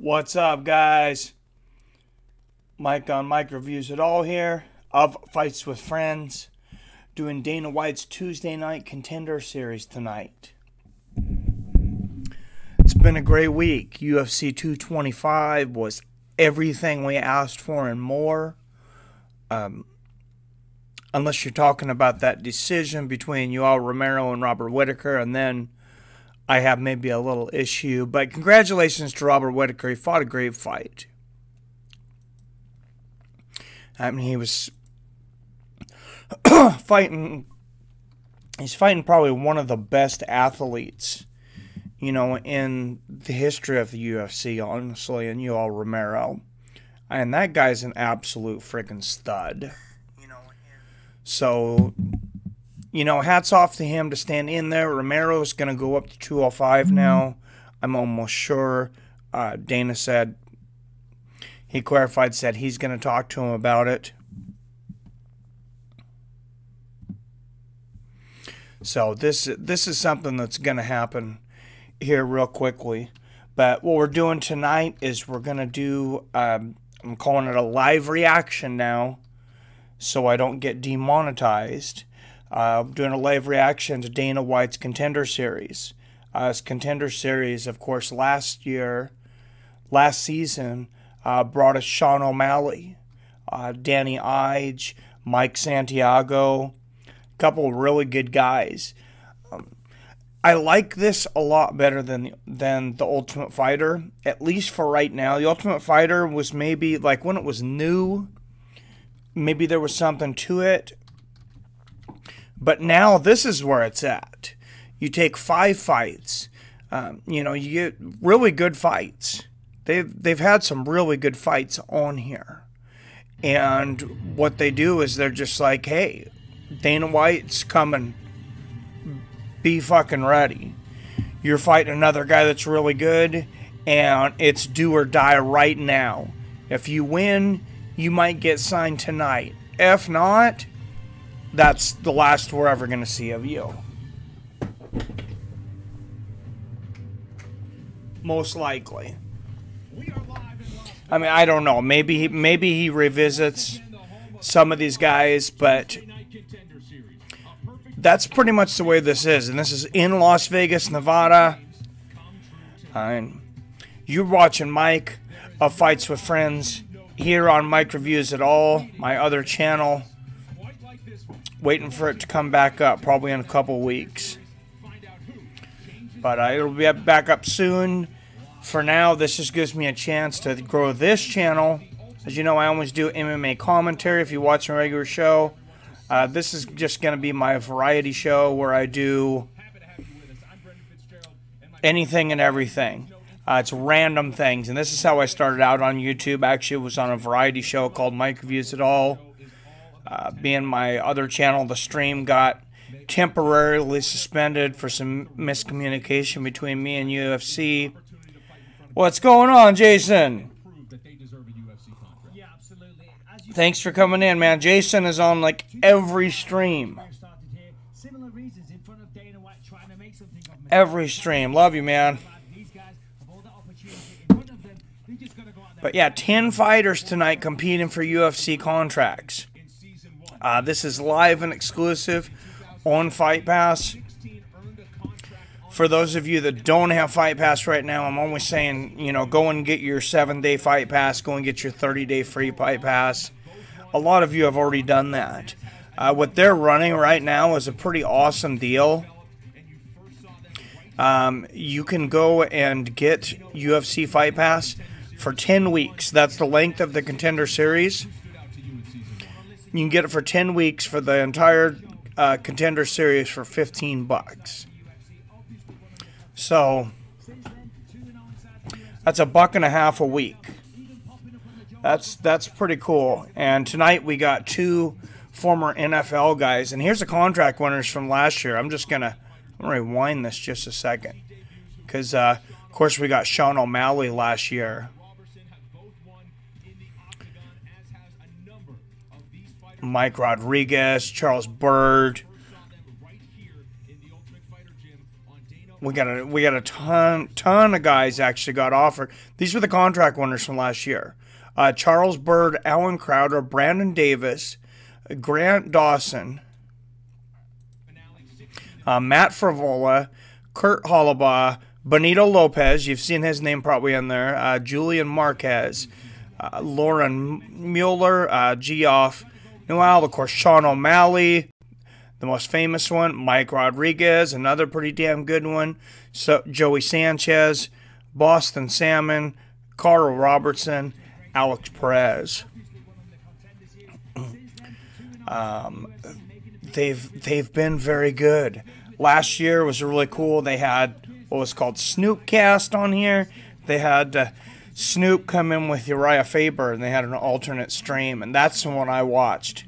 What's up, guys? Mike on Mike Reviews It All here of Fights with Friends, doing Dana White's Tuesday Night Contender series tonight. It's been a great week. UFC 225 was everything we asked for and more. Unless you're talking about that decision between Yoel Romero and Robert Whittaker, and then I have maybe a little issue. But congratulations to Robert Whittaker. He fought a great fight. I mean, he was fighting. He's fighting probably one of the best athletes, you know, in the history of the UFC, honestly, in Yoel Romero. And that guy's an absolute freaking stud. So, you know, hats off to him to stand in there. Romero's going to go up to 205 now. I'm almost sure. Dana said, he clarified, said he's going to talk to him about it. So this is something that's going to happen here real quickly. But what we're doing tonight is we're going to do, I'm calling it a live reaction now, so I don't get demonetized. I'm doing a live reaction to Dana White's Contender series. His Contender series, of course, last season, brought us Sean O'Malley, Danny Ige, Mike Santiago, a couple of really good guys. I like this a lot better than the Ultimate Fighter, at least for right now. The Ultimate Fighter was maybe, like, when it was new, maybe there was something to it. But now this is where it's at. You take 5 fights. You know, you get really good fights. They've had some really good fights on here. And what they do is they're just like, hey, Dana White's coming. Be fucking ready. You're fighting another guy that's really good, and it's do or die right now. If you win, you might get signed tonight. If not, that's the last we're ever going to see of you. Most likely. I mean, I don't know. Maybe he revisits some of these guys, but that's pretty much the way this is. And this is in Las Vegas, Nevada. And you're watching Mike of Fights with Friends here on Mike Reviews It All, my other channel. Waiting for it to come back up, probably in a couple weeks. But it'll be back up soon. For now, this just gives me a chance to grow this channel. As you know, I always do MMA commentary if you watch my regular show. This is just going to be my variety show where I do anything and everything. It's random things. And this is how I started out on YouTube. Actually, it was on a variety show called Mike Reviews It All. Being my other channel, the stream got temporarily suspended for some miscommunication between me and UFC. What's going on, Jason? Thanks for coming in, man. Jason is on like every stream. Every stream. Love you, man. But yeah, 10 fighters tonight competing for UFC contracts. This is live and exclusive on Fight Pass. For those of you that don't have Fight Pass right now, I'm always saying, you know, go and get your 7-day Fight Pass. Go and get your 30-day free Fight Pass. A lot of you have already done that. What they're running right now is a pretty awesome deal. You can go and get UFC Fight Pass for 10 weeks. That's the length of the Contender Series. You can get it for 10 weeks for the entire Contender Series for $15. So that's $1.50 a week. That's pretty cool. And tonight we got 2 former NFL guys. And here's the contract winners from last year. I'm gonna rewind this just a second, because of course we got Sean O'Malley last year. Mike Rodriguez, Charles Byrd, We got a ton of guys actually got offered. These were the contract winners from last year. Charles Bird, Alan Crowder, Brandon Davis, Grant Dawson, Matt Frivola, Kurt Hollabaugh, Benito Lopez, you've seen his name probably in there, Julian Marquez, Lauren Mueller, Geoff Newell, of course, Sean O'Malley, the most famous one, Mike Rodriguez, another pretty damn good one, so Joey Sanchez, Boston Salmon, Carl Robertson, Alex Perez. They've been very good. Last year was really cool. They had what was called Snoopcast on here. They had Snoop come in with Uriah Faber, and they had an alternate stream, and that's the one I watched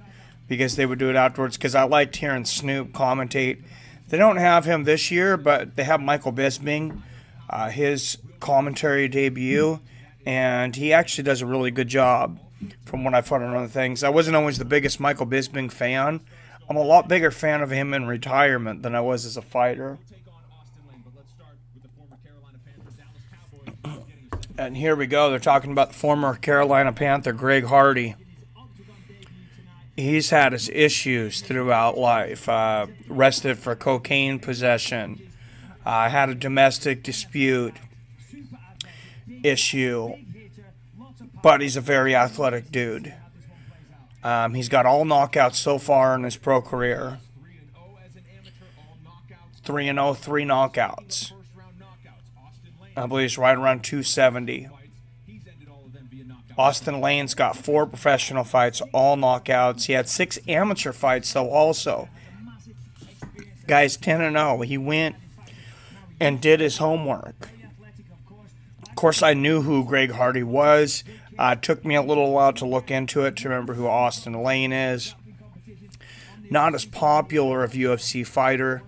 because they would do it afterwards because I liked hearing Snoop commentate. They don't have him this year, but they have Michael Bisping, his commentary debut, and he actually does a really good job from what I've heard on other things. I wasn't always the biggest Michael Bisping fan. I'm a lot bigger fan of him in retirement than I was as a fighter. And here we go. They're talking about the former Carolina Panther, Greg Hardy. He's had his issues throughout life. Arrested for cocaine possession. Had a domestic dispute issue. But he's a very athletic dude. He's got all knockouts so far in his pro career. 3-0, 3 knockouts. I believe he's right around 270. Austin Lane's got 4 professional fights, all knockouts. He had 6 amateur fights, though, also. Guy's 10-0. He went and did his homework. Of course, I knew who Greg Hardy was. It took me a little while to look into it to remember who Austin Lane is. Not as popular of UFC fighter.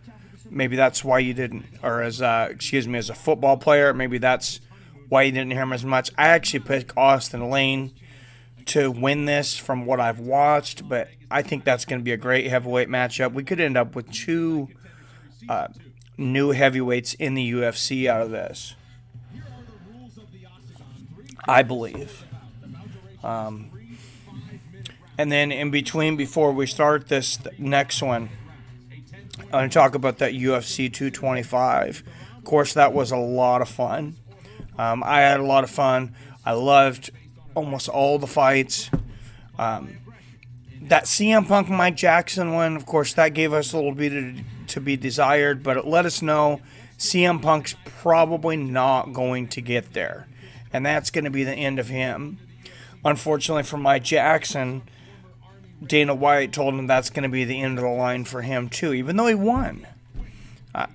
Maybe that's why you didn't, or as as a football player, maybe that's why you didn't hear him as much. I actually picked Austin Lane to win this from what I've watched, but I think that's going to be a great heavyweight matchup. We could end up with 2 new heavyweights in the UFC out of this, I believe. And then in between, before we start this next one, I'm going to talk about that UFC 225. Of course, that was a lot of fun. I had a lot of fun. I loved almost all the fights. That CM Punk Mike Jackson one, of course, that gave us a little bit to be desired, but it let us know CM Punk's probably not going to get there. And that's going to be the end of him. Unfortunately for Mike Jackson, Dana White told him that's going to be the end of the line for him too, even though he won. A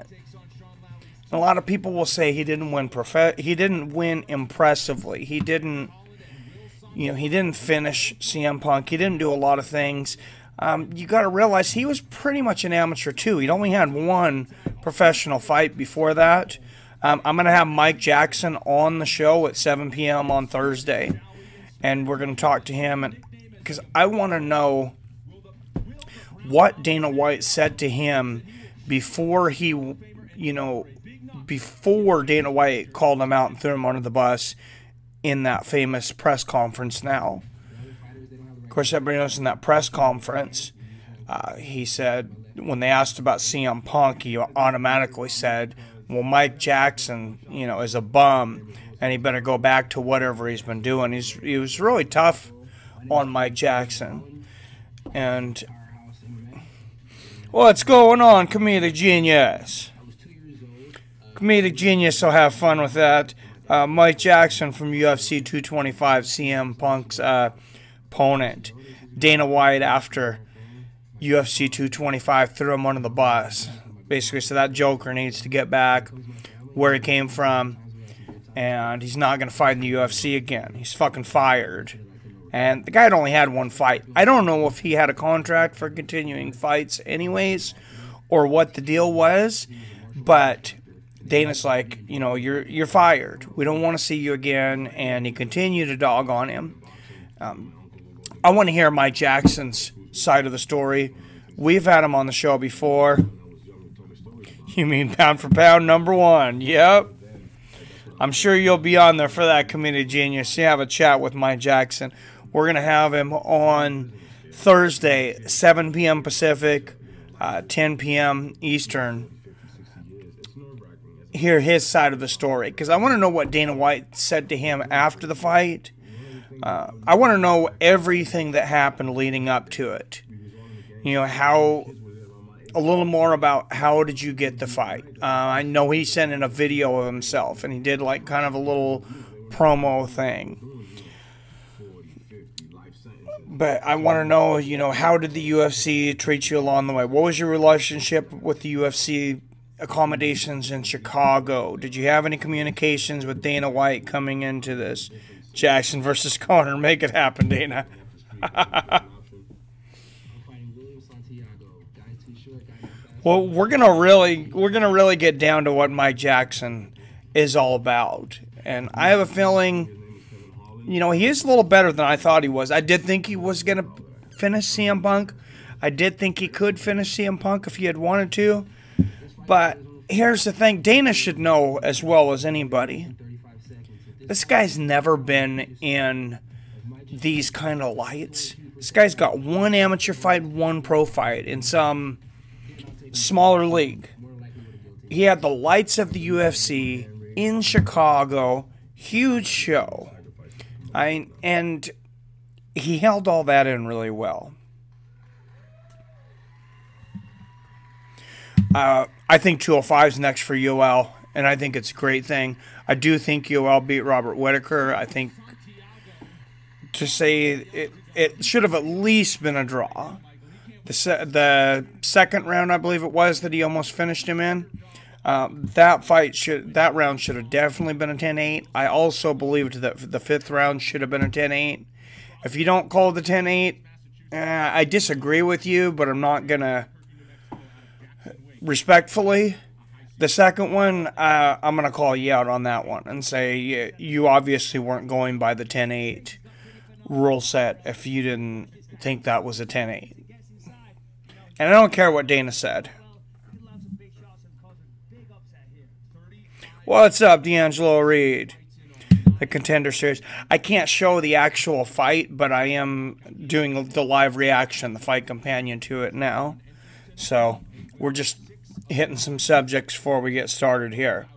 lot of people will say he didn't win impressively. He didn't finish CM Punk. He didn't do a lot of things. You got to realize he was pretty much an amateur too. He'd only had 1 professional fight before that. I'm going to have Mike Jackson on the show at 7 p.m. on Thursday, and we're going to talk to him, because I want to know what Dana White said to him before before Dana White called him out and threw him under the bus in that famous press conference now. Of course, everybody knows in that press conference, he said, when they asked about CM Punk, he automatically said, well, Mike Jackson, is a bum, and he better go back to whatever he's been doing. He was really tough on Mike Jackson. And what's going on, Comedic Genius? Comedic Genius will have fun with that. Mike Jackson from UFC 225, CM Punk's opponent. Dana White, after UFC 225, threw him under the bus. Basically, so that Joker needs to get back where he came from, and he's not going to fight in the UFC again. He's fucking fired. And the guy had only had 1 fight. I don't know if he had a contract for continuing fights anyways, or what the deal was, but Dana's like, you're fired. We don't want to see you again, and he continued to dog on him. I want to hear Mike Jackson's side of the story. We've had him on the show before. You mean pound for pound #1? Yep. I'm sure you'll be on there for that, Community Genius. You have a chat with Mike Jackson. We're going to have him on Thursday, 7 p.m. Pacific, 10 p.m. Eastern. Hear his side of the story, because I want to know what Dana White said to him after the fight. I want to know everything that happened leading up to it. You know, a little more about how did you get the fight. I know he sent in a video of himself, and he did like kind of a little promo thing. But I want to know, you know, how did the UFC treat you along the way? What was your relationship with the UFC accommodations in Chicago? Did you have any communications with Dana White coming into this? Jackson versus Conor. Make it happen, Dana. Well, we're gonna really get down to what Mike Jackson is all about, and I have a feeling, you know, he is a little better than I thought he was. I did think he was gonna finish CM Punk. I did think he could finish CM Punk if he had wanted to, but here's the thing: Dana should know as well as anybody. This guy's never been in these kind of lights. This guy's got one amateur fight, one pro fight in some smaller league. He had the lights of the UFC in Chicago, huge show. And he held all that in really well. I think 205 is next for UL, and I think it's a great thing. I do think UL beat Robert Whittaker. I think to say it should have at least been a draw. The second round, I believe it was, that he almost finished him in. That round should have definitely been a 10-8. I also believed that the fifth round should have been a 10-8. If you don't call the 10-8, I disagree with you, but I'm not gonna respectfully. The second one, I'm gonna call you out on that one and say you obviously weren't going by the 10-8 rule set if you didn't think that was a 10-8. And I don't care what Dana said. What's up, D'Angelo Reed? The Contender Series. I can't show the actual fight, but I am doing the live reaction, the fight companion to it now. So, we're just hitting some subjects before we get started here.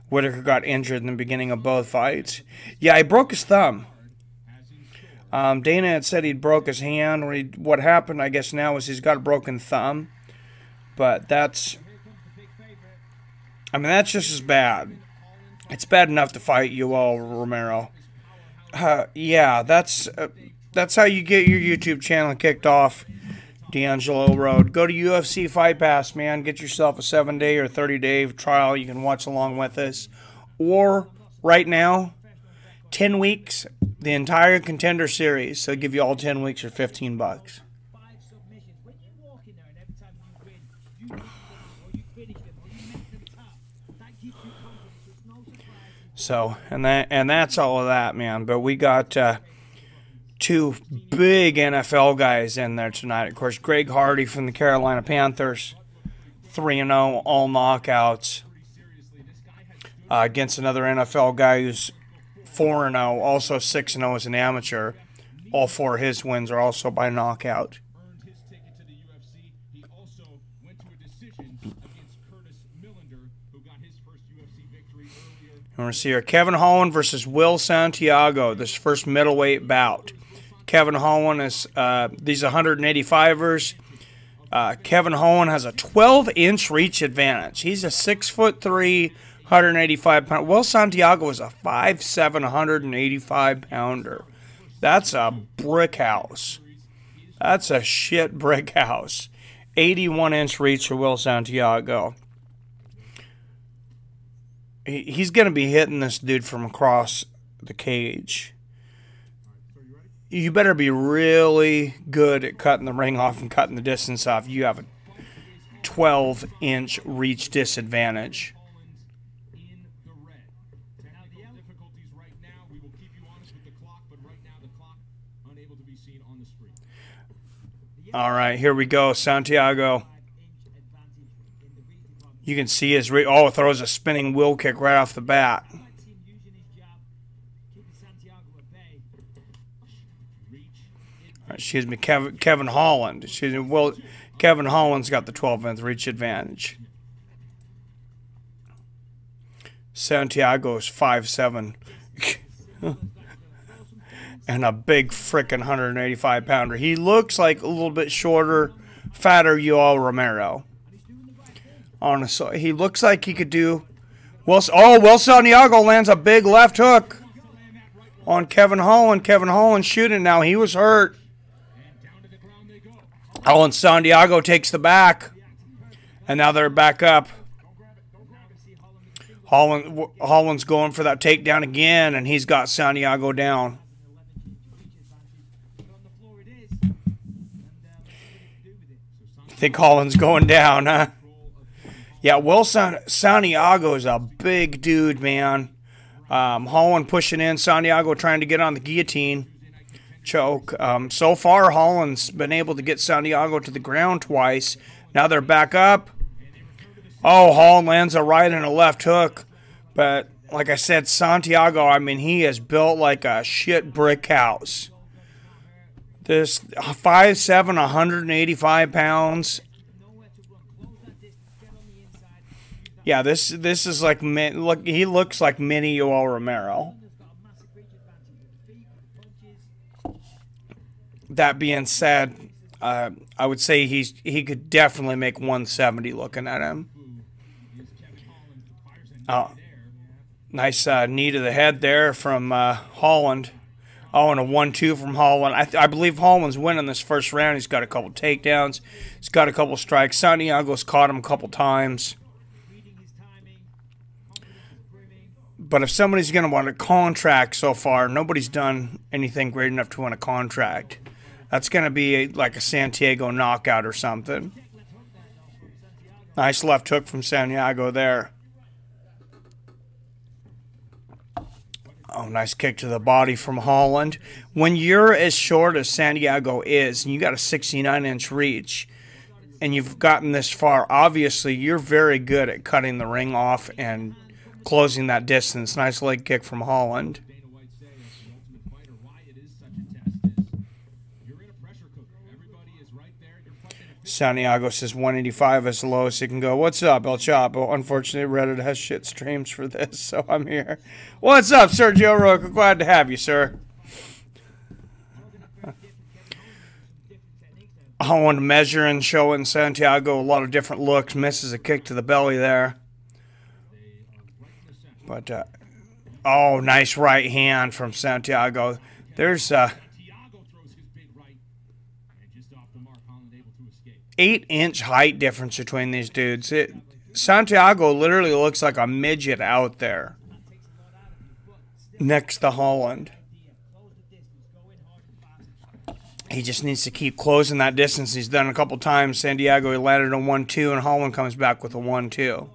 Whittaker got injured in the beginning of both fights. Yeah, he broke his thumb. Dana had said he'd broke his hand. What happened, I guess, now is he's got a broken thumb. But that's just as bad. It's bad enough to fight UL Romero. Yeah, that's how you get your YouTube channel kicked off, D'Angelo Road. Go to UFC Fight Pass, man. Get yourself a 7-day or 30-day trial. You can watch along with us. Or, right now, 10 weeks, the entire Contender Series. So give you all 10 weeks for $15. So, and that's all of that, man. But we got two big NFL guys in there tonight. Of course, Greg Hardy from the Carolina Panthers, 3-0, all knockouts, against another NFL guy who's 4-0, also 6-0 as an amateur. All four of his wins are also by knockout. And we're see here, Kevin Holland versus Will Santiago. This first middleweight bout. Kevin Holland is these 185ers. Kevin Holland has a 12-inch reach advantage. He's a 6'3", 185-pounder. Will Santiago is a 5'7", 185-pounder. That's a brick house. That's a shit brick house. 81-inch reach for Will Santiago. He's going to be hitting this dude from across the cage. You better be really good at cutting the ring off and cutting the distance off. You have a 12-inch reach disadvantage. All right, here we go. Santiago. You can see his oh, throws a spinning wheel kick right off the bat. Excuse me, Kevin Holland. Excuse me, well, Kevin Holland's got the 12th reach advantage. Santiago's 5'7". And a big frickin' 185-pounder. He looks like a little bit shorter, fatter Yoel Romero. Honestly, he looks like he could do... Will Santiago lands a big left hook on Kevin Holland. Kevin Holland shooting now. He was hurt. And Santiago takes the back. And now they're back up. Holland's going for that takedown again, and he's got Santiago down. Think Holland's going down, huh? Yeah, Santiago is a big dude, man. Holland pushing in, Santiago trying to get on the guillotine choke. So far, Holland's been able to get Santiago to the ground twice. Now they're back up. Oh, Holland lands a right and a left hook. But, like I said, Santiago, I mean, he is built like a shit brick house. This 5'7", 185 pounds. Yeah, this is like, look, he looks like mini Yoel Romero. That being said, I would say he could definitely make 170 looking at him. Nice knee to the head there from Holland. Oh, and a 1-2 from Holland. I believe Holland's winning this first round. He's got a couple takedowns. He's got a couple strikes. Santiago's caught him a couple times. But if somebody's going to want a contract so far, nobody's done anything great enough to win a contract. That's going to be like a Santiago knockout or something. Nice left hook from Santiago there. Oh, nice kick to the body from Holland. When you're as short as Santiago is, and you got a 69-inch reach, and you've gotten this far, obviously you're very good at cutting the ring off and closing that distance. Nice leg kick from Holland. Santiago says 185 is the lowest he can go. What's up, El Chapo? Unfortunately, Reddit has shit streams for this, so I'm here. What's up, Sergio Roca? Glad to have you, sir. Holland measuring, showing Santiago a lot of different looks. Misses a kick to the belly there. But, oh, nice right hand from Santiago. There's 8-inch height difference between these dudes. Santiago literally looks like a midget out there next to Holland. He just needs to keep closing that distance. He's done it a couple times. Santiago, he landed a 1-2, and Holland comes back with a 1-2.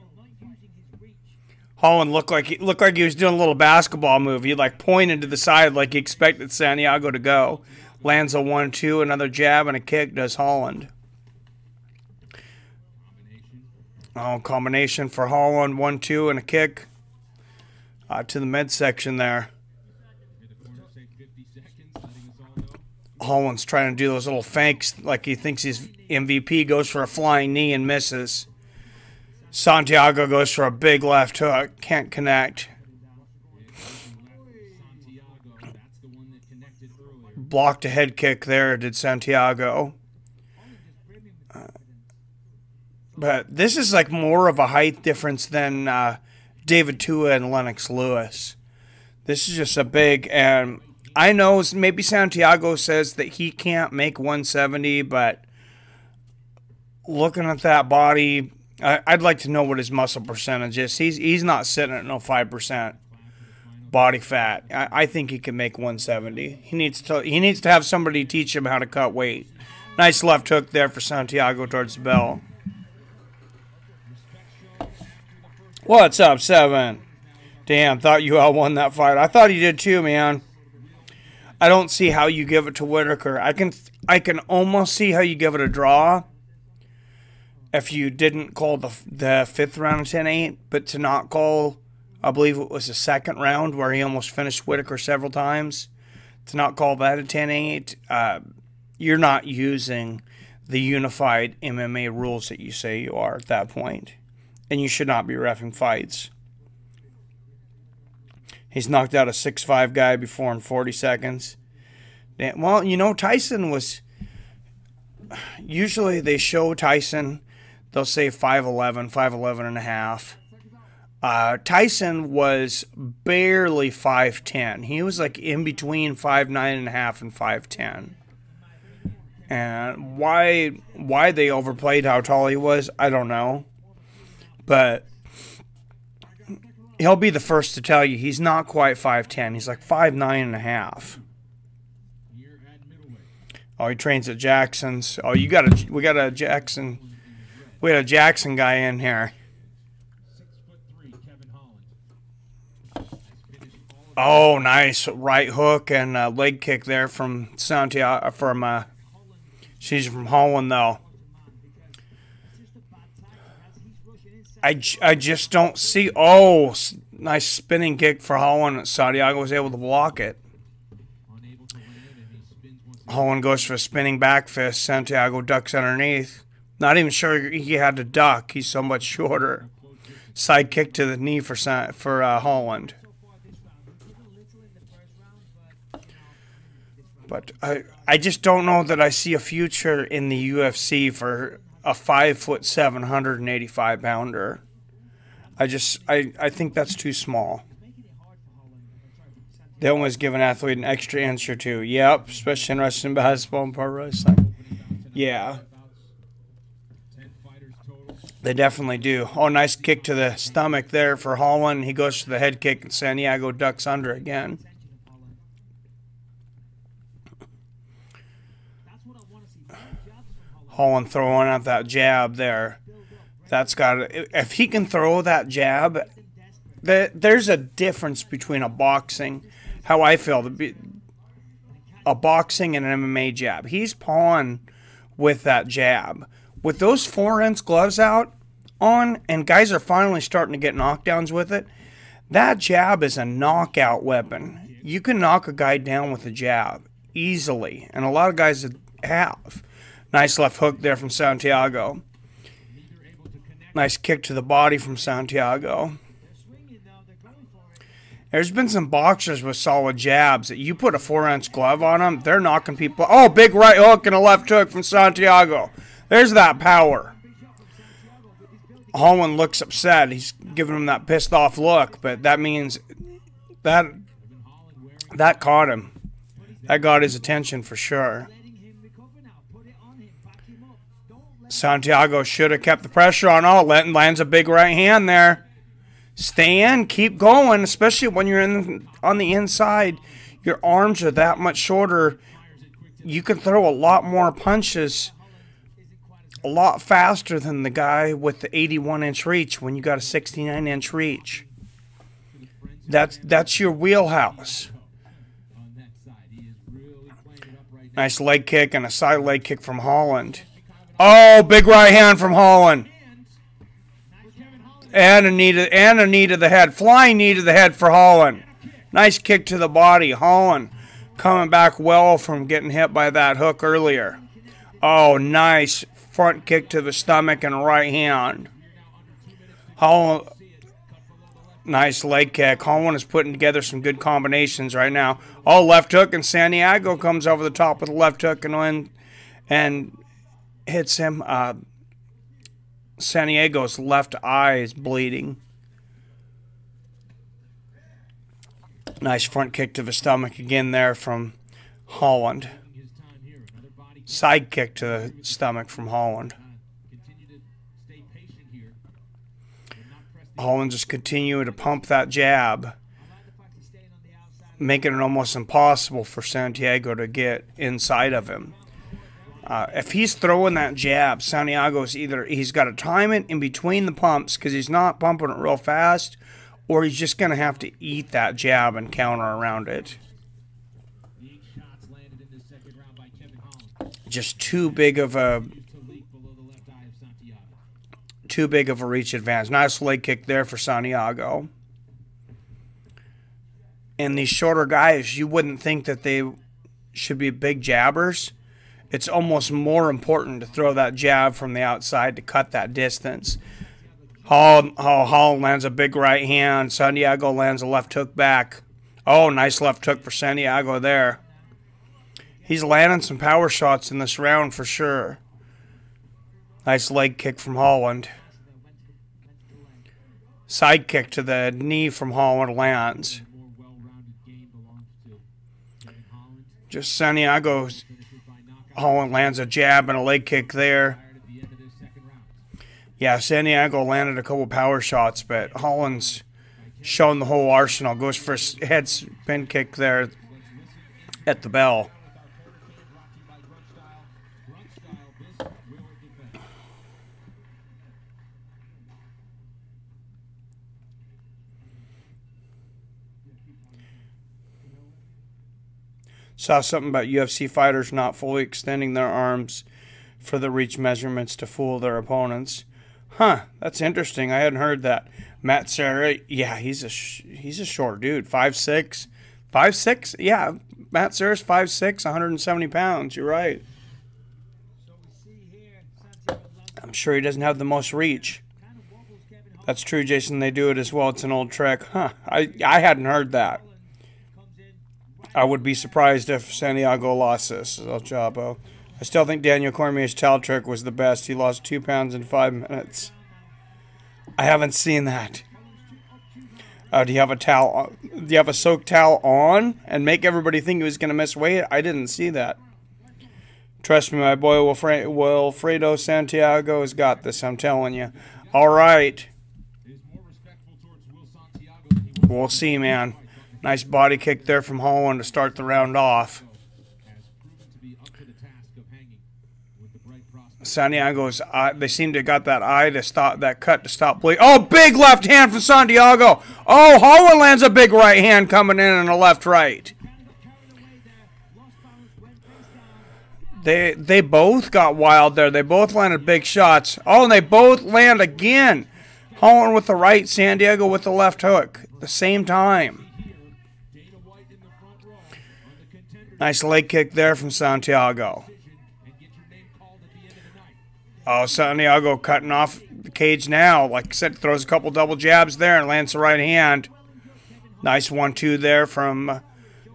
Holland looked like he was doing a little basketball move. He like pointed to the side like he expected Santiago to go. Lands a 1-2, another jab and a kick does Holland. Oh, combination for Holland, 1-2 and a kick to the midsection there. Holland's trying to do those little fakes like he thinks he's MVP, goes for a flying knee and misses. Santiago goes for a big left hook, can't connect. Blocked a head kick there, did Santiago. But this is like more of a height difference than David Tua and Lennox Lewis. This is just a big, and I know maybe Santiago says that he can't make 170, but looking at that body, I'd like to know what his muscle percentage is. He's not sitting at no 5% body fat. I think he can make 170. He needs to have somebody teach him how to cut weight. Nice left hook there for Santiago towards the bell. What's up, 7? Damn, thought you all won that fight. I thought he did too, man. I don't see how you give it to Whitaker. I can almost see how you give it a draw. if you didn't call the fifth round of 10-8, but to not call, I believe it was the second round where he almost finished Whitaker several times, to not call that a 10-8, you're not using the unified MMA rules that you say you are at that point. And you should not be reffing fights. He's knocked out a 6'5" guy before in 40 seconds. Well, you know, Tyson was... Usually they show Tyson, they'll say 5'11", 5'11 and a half. Tyson was barely 5'10". He was like in between 5'9 and a half and 5'10". And why they overplayed how tall he was, I don't know. But he'll be the first to tell you he's not quite 5'10". He's like 5'9 and a half. Oh, he trains at Jackson's. Oh, we got a Jackson. We had a Jackson guy in here. Oh, nice right hook and leg kick there from Santiago. She's from Holland though. I just don't see. Oh, nice spinning kick for Holland. Santiago was able to block it. Holland goes for a spinning back fist. Santiago ducks underneath. Not even sure he had to duck. He's so much shorter. Side kick to the knee for Holland. But I just don't know that I see a future in the UFC for a 5'7", 185-pounder. I think that's too small. They always give an athlete an extra inch or two. Yep, especially in wrestling, basketball, and pro wrestling. Yeah. They definitely do. Oh, nice kick to the stomach there for Holland. He goes to the head kick, and Santiago ducks under again. Holland throwing out that jab there. That's got to, if he can throw that jab, there's a difference between a boxing, how I feel, a boxing and an MMA jab. He's pawing with that jab. With those 4-inch gloves out on, and guys are finally starting to get knockdowns with it, that jab is a knockout weapon. You can knock a guy down with a jab easily, and a lot of guys have. Nice left hook there from Santiago. Nice kick to the body from Santiago. There's been some boxers with solid jabs that you put a 4-inch glove on them, they're knocking people. Oh, big right hook and a left hook from Santiago. There's that power. Holland looks upset. He's giving him that pissed off look, but that means that caught him. That got his attention for sure. Santiago should have kept the pressure on. Oh, lands a big right hand there. Stay in, keep going, especially when you're on the inside. Your arms are that much shorter. You can throw a lot more punches a lot faster than the guy with the 81-inch reach when you got a 69-inch reach. That's your wheelhouse. Nice leg kick and a side leg kick from Holland. Oh, big right hand from Holland. And a knee to the head. Flying knee to the head for Holland. Nice kick to the body. Holland coming back well from getting hit by that hook earlier. Oh, nice front kick to the stomach and right hand. Holland, nice leg kick. Holland is putting together some good combinations right now. Oh, left hook, and Santiago comes over the top with a left hook and hits him. Santiago's left eye is bleeding. Nice front kick to the stomach again there from Holland. Side kick to the stomach from Holland. Holland just continuing to pump that jab, making it almost impossible for Santiago to get inside of him. If he's throwing that jab, Santiago's either he's got to time it in between the pumps because he's not pumping it real fast, or he's just going to have to eat that jab and counter around it. Just too big of a too big of a reach advantage. Nice leg kick there for Santiago. And these shorter guys, you wouldn't think that they should be big jabbers. It's almost more important to throw that jab from the outside to cut that distance. Hall lands a big right hand. Santiago lands a left hook back. Oh, nice left hook for Santiago there. He's landing some power shots in this round for sure. Nice leg kick from Holland. Side kick to the knee from Holland lands. Just Santiago. Holland lands a jab and a leg kick there. Yeah, Santiago landed a couple power shots, but Holland's showing the whole arsenal. Goes for a head spin kick there at the bell. Saw something about UFC fighters not fully extending their arms for the reach measurements to fool their opponents. Huh, that's interesting. I hadn't heard that. Matt Serra, yeah, he's a short dude. 5'6". 5'6"? Yeah, Matt Serra's 5'6", 170 pounds. You're right. I'm sure he doesn't have the most reach. That's true, Jason. They do it as well. It's an old trick. Huh, I hadn't heard that. I would be surprised if Santiago lost this, El Chapo. I still think Daniel Cormier's towel trick was the best. He lost 2 pounds in 5 minutes. I haven't seen that. Do you have a towel? Do you have a soaked towel on and make everybody think he was going to miss weight? I didn't see that. Trust me, my boy Wilfredo Santiago has got this. I'm telling you. All right. We'll see, man. Nice body kick there from Holland to start the round off. Santiago's eye, they seem to have got that eye to stop, that cut to stop bleeding. Oh, big left hand from Santiago. Oh, Holland lands a big right hand coming in and a left-right. They both got wild there. They both landed big shots. Oh, and they both land again. Holland with the right, Santiago with the left hook at the same time. Nice leg kick there from Santiago. Oh, Santiago cutting off the cage now. Like I said, throws a couple double jabs there and lands the right hand. Nice 1-2 there from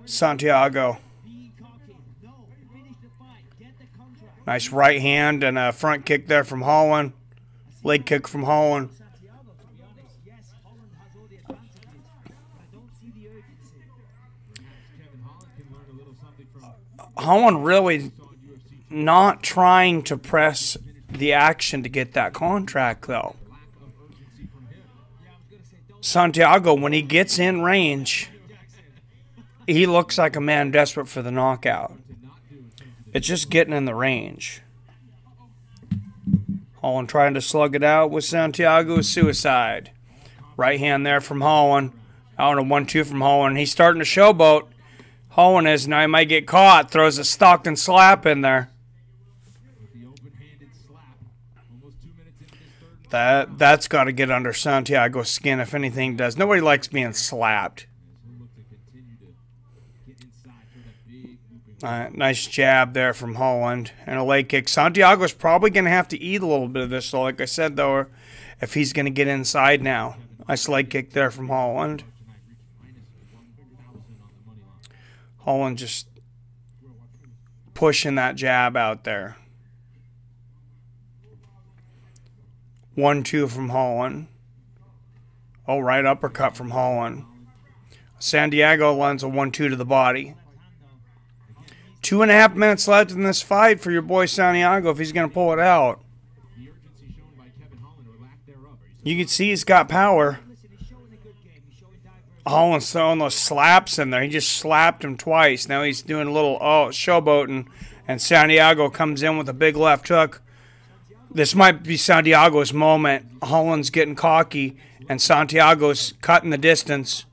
Santiago. Nice right hand and a front kick there from Holland. Leg kick from Holland. Holland really not trying to press the action to get that contract, though. Santiago, when he gets in range, he looks like a man desperate for the knockout. It's just getting in the range. Holland trying to slug it out with Santiago's suicide. Right hand there from Holland. Out on a 1-2 from Holland. He's starting to showboat. Holland is, now he might get caught. Throws a Stockton slap in there. That's got to get under Santiago's skin if anything does. Nobody likes being slapped. Nice jab there from Holland. And a leg kick. Santiago's probably going to have to eat a little bit of this, though, like I said, though, if he's going to get inside now. Nice leg kick there from Holland. Holland just pushing that jab out there. 1-2 from Holland. Oh, right uppercut from Holland. Santiago lands a 1-2 to the body. 2.5 minutes left in this fight for your boy Santiago if he's going to pull it out. You can see he's got power. Holland's throwing those slaps in there. He just slapped him twice. Now he's doing a little showboating. And Santiago comes in with a big left hook. This might be Santiago's moment. Holland's getting cocky. And Santiago's cutting the distance.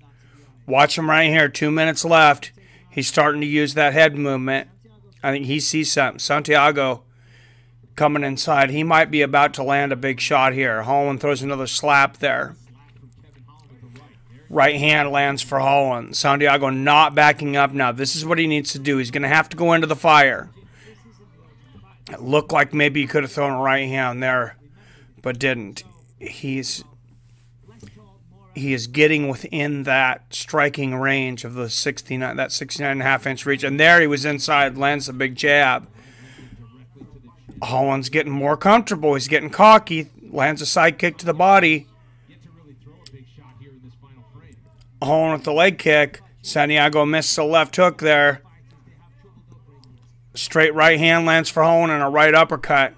Watch him right here. 2 minutes left. He's starting to use that head movement. I think he sees something. Santiago coming inside. He might be about to land a big shot here. Holland throws another slap there. Right hand lands for Holland. Santiago not backing up now. This is what he needs to do. He's going to have to go into the fire. It looked like maybe he could have thrown a right hand there, but didn't. He is getting within that striking range of the 69, that 69.5-inch reach. And there he was inside, lands a big jab. Holland's getting more comfortable. He's getting cocky. Lands a side kick to the body. Holland with the leg kick. Santiago missed the left hook there. Straight right hand lands for Holland and a right uppercut.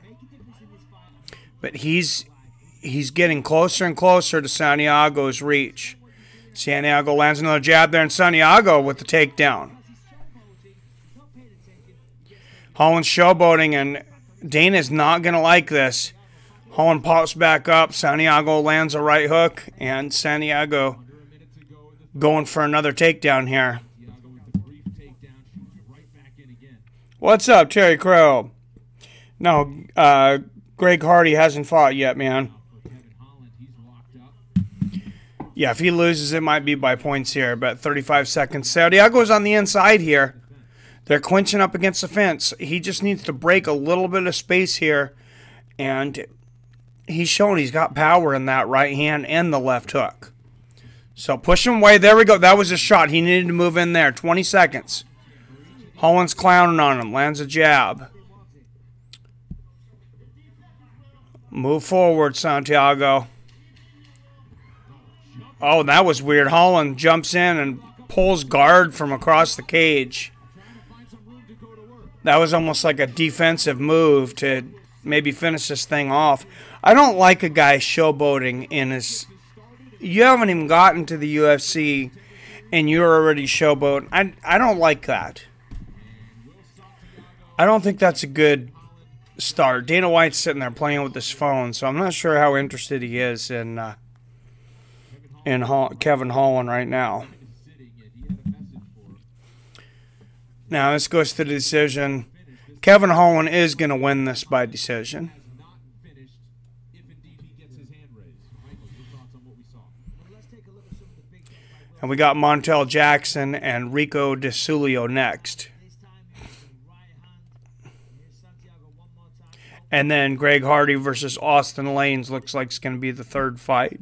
But he's getting closer and closer to Santiago's reach. Santiago lands another jab there, and Santiago with the takedown. Holland's showboating, and Dana's not going to like this. Holland pops back up. Santiago lands a right hook, and Santiago going for another takedown here. What's up, Terry Crow? No, Greg Hardy hasn't fought yet, man. Yeah, if he loses, it might be by points here, but 35 seconds. Santiago's on the inside here. They're clinching up against the fence. He just needs to break a little bit of space here, and he's shown he's got power in that right hand and the left hook. So push him away. There we go. That was a shot. He needed to move in there. 20 seconds. Holland's clowning on him. Lands a jab. Move forward, Santiago. Oh, that was weird. Holland jumps in and pulls guard from across the cage. That was almost like a defensive move to maybe finish this thing off. I don't like a guy showboating in his... You haven't even gotten to the UFC and you're already showboating. I don't like that. I don't think that's a good start. Dana White's sitting there playing with his phone, so I'm not sure how interested he is in Kevin Holland right now. Now this goes to the decision. Kevin Holland is going to win this by decision. And we got Montel Jackson and Rico DeSulio next. And then Greg Hardy versus Austin Lanes looks like it's going to be the third fight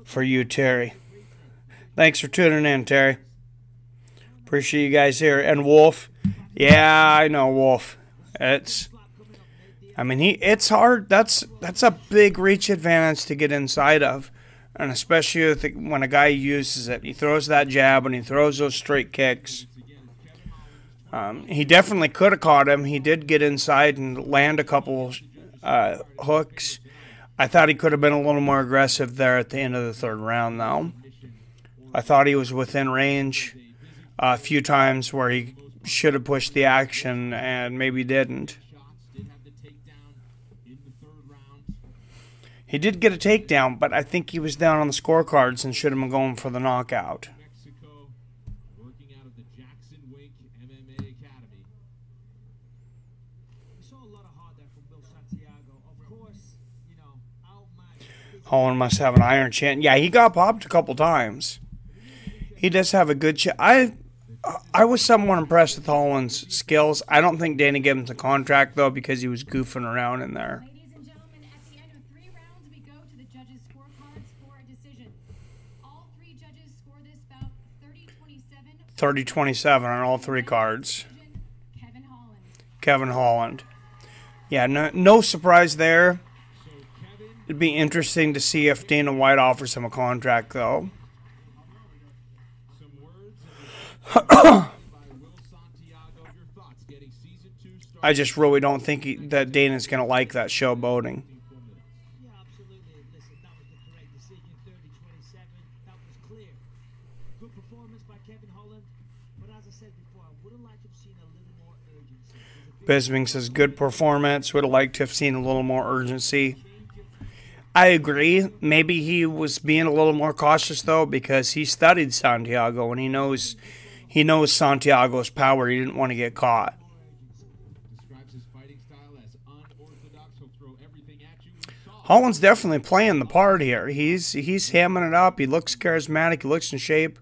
for you, Terry. Thanks for tuning in, Terry. Appreciate you guys here. And Wolf. Yeah, I know, Wolf. It's hard. That's a big reach advantage to get inside of. And especially when a guy uses it. He throws that jab and he throws those straight kicks. He definitely could have caught him. He did get inside and land a couple hooks. I thought he could have been a little more aggressive there at the end of the third round, though. I thought he was within range a few times where he should have pushed the action and maybe didn't. He did get a takedown, but I think he was down on the scorecards and should have been going for the knockout. Holland must have an iron chin. Yeah, he got popped a couple times. He does have a good chin. I was somewhat impressed with Holland's skills. I don't think Dana gave him the contract, though, because he was goofing around in there. Ladies and gentlemen, at the end of 3 rounds, we go to the judges' scorecards for a decision. All 3 judges score this bout 30-27. 30-27 on all 3 cards. Kevin Holland. Kevin Holland. Yeah, no surprise there. It'd be interesting to see if Dana White offers him a contract, though. I just really don't think that Dana's going to like that showboating. Yeah, absolutely. Listen, that was the correct decision. 30-27. That was clear. Good performance by Kevin Holland. But as I said before, I would have liked to have seen a little more urgency. Bisbing says, good performance. Would have liked to have seen a little more urgency. I agree. Maybe he was being a little more cautious, though, because he studied Santiago and he knows Santiago's power. He didn't want to get caught. Holland's definitely playing the part here. He's hamming it up. He looks charismatic. He looks in shape.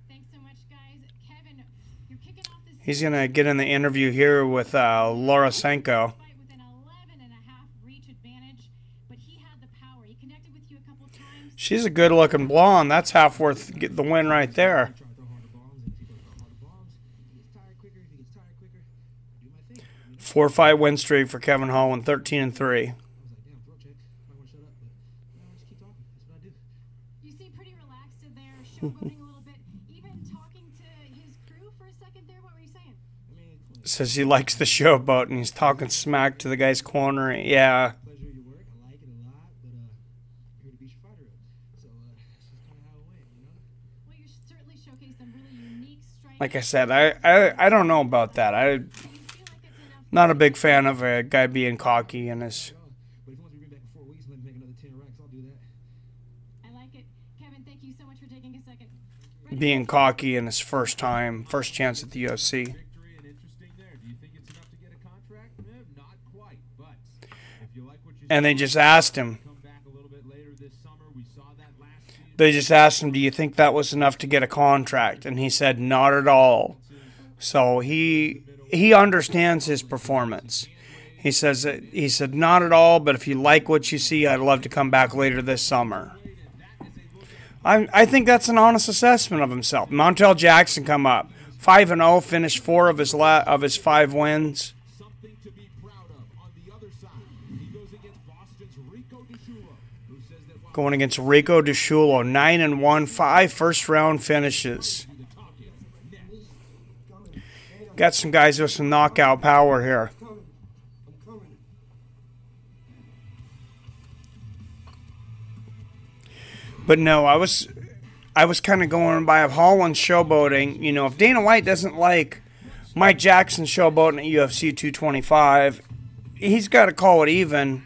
Thanks so much, guys. Kevin, you're kicking off this He's going to get in the interview here with Laura Senko. fight with an 11.5 reach advantage, but he had the power. He connected with you a couple times. She's a good-looking blonde. That's half worth the win right there. 4-5 win streak for Kevin Holland, 13-3. You seem pretty relaxed in there, showboating a little bit, even talking to his crew for a second there. What were you saying? Says he likes the showboat and he's talking smack to the guy's corner. Yeah. Pleasure your work. I like it a lot, but here to beat your fighter up. So that's just kind of how it went, you know. Well, you certainly showcased some really unique strengths. Like I said, I don't know about that. I'm not a big fan of a guy being cocky in his... But if you want to bring back in 4 weeks and let me make another 10 racks, I'll do that. I like it. Kevin, thank you so much for taking a second. being cocky in his first chance at the UFC. Victory and interesting there. Do you think it's enough to get a contract? Not quite, but if you like what you And they just asked him. come back a little bit later this summer. We saw that last season. They just asked him, do you think that was enough to get a contract? And he said, not at all. So he understands his performance. He said, not at all, but if you like what you see, I'd love to come back later this summer. I think that's an honest assessment of himself. Montel Jackson come up. 5-0, finished 4 of his 5 wins. Something to be proud of. On the other side, he goes against Boston's Rico DeShulo, who says that while Going against Rico DeShulo, 9-1, 5 first-round finishes. the talk is next. Got some guys with some knockout power here. But no, I was kind of going by of Holland showboating. You know, if Dana White doesn't like Mike Jackson showboating at UFC 225, he's got to call it even.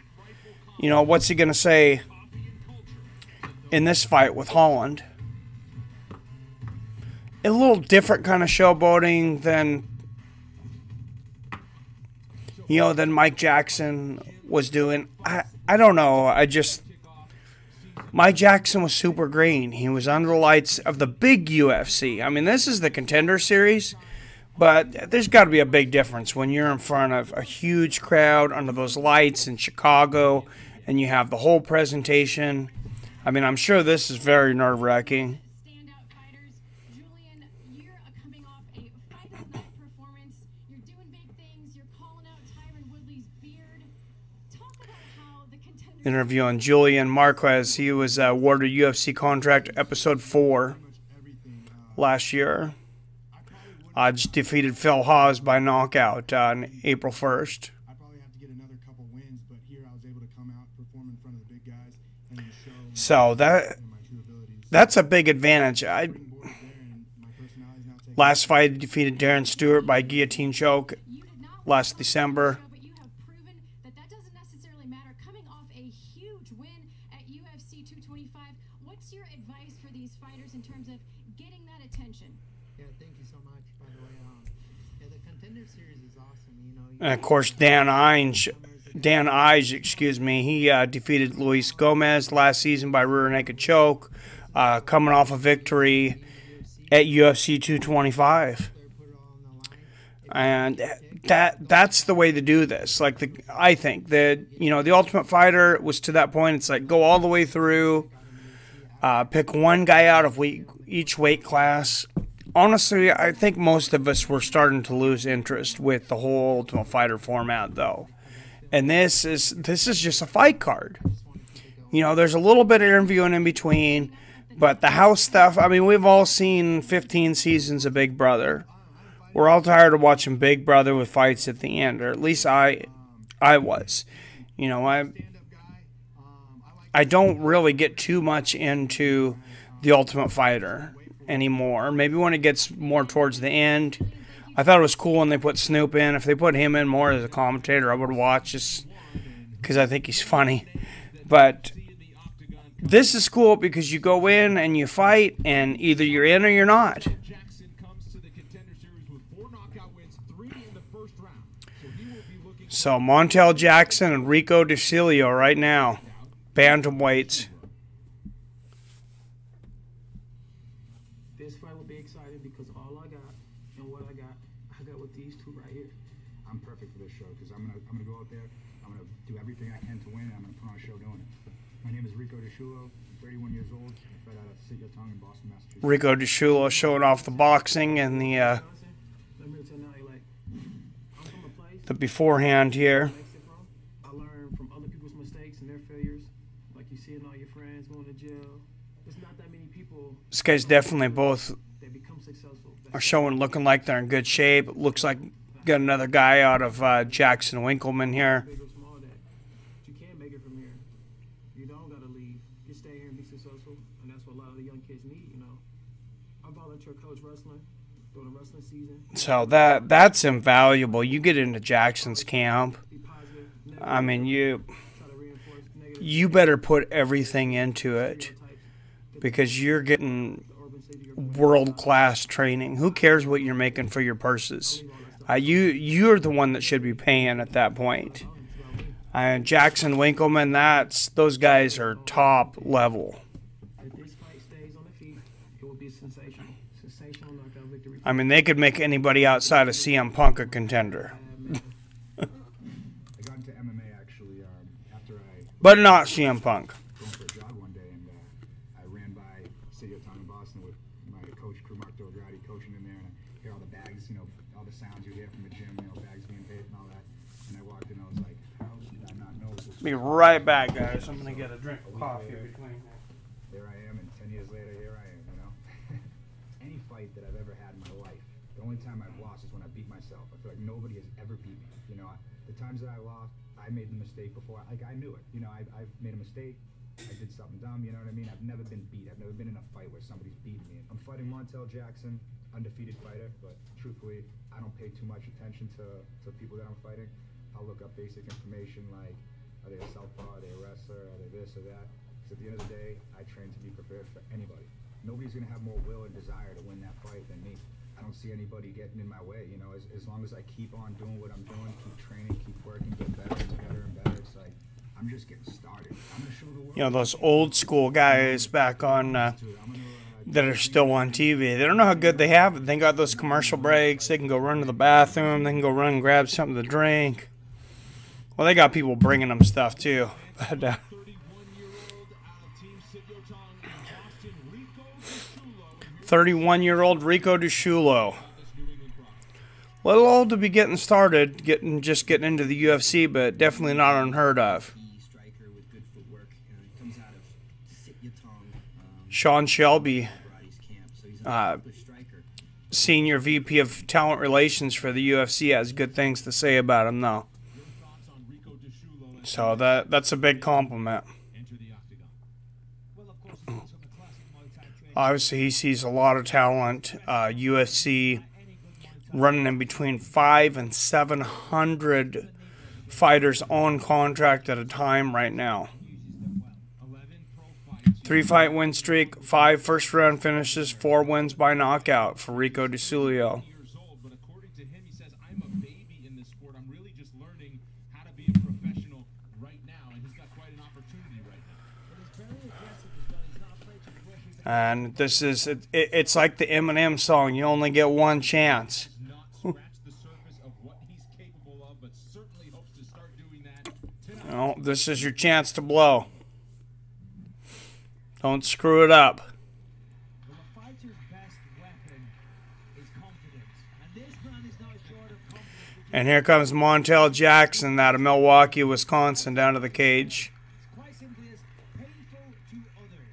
You know, what's he going to say in this fight with Holland? A little different kind of showboating than Mike Jackson was doing. I don't know. Mike Jackson was super green. He was under the lights of the big UFC. I mean, this is the Contender Series, but there's got to be a big difference when you're in front of a huge crowd under those lights in Chicago and you have the whole presentation. I mean, I'm sure this is very nerve-wracking. Standout fighters. Julian, you're coming off a fight of the night performance. You're doing big things. You're calling out Tyron Woodley's beard. Talk about how the Contender Interviewing Julian Marquez. He was awarded UFC contract episode 4 last year. Just defeated Phil Hawes by knockout on April 1st. I probably have to get another couple wins, but here I was able to come out, perform in front of the big guys, and then show So my true abilities. that's a big advantage. Putting boards there, and my personality's now taken. Last fight, defeated Darren Stewart by guillotine choke you did not last December. but you have proven that doesn't necessarily matter. Coming off a huge win at UFC 225, what's your advice for these fighters in terms of getting that attention? Yeah, thank you so much, by the way. Yeah, the Contender Series is awesome. You know, And of course, Dan Ige, excuse me, he defeated Luis Gomez last season by rear naked choke, coming off a victory at UFC 225. put it all on the line. And that's the way to do this. I think that, the Ultimate Fighter was to that point. It's like go all the way through, pick one guy out of each weight class. Honestly, I think most of us were starting to lose interest with the whole Ultimate Fighter format, though. And this is just a fight card. There's a little bit of interviewing in between, but the house stuff, I mean, we've all seen 15 seasons of Big Brother. We're all tired of watching Big Brother with fights at the end, or at least I was. I don't really get too much into the Ultimate Fighter anymore. Maybe when it gets more towards the end. I thought it was cool when they put Snoop in. If they put him in more as a commentator, I would watch just because I think he's funny. But this is cool because you go in and you fight, and either you're in or you're not. Jackson comes to the Contender Series with 4 knockout wins, 3 in the first round. So he will be looking So Montel Jackson and Rico DeSilio right now. bantamweights. This fight will be exciting because all I got and what I got with these two right here. I'm perfect for this show because I'm gonna go out there. I'm gonna do everything I can to win, and I'm gonna put on a show doing it. My name is Rico DeSchulo. I'm 31 years old. I fight out of Sit Your Tongue in Boston, Massachusetts. Rico DeSchulo showing off the boxing and the beforehand here. Mexico, I learned from other people's mistakes and their failures, like you seeing all your friends going to jail. There's not that many people. This guy's definitely both That become successful. are showing, looking like they're in good shape. Looks like got another guy out of Jackson Winkleman here. Big or small that you can make it from here. You don't gotta leave. You stay here and be successful, and that's what a lot of the young kids need. You know, I volunteer coach wrestling during the wrestling season. So that's invaluable. You get into Jackson's camp. Be positive. Never I mean, try to reinforce negative you better put everything into it stereotypes. because you're getting The urban city you're world-class training. Who cares what you're making for your purses? You're the one that should be paying at that point. And Jackson Winkleman, those guys are top level. If this fight stays on the feet, it will be sensational. Sensational knockout victory. I mean, they could make anybody outside of CM Punk a contender, I got into MMA actually after I but not CM Punk. going for a jog one day, and I ran by Sit Your Tongue in Boston with my coach, crew Mark Delgrati, coaching in there, and I hear all the bags, all the sounds you hear from the gym, bags being paid and all that. And I walked in, I was like, how did I not know this? Be right back, guys. I'm gonna get a drink of coffee between. There I am, and 10 years later, here I am, Any fight that I've ever had in my life, the only time I've lost is when I beat myself. I feel like nobody has ever beat me. The times that I lost, I made the mistake before. I knew it. I've made a mistake. I did something dumb, you know what I mean? I've never been beat. I've never been in a fight where somebody's beaten me. I'm fighting Montel Jackson, undefeated fighter, but truthfully, I don't pay too much attention to people that I'm fighting. I'll look up basic information like, are they a southpaw, are they a wrestler, are they this or that? Because at the end of the day, I train to be prepared for anybody. Nobody's going to have more will and desire to win that fight than me. I don't see anybody getting in my way, as long as I keep on doing what I'm doing, keep training, keep working, get better and better and better. It's like, I'm just getting started. I'm going to show the world. Those old school guys back on that are still on TV. They don't know how good they have it. They got those commercial breaks. They can go run to the bathroom. They can go run and grab something to drink. Well, they got people bringing them stuff too. But 31-year-old out of Team Sit Your Tongue in Boston, Rico DeSchulo. 31-year-old Rico DeSchulo. Little old to be getting started, just getting into the UFC, but definitely not unheard of. Striker with good footwork. He comes out of Sit Your Tongue. Sean Shelby, Karate camp, so he's an accomplished striker. Senior VP of Talent Relations for the UFC, has good things to say about him, though. So that's a big compliment. Obviously, he sees a lot of talent. UFC running in between 500 and 700 fighters on contract at a time right now. 3-fight win streak, 5 first-round finishes, 4 wins by knockout for Rico DeSchulo. But according to him, he says, I'm a baby in this sport. I'm really just learning how to be a professional right now, and he's got quite an opportunity right now. And this is, it's like the Eminem song, you only get one chance. Not scratched the surface of what he's capable of, but certainly hopes to start doing that tonight. Well, this is your chance to blow. Don't screw it up. Well, a fighter's best weapon is confidence. And this man is not short of confidence. And here comes Montel Jackson out of Milwaukee, Wisconsin, down to the cage. It's quite simply as painful to others.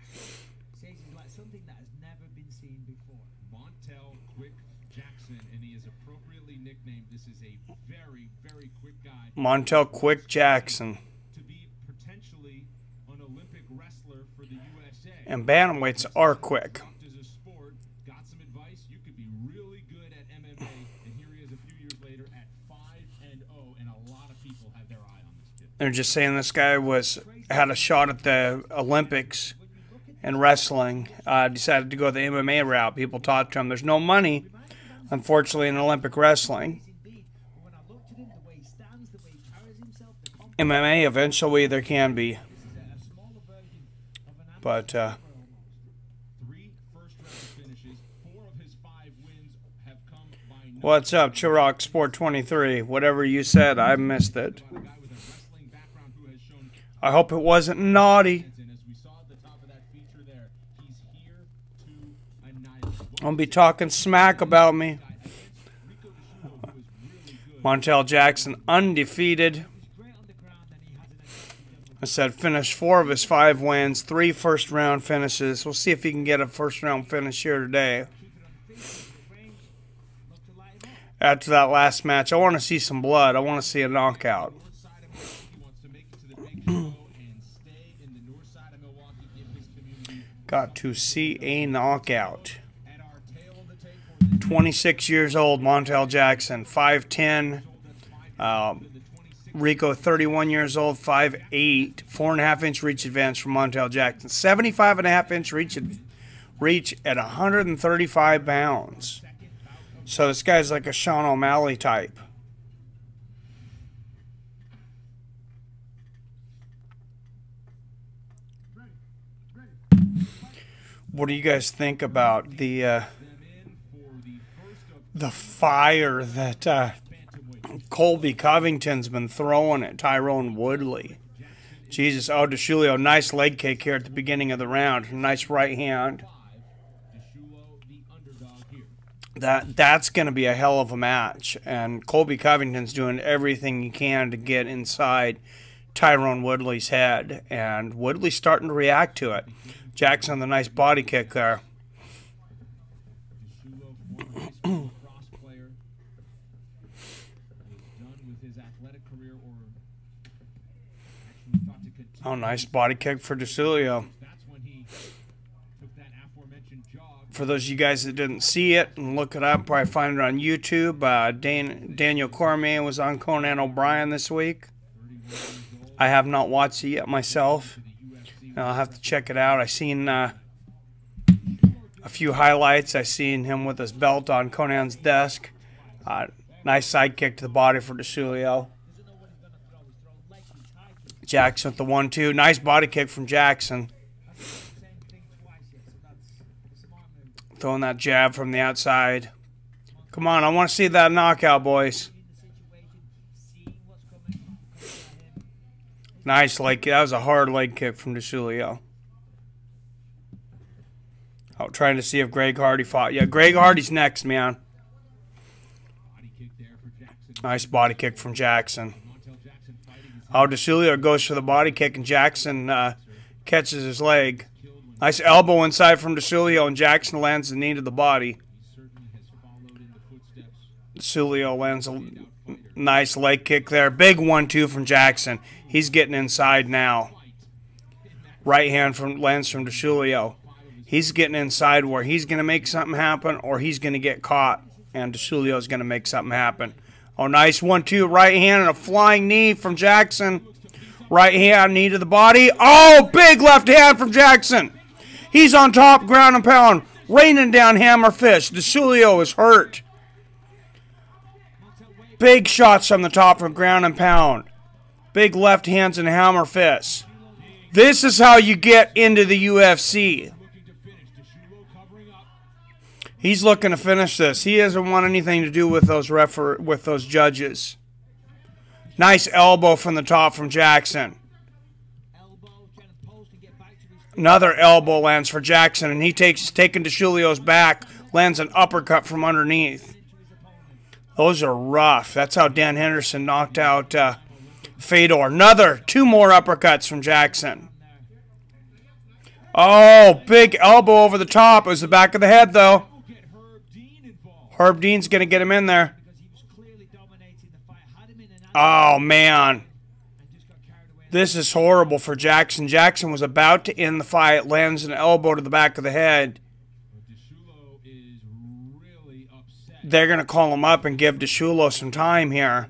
Says he's like something that has never been seen before. Montel Quick Jackson, and he is appropriately nicknamed. This is a very, very quick guy. Montel Quick Jackson. To be potentially an Olympic wrestler for the USA. And bantamweights are quick. As a sport, got some advice. You could be really good at MMA, and here he is a few years later at 5-0, and a lot of people have their eye on this kid. They're just saying this guy had a shot at the Olympics in wrestling. Decided to go the MMA route. People talked to him. There's no money, unfortunately, in Olympic wrestling. When I looked at him, the way he stands, the way he carries himself, the confidence. MMA, eventually, there can be. This is a smaller But 3 first-round finishes. 4 of his 5 wins have come by what's up, Chirok Sport 23? Whatever you said, I missed it. a guy with a wrestling background who has shown I hope it wasn't naughty. and as we saw at the top of that feature there, he's here to annihilate. Don't be talking smack about me. Rico DeShulo, who is really good. Montel Jackson undefeated. Great on the ground, and he has an I said finished 4 of his 5 wins, 3 first-round finishes. We'll see if he can get a first-round finish here today. After that last match, I want to see some blood. I want to see a knockout. North side of Milwaukee. He wants to make it to the big show and stay in the north side of Milwaukee, give his community Got to see a knockout. at our tail of the tape for this 26 years old, Montel Jackson, 5'10". Rico, 31 years old, 5'8". 4.5-inch reach advantage from Montel Jackson. 75.5-inch reach at 135 pounds. So this guy's like a Sean O'Malley type. What do you guys think about the fire that Colby Covington's been throwing at Tyrone Woodley? Jesus, oh, DeShulio, nice leg kick here at the beginning of the round. Nice right hand. DeShulo, the underdog here. That's going to be a hell of a match. And Colby Covington's doing everything he can to get inside Tyrone Woodley's head. And Woodley's starting to react to it. Jackson, the nice body kick there. DeShulo, former high school cross player, is done with his athletic career, or actually thought to continue. Oh, nice body kick for DeShulio. That's when he took that aforementioned jog. For those of you guys that didn't see it and look it up, probably find it on YouTube. Daniel Cormier was on Conan O'Brien this week. I have not watched it yet myself. I'll have to check it out. I seen a few highlights. I seen him with his belt on Conan's desk. Nice side kick to the body for DeShulio. Jackson with the 1-2. Nice body kick from Jackson. Throwing that jab from the outside. Come on, I want to see that knockout, boys. Nice leg kick. That was a hard leg kick from DeShulio. Oh, trying to see if Greg Hardy fought. Yeah, Greg Hardy's next, man. Body kick there for Jackson. Nice body kick from Jackson. Montel Jackson fighting his Oh, DeShulio goes for the body kick, and Jackson catches his leg. Nice elbow inside from DeShulio, and Jackson lands the knee to the body. He certainly has followed in the footsteps. DeShulio lands a nice leg kick there. Big 1-2 from Jackson. He's getting inside now. Right hand lands from DeShulio. He's getting inside where he's going to make something happen or he's going to get caught. And DeShulio's going to make something happen. Oh, nice 1-2. Right hand and a flying knee from Jackson. Right hand, knee to the body. Oh, big left hand from Jackson. He's on top, ground and pound. Raining down hammer fist. DeShulio is hurt. Big shots from the top from ground and pound. Big left hands and hammer fists. This is how you get into the UFC. He's looking to finish this. He doesn't want anything to do with those judges. Nice elbow from the top from Jackson. Another elbow lands for Jackson, and taking DeShulio's back, lands an uppercut from underneath. Those are rough. That's how Dan Henderson knocked out Fedor. 2 more uppercuts from Jackson. Oh, big elbow over the top. It was the back of the head, though. Herb Dean's going to get him in there. Oh, man. This is horrible for Jackson. Jackson was about to end the fight. Lands an elbow to the back of the head. DeShulo is really upset. They're going to call him up and give DeShulio some time here.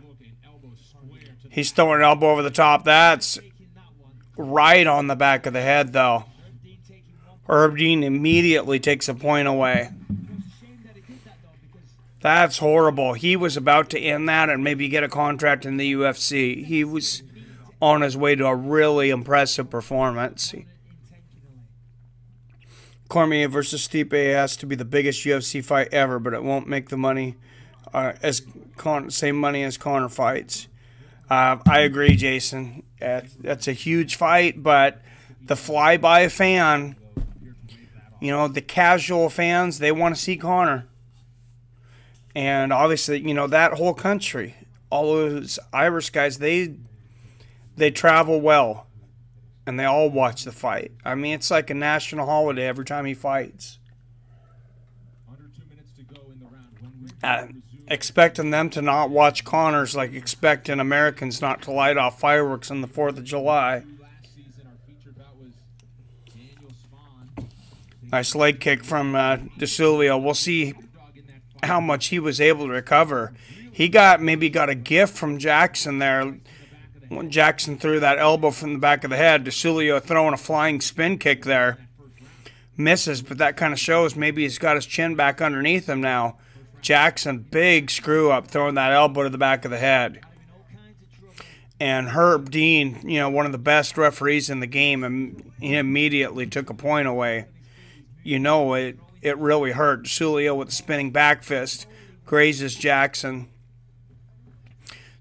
He's throwing an elbow over the top. That's right on the back of the head, though. Herb Dean immediately takes a point away. That's horrible. He was about to end that and maybe get a contract in the UFC. He was on his way to a really impressive performance. Cormier versus Stipe has to be the biggest UFC fight ever, but it won't make the money same money as Conor fights. I agree, Jason. That's a huge fight, but the fly-by fan, you know, the casual fans, they want to see Conor. And obviously, you know, that whole country, all those Irish guys, they travel well. And they all watch the fight. I mean, it's like a national holiday every time he fights. Under 2 minutes to go in the round. Expecting them to not watch Conor's like expecting Americans not to light off fireworks on the 4th of July. Last season, our featured bout was Daniel Spawn. Nice leg kick from DeSulio. We'll see how much he was able to recover. He maybe got a gift from Jackson there. When Jackson threw that elbow from the back of the head, DeSulio throwing a flying spin kick there. Misses, but that kind of shows maybe he's got his chin back underneath him now. Jackson, big screw up, throwing that elbow to the back of the head. And Herb Dean, you know, one of the best referees in the game, and he immediately took a point away. You know, it really hurt. DeSulio with a spinning back fist grazes Jackson.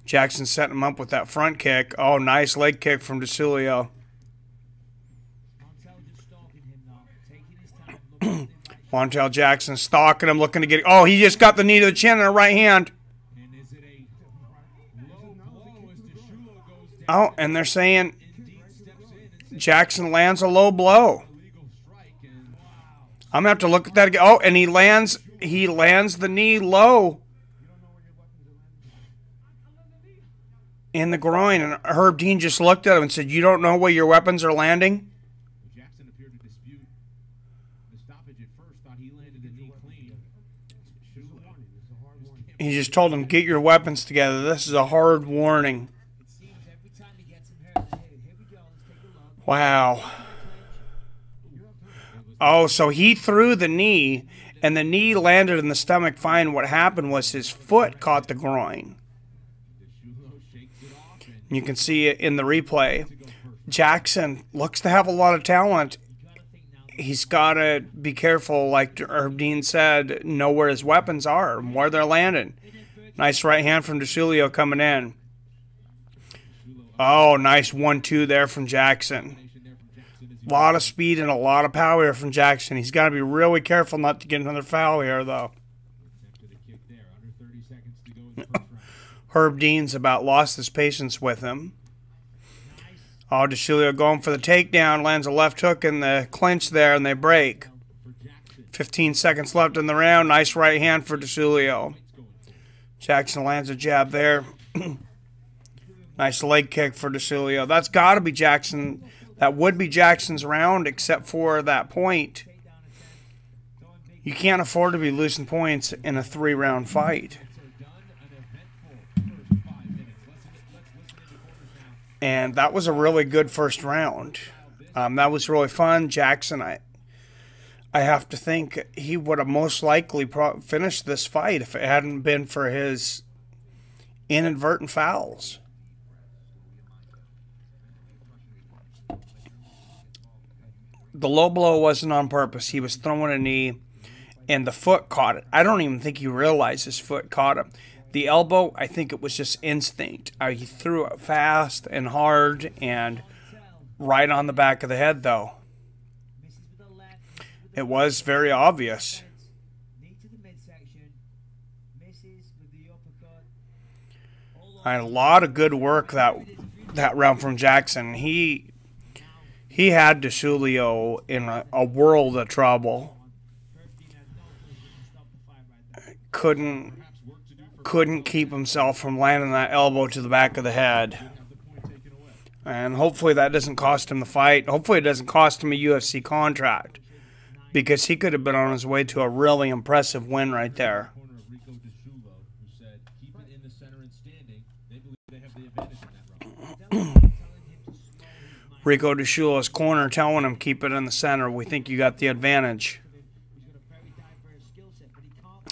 Jackson setting him up with that front kick. Oh, nice leg kick from DeSulio. Montel Jackson stalking him, looking to get... Oh, he just got the knee to the chin in the right hand. Oh, and they're saying Jackson lands a low blow. I'm going to have to look at that again. Oh, and he lands the knee low in the groin, and Herb Dean just looked at him and said, "You don't know where your weapons are landing?" Jackson appeared to dispute the stoppage at first, thought he landed the knee clean. He just told him, "Get your weapons together. This is a hard warning." Wow. Oh, so he threw the knee, and the knee landed in the stomach fine. What happened was his foot caught the groin. You can see it in the replay. Jackson looks to have a lot of talent. He's got to be careful, like Herb Dean said, know where his weapons are and where they're landing. Nice right hand from DeSulio coming in. Oh, nice 1-2 there from Jackson. A lot of speed and a lot of power from Jackson. He's got to be really careful not to get another foul here, though. Herb Dean's about lost his patience with him. Oh, DeSulio going for the takedown. Lands a left hook in the clinch there, and they break. 15 seconds left in the round. Nice right hand for DeSulio. Jackson lands a jab there. Nice leg kick for DeSulio. That's got to be Jackson. That would be Jackson's round, except for that point. You can't afford to be losing points in a 3-round fight. And that was a really good first round. That was really fun. Jackson, I have to think he would have most likely finished this fight if it hadn't been for his inadvertent fouls. The low blow wasn't on purpose. He was throwing a knee, and the foot caught it. I don't even think he realized his foot caught him. The elbow, I think it was just instinct. He threw it fast and hard and right on the back of the head, though. It was very obvious. A lot of good work that round from Jackson. He had DeSulio in a world of trouble. Couldn't keep himself from landing that elbow to the back of the head. And hopefully that doesn't cost him the fight. Hopefully it doesn't cost him a UFC contract, because he could have been on his way to a really impressive win right there. Rico DeSulio's corner telling him, keep it in the center. We think you got the advantage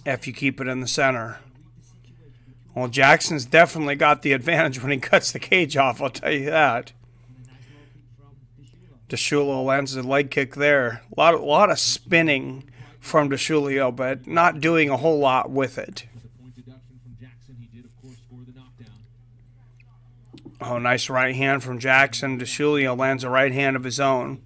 if you keep it in the center. Well, Jackson's definitely got the advantage when he cuts the cage off, I'll tell you that. DeShulio lands a leg kick there. A lot of spinning from DeShulio, but not doing a whole lot with it. With a point deduction from Jackson, he did, of course, score the knockdown. Oh, nice right hand from Jackson. DeShulio lands a right hand of his own.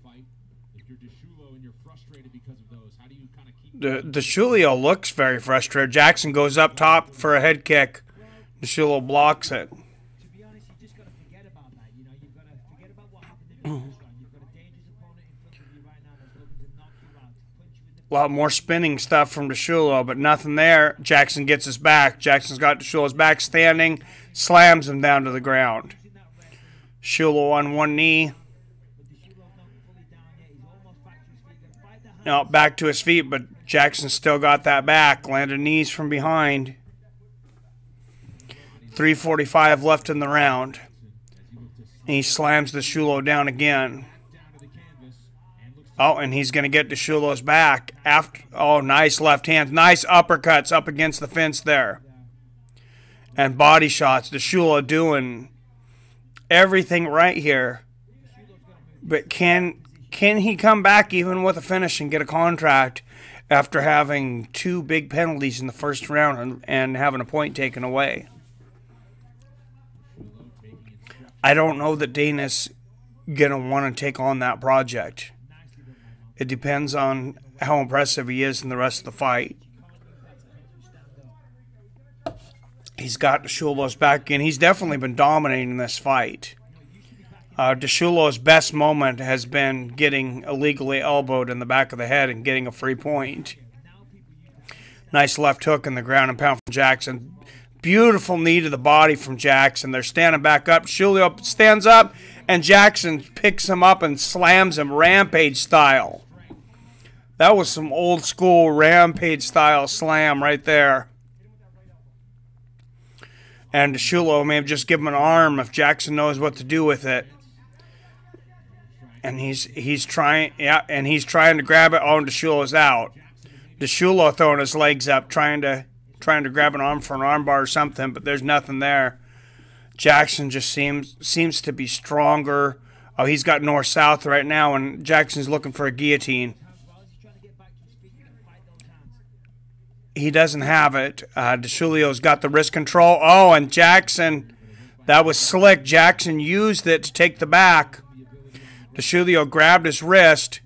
If you're DeShulio and you're frustrated because of those, how do you kind of keep... DeShulio looks very frustrated. Jackson goes up top for a head kick. DeShulio blocks it. To be honest, you just got to forget about that. You know, you've got to forget about what happened in the first round. You've got a dangerous opponent in front of you right now that's looking to knock you out, punch you in the A lot more spinning stuff from DeShulio, but nothing there. Jackson gets his back. Jackson's got DeShulio's back standing, slams him down to the ground. DeShulio on one knee. Now back to his feet, but Jackson still got that back. Landed knees from behind. 3:45 left in the round. And he slams DeShulio down again. Oh, and he's going to get DeShulio's back. Oh, nice left hand. Nice uppercuts up against the fence there. And body shots. DeShulio doing everything right here. But can he come back even with a finish and get a contract after having 2 big penalties in the first round and having a point taken away? I don't know that Dana's going to want to take on that project. It depends on how impressive he is in the rest of the fight. He's got DeShulio's back in. He's definitely been dominating this fight. DeShulio's best moment has been getting illegally elbowed in the back of the head and getting a free point. Nice left hook in the ground and pound from Jackson. Beautiful knee to the body from Jackson. They're standing back up. DeShulio stands up, and Jackson picks him up and slams him Rampage style. That was some old school Rampage style slam right there. And DeShulio may have just given him an arm if Jackson knows what to do with it. And he's trying to grab it. Oh, and DeShulio's out. DeShulio throwing his legs up, trying to grab an arm for an armbar or something, but there's nothing there. Jackson just seems to be stronger. Oh, he's got north-south right now, and Jackson's looking for a guillotine. He doesn't have it. DeShulio's got the wrist control. Oh, and Jackson, that was slick. Jackson used it to take the back. DeShulio grabbed his wrist,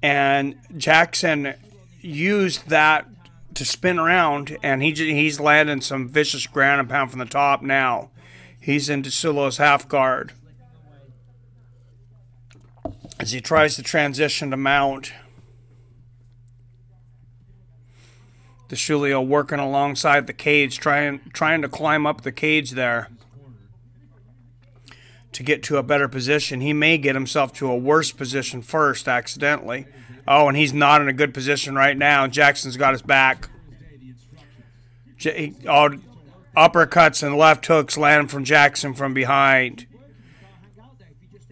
and Jackson used that to spin around, and he's landing some vicious ground and pound from the top now. He's in DeShulio's half guard as he tries to transition to mount. DeShulio working alongside the cage, trying to climb up the cage there to get to a better position. He may get himself to a worse position first accidentally. Oh, and he's not in a good position right now. Jackson's got his back. Uppercuts and left hooks land from Jackson from behind.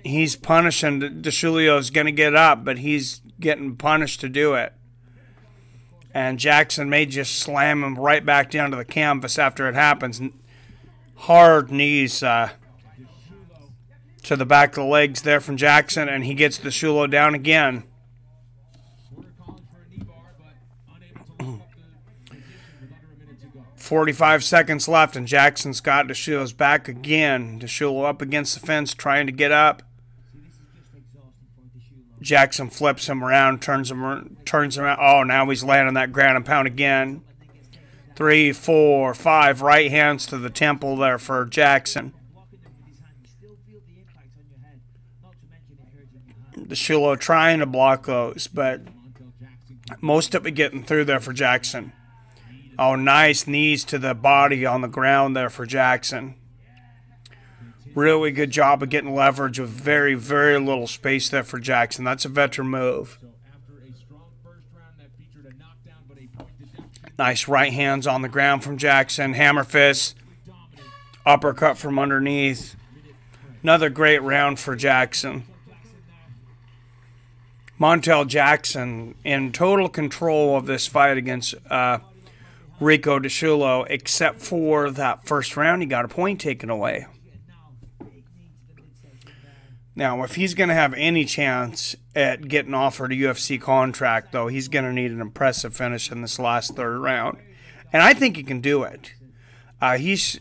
He's punishing. DeShulio's going to get up, but he's getting punished to do it. And Jackson may just slam him right back down to the canvas after it happens. Hard knees to the back of the legs there from Jackson, and he gets DeShulio down again. 45 seconds left, and Jackson's got DeShulio's back again. DeShulio up against the fence, trying to get up. Jackson flips him around, turns him around. Oh, now he's landing that ground and pound again. 3, 4, 5 right hands to the temple there for Jackson. DeShulio trying to block those, but most of it getting through there for Jackson. Oh, nice knees to the body on the ground there for Jackson. Really good job of getting leverage with very, very little space there for Jackson. That's a veteran move. Nice right hands on the ground from Jackson. Hammer fist. Uppercut from underneath. Another great round for Jackson. Montel Jackson in total control of this fight against Rico DeShulio, except for that first round, he got a point taken away. Now, if he's going to have any chance at getting offered a UFC contract, though, he's going to need an impressive finish in this last third round. And I think he can do it. He's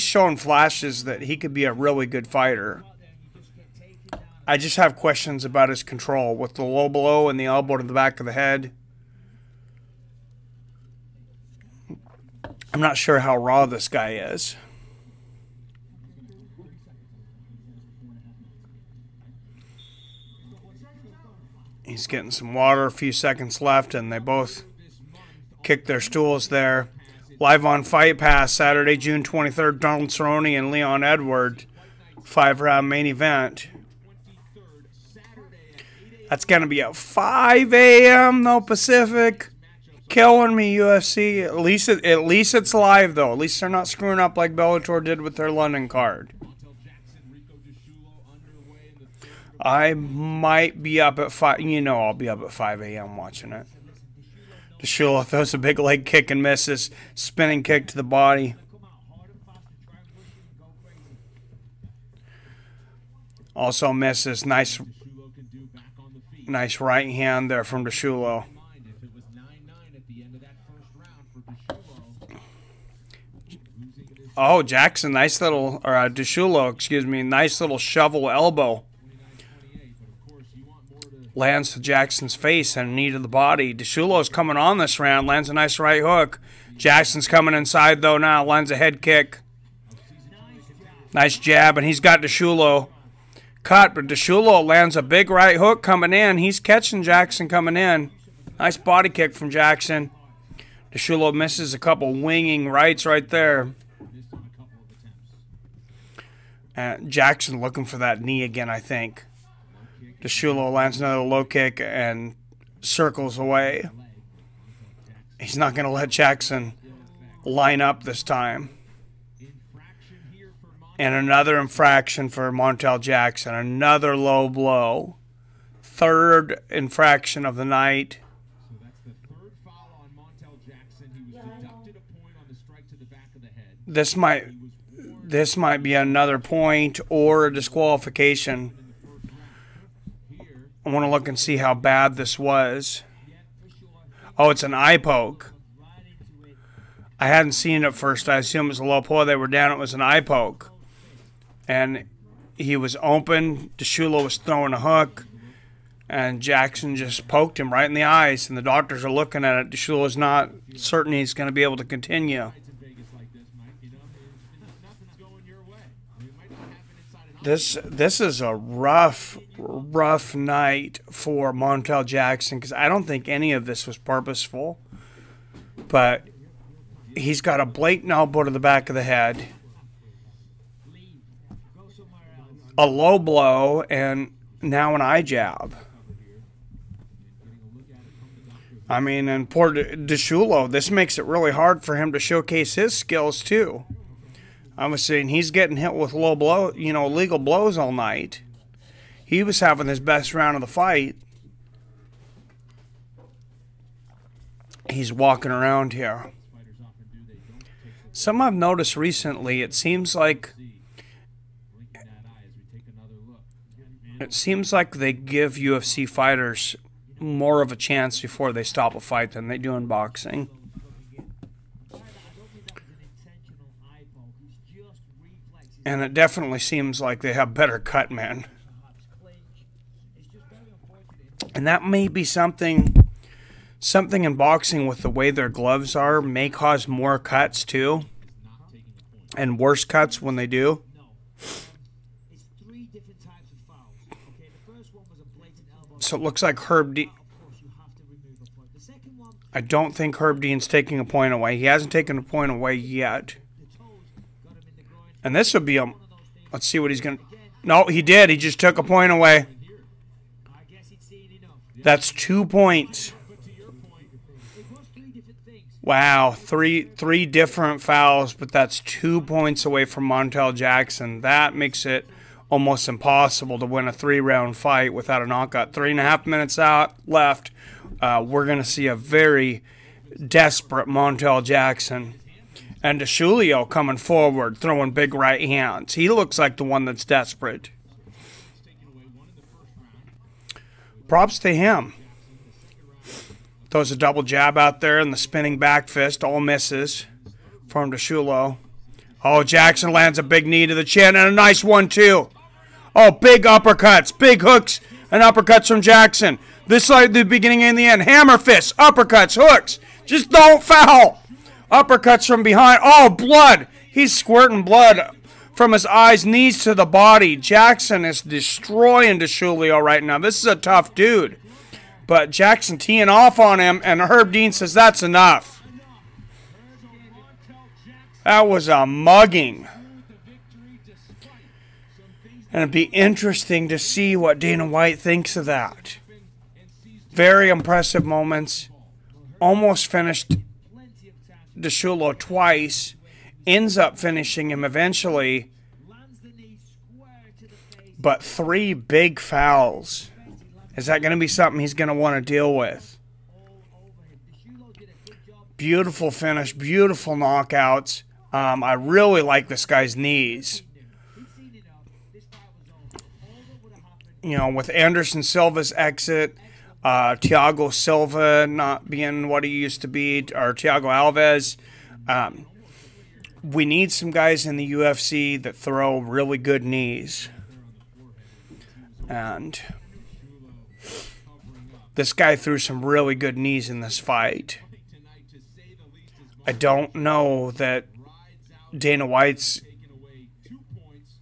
shown flashes that he could be a really good fighter. I just have questions about his control with the low blow and the elbow to the back of the head. I'm not sure how raw this guy is. He's getting some water, a few seconds left, and they both kick their stools there. Live on Fight Pass, Saturday, June 23rd, Donald Cerrone and Leon Edward, 5-round main event. That's going to be at 5 a.m. though, Pacific. Killing me, UFC. At least it's live, though. At least they're not screwing up like Bellator did with their London card. I might be up at 5. You know I'll be up at 5 a.m. watching it. DeShulo throws a big leg kick and misses. Spinning kick to the body. Also misses. Nice right hand there from DeShulo. Oh, Jackson, nice little, or DeShulo, excuse me, nice little shovel elbow. Lands to Jackson's face and knee to the body. DeShulo's coming on this round, lands a nice right hook. Jackson's coming inside, though, now, lands a head kick. Nice jab, and he's got DeShulo cut, but DeShulo lands a big right hook coming in. He's catching Jackson coming in. Nice body kick from Jackson. DeShulo misses a couple winging rights right there. Jackson looking for that knee again, I think. DeShulo lands another low kick and circles away. He's not going to let Jackson line up this time. And another infraction for Montel Jackson. Another low blow. Third infraction of the night. So that's the third foul on Montel Jackson. He was deducted a point on the strike to the back of the head. This might be another point or a disqualification. I want to look and see how bad this was. Oh, it's an eye poke. I hadn't seen it at first. I assumed it was a low pull. They were down. It was an eye poke. And he was open. DeShulo was throwing a hook. And Jackson just poked him right in the eyes. And the doctors are looking at it. DeShulo's not certain he's going to be able to continue. This is a rough night for Montel Jackson because I don't think any of this was purposeful. But he's got a blatant elbow to the back of the head, a low blow, and now an eye jab. I mean, and poor DeShulo, this makes it really hard for him to showcase his skills too. I was saying he's getting hit with low blow, legal blows all night. He was having his best round of the fight. He's walking around here. Some I've noticed recently, it seems like they give UFC fighters more of a chance before they stop a fight than they do in boxing. And it definitely seems like they have better cut men. And that may be something in boxing with the way their gloves are may cause more cuts too. And worse cuts when they do. So it looks like Herb Dean. I don't think Herb Dean's taking a point away. He hasn't taken a point away yet. And this would be a... Let's see what he's going to... No, he did. He just took a point away. That's 2 points. Wow, three different fouls, but that's 2 points away from Montel Jackson. That makes it almost impossible to win a 3-round fight without a knockout. 3.5 minutes left. We're going to see a very desperate Montel Jackson. And DeShulo coming forward, throwing big right hands. He looks like the one that's desperate. props to him. Throws a double jab out there and the spinning back fist. All misses from DeShulo. Oh, Jackson lands a big knee to the chin and a nice one, too. Oh, big uppercuts, big hooks and uppercuts from Jackson. This like the beginning and the end. Hammer fists, uppercuts, hooks. Just don't foul. Uppercuts from behind. Oh, blood. He's squirting blood from his eyes, knees to the body. Jackson is destroying DeShulio right now. This is a tough dude. But Jackson teeing off on him, and Herb Dean says that's enough. That was a mugging. And it'd be interesting to see what Dana White thinks of that. Very impressive moments. Almost finished DeShulo twice. Ends up finishing him eventually. But 3 big fouls. Is that going to be something he's going to want to deal with? Beautiful finish. Beautiful knockouts. I really like this guy's knees. You know, with Anderson Silva's exit, Thiago Silva not being what he used to be, or Thiago Alves, we need some guys in the UFC that throw really good knees. And this guy threw some really good knees in this fight. I don't know that Dana White's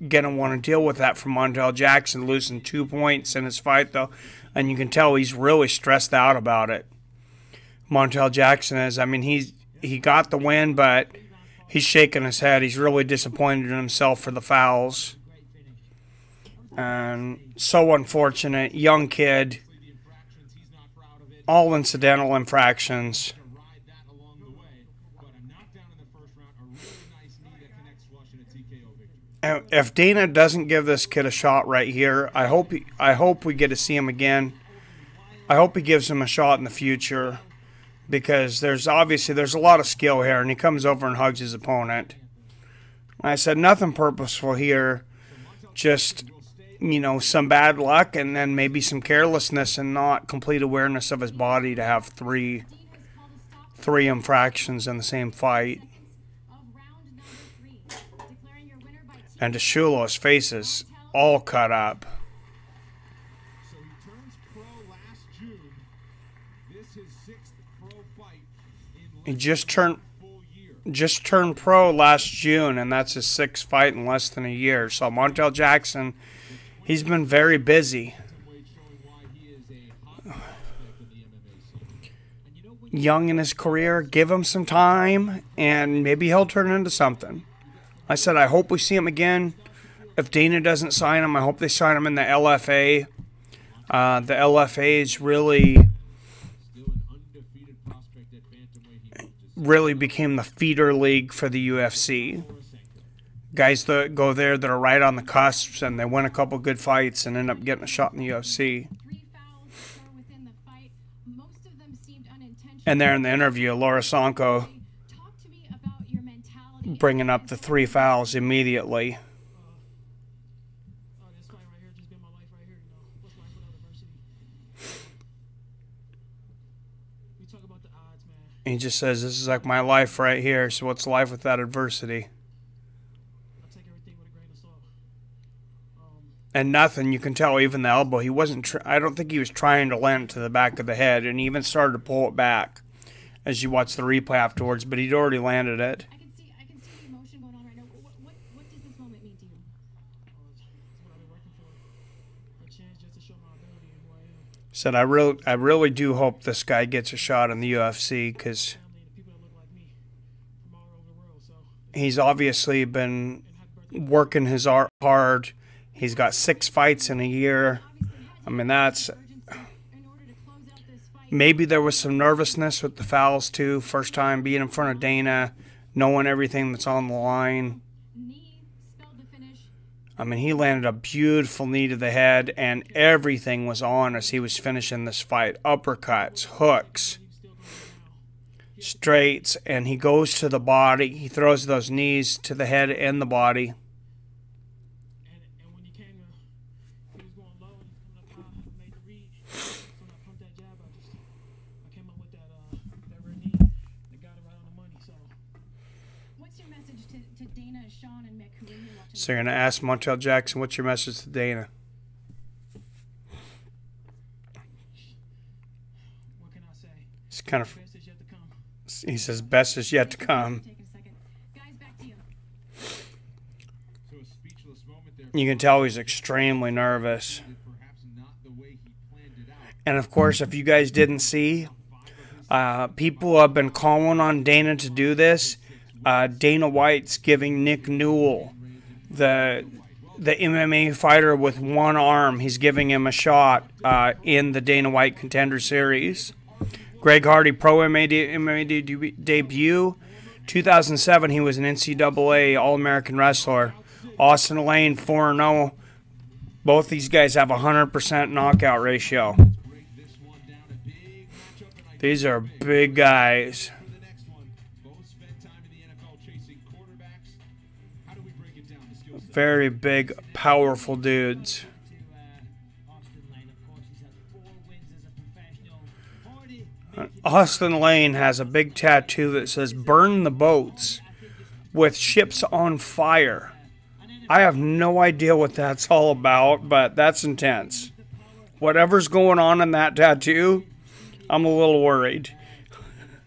going to want to deal with that from Montel Jackson losing 2 points in his fight, though. And you can tell he's really stressed out about it. Montel Jackson is. I mean, he got the win, but he's shaking his head. He's really disappointed in himself for the fouls. And so unfortunate. Young kid. All incidental infractions. And if Dana doesn't give this kid a shot right here, I hope we get to see him again. I hope he gives him a shot in the future, because there's a lot of skill here, and he comes over and hugs his opponent. I said nothing purposeful here, just, you know, some bad luck and then maybe some carelessness and not complete awareness of his body to have three infractions in the same fight. And DeShulo's face is all cut up. So he turns pro last June. This is his 6th pro fight in He just turned pro last June, and that's his 6th fight in less than a year. So Montel Jackson, he's been very busy. Young in his career, give him some time, and maybe he'll turn into something. I said I hope we see him again. If Dana doesn't sign him, I hope they sign him in the LFA. The LFA is really became the feeder league for the UFC. Guys that go there that are right on the cusps, and they win a couple good fights and end up getting a shot in the UFC. And there in the interview, Laura Sanko bringing up the 3 fouls immediately. This fight right here just been my life right here, you know. What's life without adversity? We talk about the odds, man. He just says, this is like my life right here, so what's life without adversity? I take everything with a grain of salt. And nothing, you can tell, even the elbow, he wasn't, I don't think he was trying to land it to the back of the head, and he even started to pull it back as you watch the replay afterwards, but he'd already landed it. I can see the emotion going on right now. What does this moment mean to you? It's what I've been working for. A chance just to show my ability and who I am. Said I really do hope this guy gets a shot in the UFC, because Family and the people that look like me from all over the world. So he's obviously been working his art hard. He's got 6 fights in a year. I mean, that's... Maybe there was some nervousness with the fouls, too. First time being in front of Dana, knowing everything that's on the line. I mean, he landed a beautiful knee to the head, and everything was on as he was finishing this fight. Uppercuts, hooks, straights, and he goes to the body. He throws those knees to the head and the body. and when he came he was going low and he was coming up high, made the read. your message to Dana, Sean, and Mick, who are here watching? So you're going to ask Montel Jackson, what's your message to Dana? What can I say? He's kind of, Best is yet to come. he says, best is yet to come. Take a second. Guys, back to you. So a speechless moment there. You can tell he's extremely nervous. Perhaps not the way he planned it out. And of course, if you guys didn't see, people have been calling on Dana to do this. Dana White's giving Nick Newell, the MMA fighter with one arm, he's giving him a shot in the Dana White Contender Series. Greg Hardy, Pro MMA debut. 2007, he was an NCAA All-American wrestler. Austin Lane, 4-0. Both these guys have a 100% knockout ratio. These are big guys. For the next one, both spent time in the NFL chasing quarterbacks. How do we break it down? The skill set. Very big, powerful dudes. To Austin Lane, of course, he's had 4 wins as a professional. Hardy, Austin Lane has a big tattoo that says "Burn the boats" with ships on fire. I have no idea what that's all about, but that's intense. Whatever's going on in that tattoo, I'm a little worried.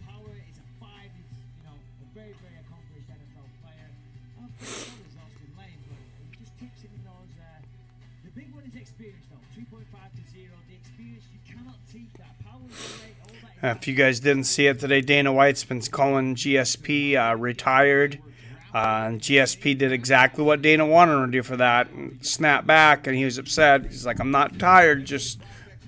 power is a 5. He's, a very, very accomplished NFL player. And of course, so is Austin Lane, but he just takes it in those. The big one is experience, though. 2.5 to 0. The experience, you cannot teach that. Power is great. All that is If you guys didn't see it today, Dana White's been calling GSP retired. GSP did exactly what Dana wanted him to do for that. And snapped back, and he was upset. He's like, I'm not tired. Just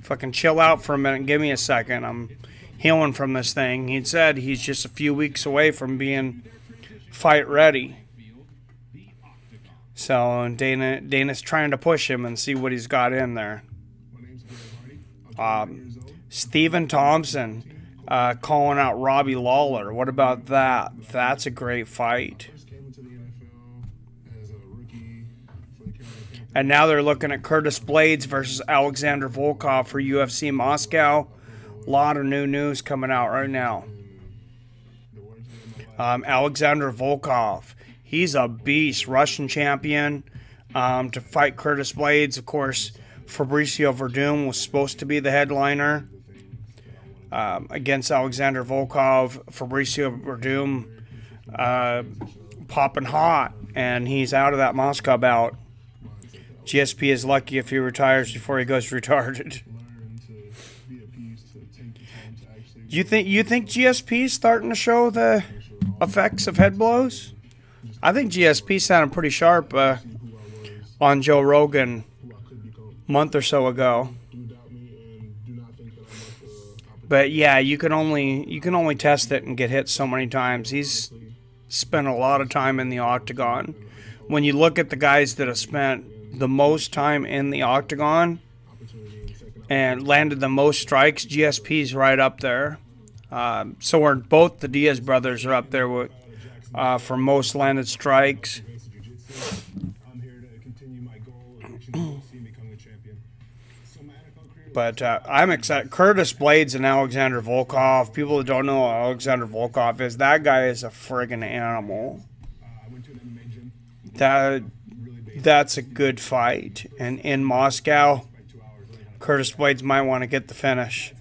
fucking chill out for a minute and give me a second. I'm healing from this thing. He said he's just a few weeks away from being fight ready. So Dana's trying to push him and see what he's got in there. Stephen Thompson calling out Robbie Lawler. What about that? That's a great fight. And now they're looking at Curtis Blades versus Alexander Volkov for UFC Moscow. A lot of new news coming out right now. Alexander Volkov, he's a beast, Russian champion. To fight Curtis Blades, of course, Fabricio Verdum was supposed to be the headliner against Alexander Volkov. Fabricio Verdum popping hot, and he's out of that Moscow bout. GSP is lucky if he retires before he goes retarded. You think GSP is starting to show the effects of head blows? I think GSP sounded pretty sharp on Joe Rogan a month or so ago. But yeah, you can only test it and get hit so many times. He's spent a lot of time in the octagon. When you look at the guys that have spent the most time in the octagon and landed the most strikes, GSP's right up there. So are both the Diaz brothers are up there with, for most landed strikes. But I'm excited. Curtis Blades and Alexander Volkov. People that don't know what Alexander Volkov is, that guy is a friggin' animal. That's a good fight. And in Moscow, Curtis Blades might want to get the finish.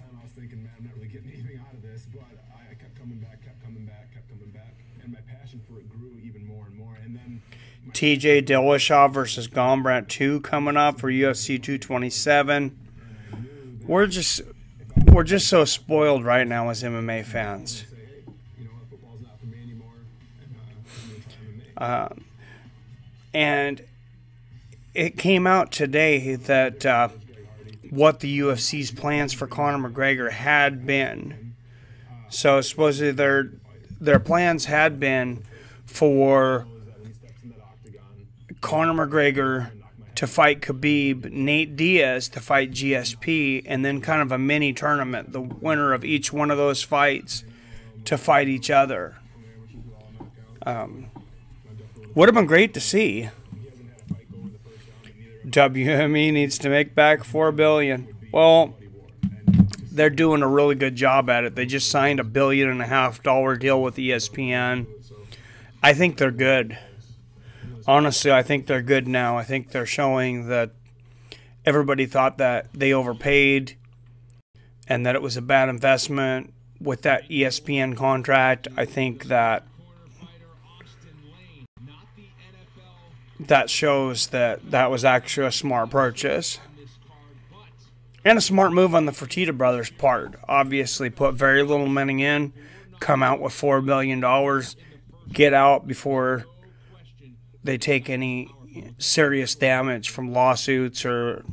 TJ Dillashaw versus Gombrand 2 coming up for UFC 227. We're just so spoiled right now as MMA fans. And it came out today that what the UFC's plans for Conor McGregor had been. So supposedly their plans had been for Conor McGregor to fight Khabib, Nate Diaz to fight GSP, and then kind of a mini tournament, the winner of each one of those fights to fight each other. Would have been great to see. WME needs to make back $4 billion. Well, they're doing a really good job at it. They just signed a $1.5 billion deal with ESPN. I think they're good. Honestly, I think they're good now. I think they're showing that everybody thought that they overpaid and that it was a bad investment with that ESPN contract. I think that shows that that was actually a smart purchase. And a smart move on the Fertitta brothers' part. Obviously, put very little money in, come out with $4 billion, get out before they take any serious damage from lawsuits or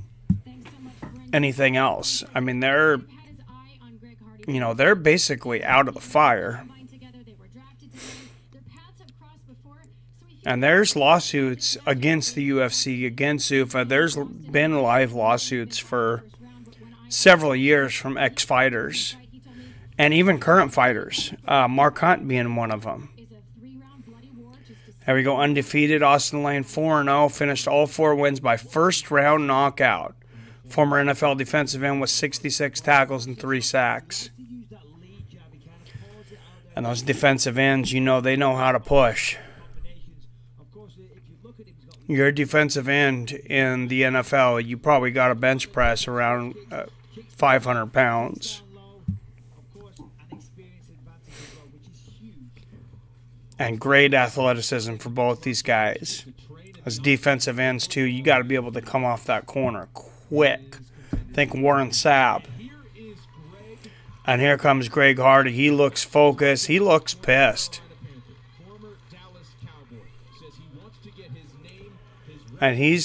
anything else. I mean, they're basically out of the fire. And there's lawsuits against the UFC, against Zuffa. There's been live lawsuits for several years from ex-fighters and even current fighters. Mark Hunt being one of them. There we go, undefeated. Austin Lane 4-0, finished all 4 wins by first-round knockout. Former NFL defensive end with 66 tackles and 3 sacks. And those defensive ends, they know how to push. You're a defensive end in the NFL, you probably got a bench press around 500 pounds. And great athleticism for both these guys. As defensive ends, too, you got to be able to come off that corner quick. Think Warren Sapp. And here comes Greg Hardy. He looks focused. He looks pissed. And he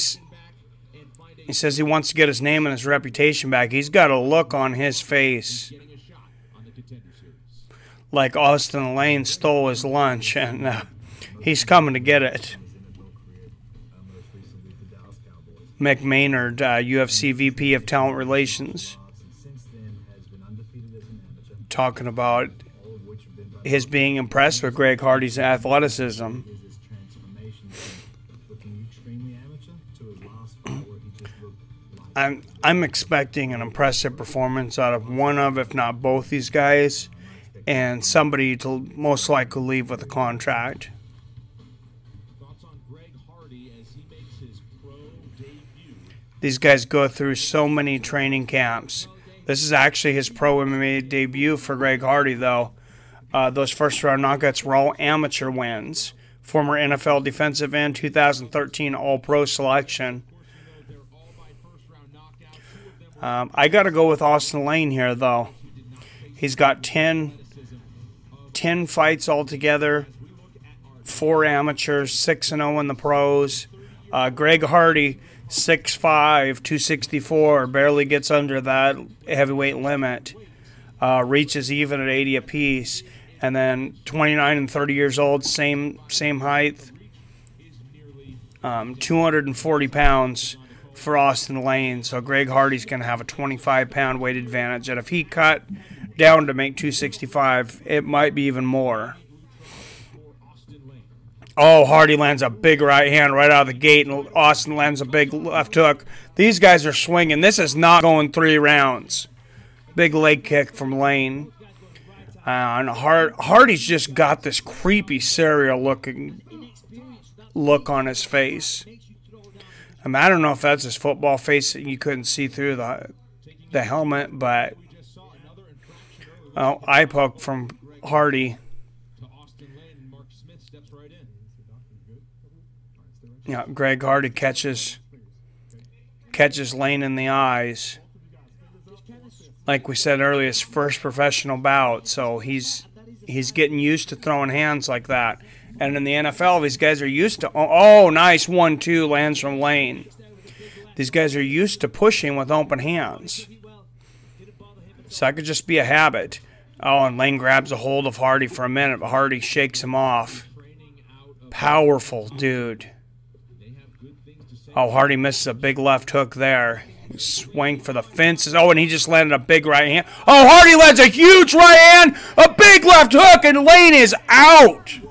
says he wants to get his name and his reputation back. He's got a look on his face like Austin Lane stole his lunch, and he's coming to get it. Mick Maynard, UFC VP of Talent Relations, talking about his being impressed with Greg Hardy's athleticism. I'm expecting an impressive performance out of one of, if not both, these guys, and somebody to most likely leave with a contract. These guys go through so many training camps. This is actually his pro MMA debut for Greg Hardy, though. Those first-round knockouts were all amateur wins. Former NFL defensive end, 2013 All-Pro selection. I got to go with Austin Lane here, though. He's got 10 fights altogether, 4 amateurs, 6-0 in the pros. Greg Hardy, 6'5", 264, barely gets under that heavyweight limit. Reaches even at 80 apiece. And then 29 and 30 years old, same height. 240 pounds for Austin Lane. So Greg Hardy's going to have a 25-pound weight advantage. And if he cut down to make 265, it might be even more. Oh, Hardy lands a big right hand right out of the gate, and Austin lands a big left hook. These guys are swinging. This is not going 3 rounds. Big leg kick from Lane. And Hardy's just got this creepy serial look on his face. I mean, I don't know if that's his football face that you couldn't see through the helmet, but eye poke from Hardy. Yeah, Greg Hardy catches Lane in the eyes. Like we said earlier, his first professional bout, so he's getting used to throwing hands like that. And in the NFL, these guys are used to... Oh, nice 1-2 lands from Lane. These guys are used to pushing with open hands. So that could just be a habit. Oh, and Lane grabs a hold of Hardy for a minute, but Hardy shakes him off. Powerful dude. Oh, Hardy misses a big left hook there. Swing for the fences. Oh, and he just landed a big right hand. Oh, Hardy lands a huge right hand, a big left hook, and Lane is out.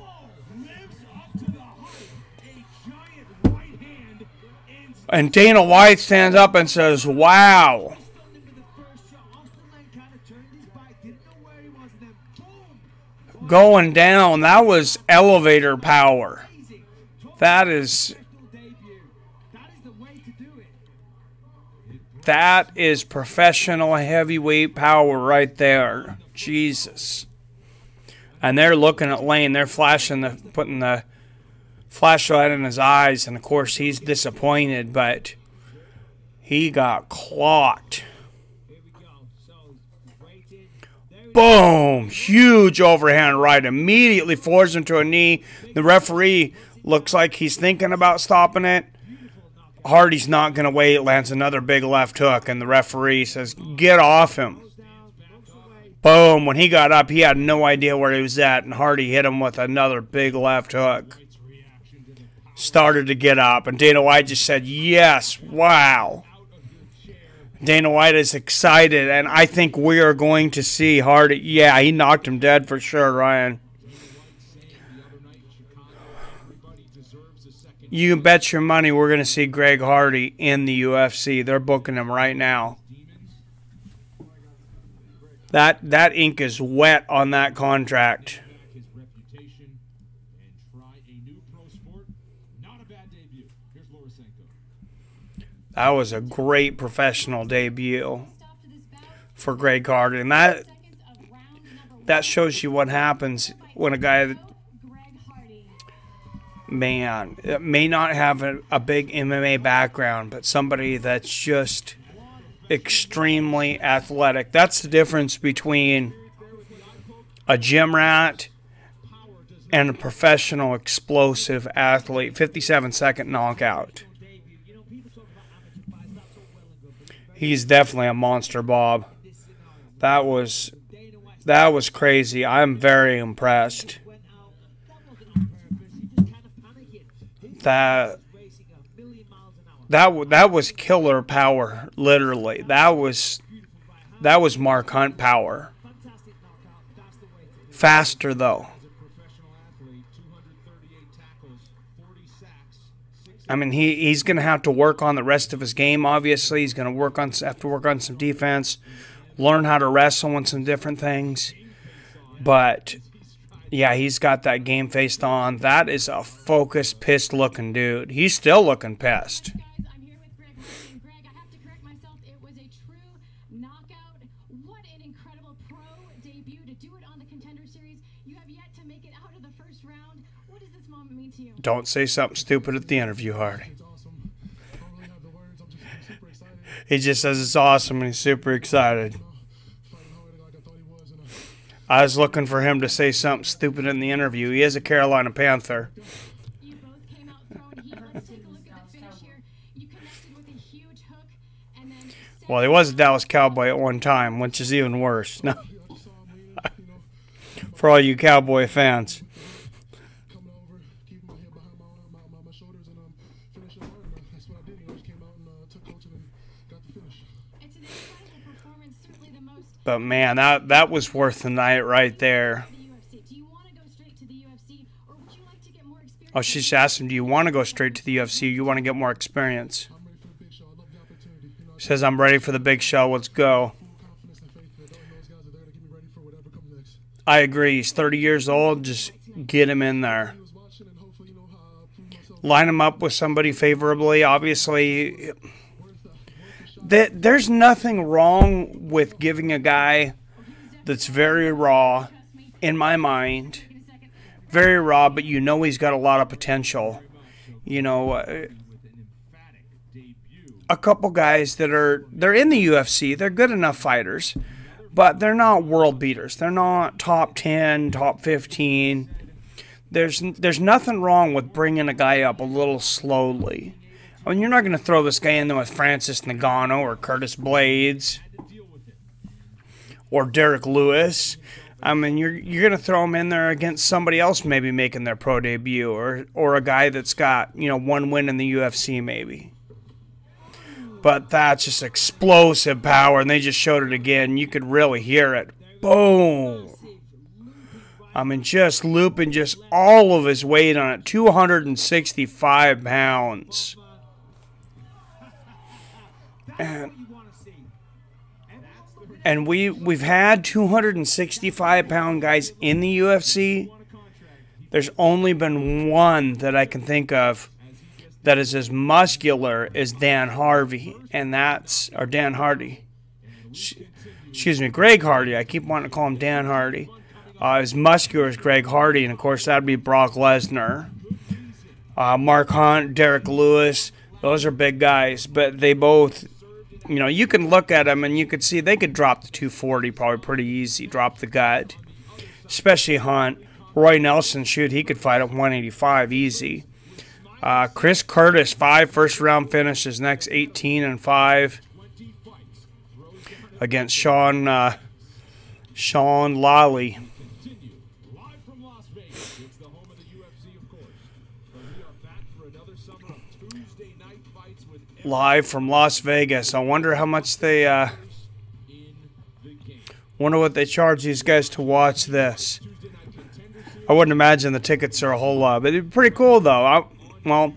And Dana White stands up and says, wow. going down. That was elevator power. That is professional heavyweight power right there. Jesus. And they're looking at Lane. They're putting the flashlight in his eyes, and of course he's disappointed, but he got clocked. Boom! Huge overhand right. Immediately floors him to a knee. The referee looks like he's thinking about stopping it. Hardy's not going to wait. Lands another big left hook, and the referee says, get off him. Boom. When he got up, he had no idea where he was at, and Hardy hit him with another big left hook. Started to get up, and Dana White just said, yes, wow. Dana White is excited, and I think we are going to see Hardy. Yeah, he knocked him dead for sure, Ryan. You can bet your money we're going to see Greg Hardy in the UFC. They're booking him right now. That ink is wet on that contract. That was a great professional debut for Greg Hardy. And that shows you what happens when a guy that, man, may not have a big MMA background, but somebody that's just extremely athletic. That's the difference between a gym rat and a professional explosive athlete. 57-second knockout. He's definitely a monster, Bob. That was crazy. I'm very impressed. That was killer power, literally. That was Mark Hunt power. Faster though. I mean, he's going to have to work on the rest of his game, obviously. He's going to have to work on some defense, learn how to wrestle on some different things. But, yeah, he's got that game faced on. That is a focused, pissed-looking dude. He's still looking pissed. I'm here with Greg Hardy. And Greg, I have to correct myself. It was a true knockout. What an incredible pro debut to do it on the Contender Series. You have yet to make it out of the first round. What does this moment mean to you? Don't say something stupid at the interview, Hardy. He just says it's awesome and he's super excited. I was looking for him to say something stupid in the interview. He is a Carolina Panther. You both came out throwing heat. Let's take a look at the finish here. You connected with a huge hook and then... Well, he was a Dallas Cowboy at one time, which is even worse. No. For all you Cowboy fans. But man, that was worth the night right there. Oh, she just asked him, do you want to go straight to the UFC or you want to get more experience? He says, I'm ready for the big show. Let's go. I agree. He's 30 years old. Just get him in there. Line him up with somebody favorably. Obviously, there's nothing wrong with giving a guy that's very raw, in my mind, very raw, but you know he's got a lot of potential. You know, a couple guys they're in the UFC, they're good enough fighters, but they're not world beaters. They're not top 10, top 15. There's nothing wrong with bringing a guy up a little slowly. I mean, you're not going to throw this guy in there with Francis Ngannou or Curtis Blades or Derek Lewis. I mean, you're going to throw him in there against somebody else maybe making their pro debut or a guy that's got, you know, one win in the UFC maybe. But that's just explosive power, and they just showed it again. You could really hear it. Boom. I mean, just looping just all of his weight on it. 265 pounds. And we've had 265-pound guys in the UFC. There's only been one that I can think of that is as muscular as Dan Harvey, and that's or Dan Hardy. Excuse me, Greg Hardy. I keep wanting to call him Dan Hardy. As muscular as Greg Hardy, and of course that'd be Brock Lesnar. Mark Hunt, Derek Lewis, those are big guys, but they both, you know, you can look at them and you could see they could drop the 240 probably pretty easy, drop the gut, especially Hunt. Roy Nelson, shoot, he could fight at 185 easy. Chris Curtis, 5 first-round finishes, next 18-5 against Sean Lally. Live from Las Vegas, it's the home of the UFC, of course. But we are back for another summer of Tuesday night fights with Live from Las Vegas. I wonder how much they, in the game. wonder what they charge these guys to watch this. I wouldn't imagine the tickets are a whole lot, but it'd be pretty cool though. Well,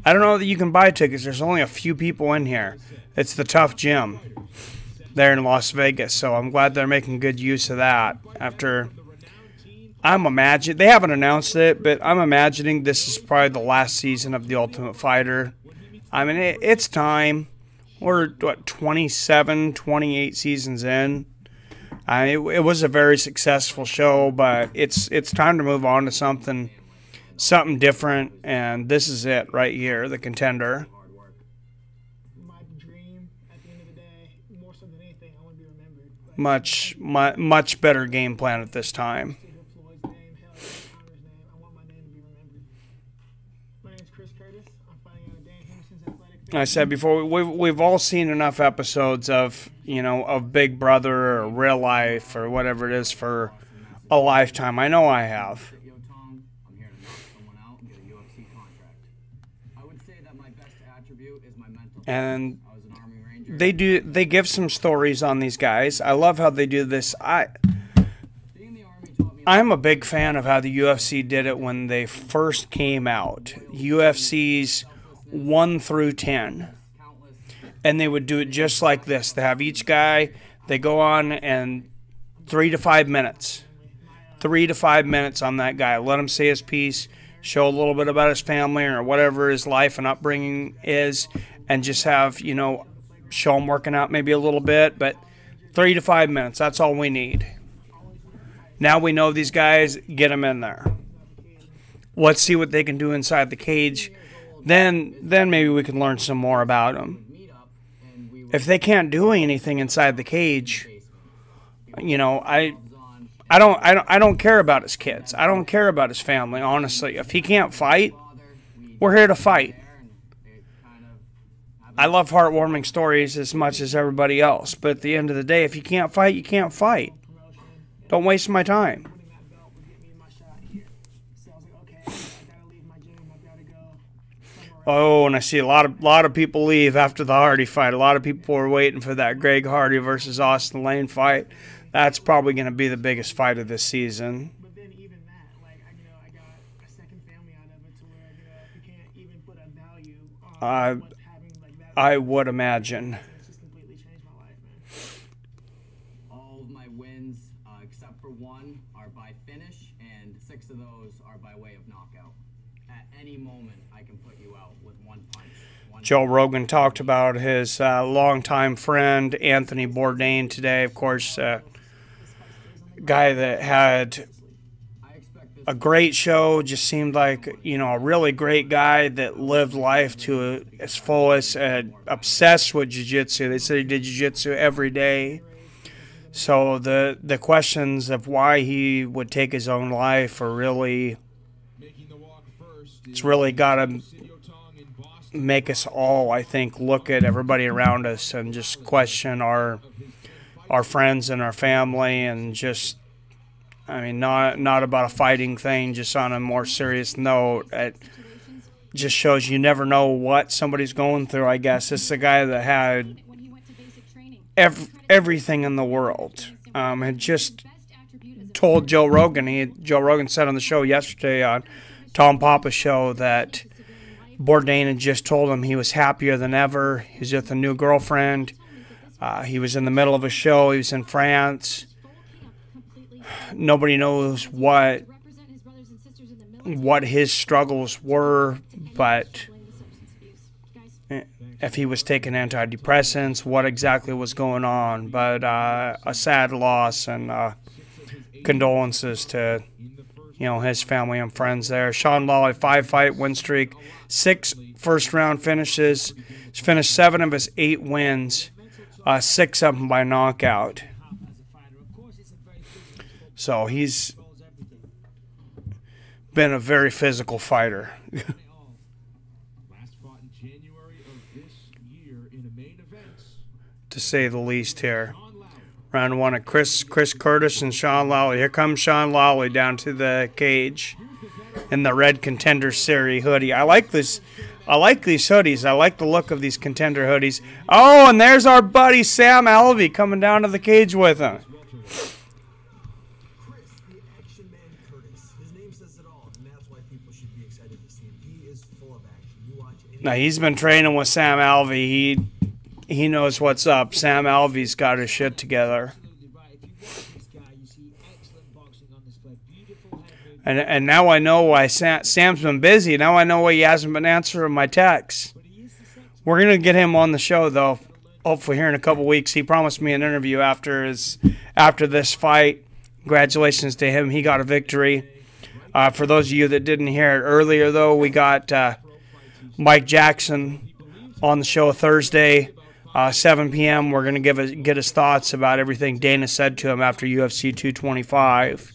I don't know that you can buy tickets. There's only a few people in here. It's the Tough Gym there in Las Vegas, so I'm glad they're making good use of that. After, I'm imagining, they haven't announced it, but I'm imagining this is probably the last season of The Ultimate Fighter. I mean, it's time. We're, what, 27, 28 seasons in. It was a very successful show, but it's time to move on to something different, and this is it right here, the Contender. My dream at the end of the day, more so than anything, I want to be remembered. Much better game plan at this time. Stephen Floyd's name, hell, Connor's name. I want my name to be remembered. My name's Chris Curtis. I'm fighting out of Dan Henderson's athletic. I said before, we've all seen enough episodes of, you know, of Big Brother or Real Life or whatever it is for a lifetime. I know I have. I'm here to knock someone out and get a UFC contract. I would say that my best attribute is my mental. And I was an Army Ranger. they give some stories on these guys. I love how they do this. Being in the Army taught me I'm a big fan of how the UFC did it when they first came out. UFC's 1 through 10. countless And they would do it just like this. They have each guy, they go on and 3 to 5 minutes. 3 to 5 minutes on that guy. Let him say his piece, show a little bit about his family or whatever his life and upbringing is, and just have, you know, show him working out maybe a little bit, but 3 to 5 minutes, that's all we need. Now we know these guys, get them in there. Let's see what they can do inside the cage. Then maybe we can learn some more about them. meet up and we would If they can't do anything inside the cage, you know, on I don't care about his kids. I don't care about his family, honestly. If he can't fight, father. We we're here to fight. there and it kind of I love heartwarming stories as much as everybody else, but at the end of the day, if you can't fight, you can't fight. Don't waste my time. Winning that belt would get me my shot here. So I was like, okay, I gotta leave my gym. I gotta go somewhere. Oh, and I see a lot of people leave after the Hardy fight. A lot of people were waiting for that Greg Hardy versus Austin Lane fight. That's probably going to be the biggest fight of this season. But then even that, like, I got a second family out of it to where, you can't even put a value on what's having like that. I would imagine. It's just completely changed my life, man. all of my wins, except for one, are by finish, and 6 of those are by way of knockout. At any moment, I can put you out with one punch. Joe Rogan talked about his longtime friend Anthony Bourdain today. Of course, guy that had I expect this a great show, just seemed like, you know, a really great guy that lived life to its fullest, obsessed with jiu-jitsu. They said he did jiu-jitsu every day. So the questions of why he would take his own life are really, Making the walk first it's really got to Tong in Boston. make us all, I think, look at everybody around us and just question our friends and our family, and just, I mean, not about a fighting thing, just on a more serious note. It just shows you never know what somebody's going through, I guess. This is a guy that had when he went to basic training. everything in the world. Had just told Joe Rogan, Joe Rogan said on the show yesterday on Tom Papa's show that Bourdain had just told him he was happier than ever. He's with a new girlfriend. He was in the middle of a show. He was in France. Nobody knows what his struggles were, but if he was taking antidepressants, what exactly was going on. But a sad loss, and condolences to his family and friends there. Sean Lawley, 5-fight win streak, 6 first-round finishes. He's finished 7 of his 8 wins, 6 of them by knockout. So he's been a very physical fighter. To say the least here. Round 1 of Chris Curtis and Sean Lawley. Here comes Sean Lawley down to the cage in the red Contender Series hoodie. I like these hoodies. I like the look of these Contender hoodies. Oh, and there's our buddy Sam Alvey coming down to the cage with him. Now, he's been training with Sam Alvey. He knows what's up. Sam Alvey's got his shit together. And now I know why Sam's been busy. Now I know why he hasn't been answering my texts. We're going to get him on the show, though, hopefully here in a couple weeks. He promised me an interview after this fight. Congratulations to him. He got a victory. For those of you that didn't hear it earlier, though, we got Mike Jackson on the show Thursday, 7 p.m. We're going to get his thoughts about everything Dana said to him after UFC 225.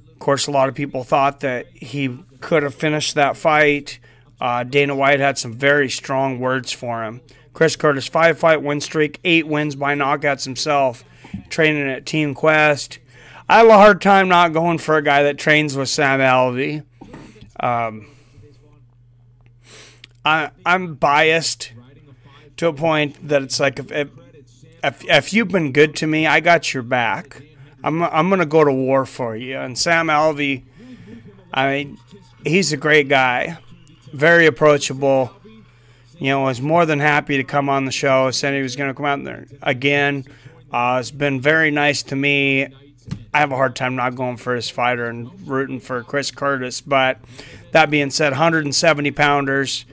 Of course, a lot of people thought that he could have finished that fight. Dana White had some very strong words for him. Chris Curtis, 5-fight win streak, 8 wins by knockouts himself, training at Team Quest. I have a hard time not going for a guy that trains with Sam Alvey. I'm biased to a point that it's like if you've been good to me, I got your back. I'm gonna go to war for you. And Sam Alvey, I mean, he's a great guy, very approachable. Was more than happy to come on the show. Said he was gonna come out there again. It's been very nice to me. I have a hard time not going for his fighter and rooting for Chris Curtis. But that being said, 170 pounders.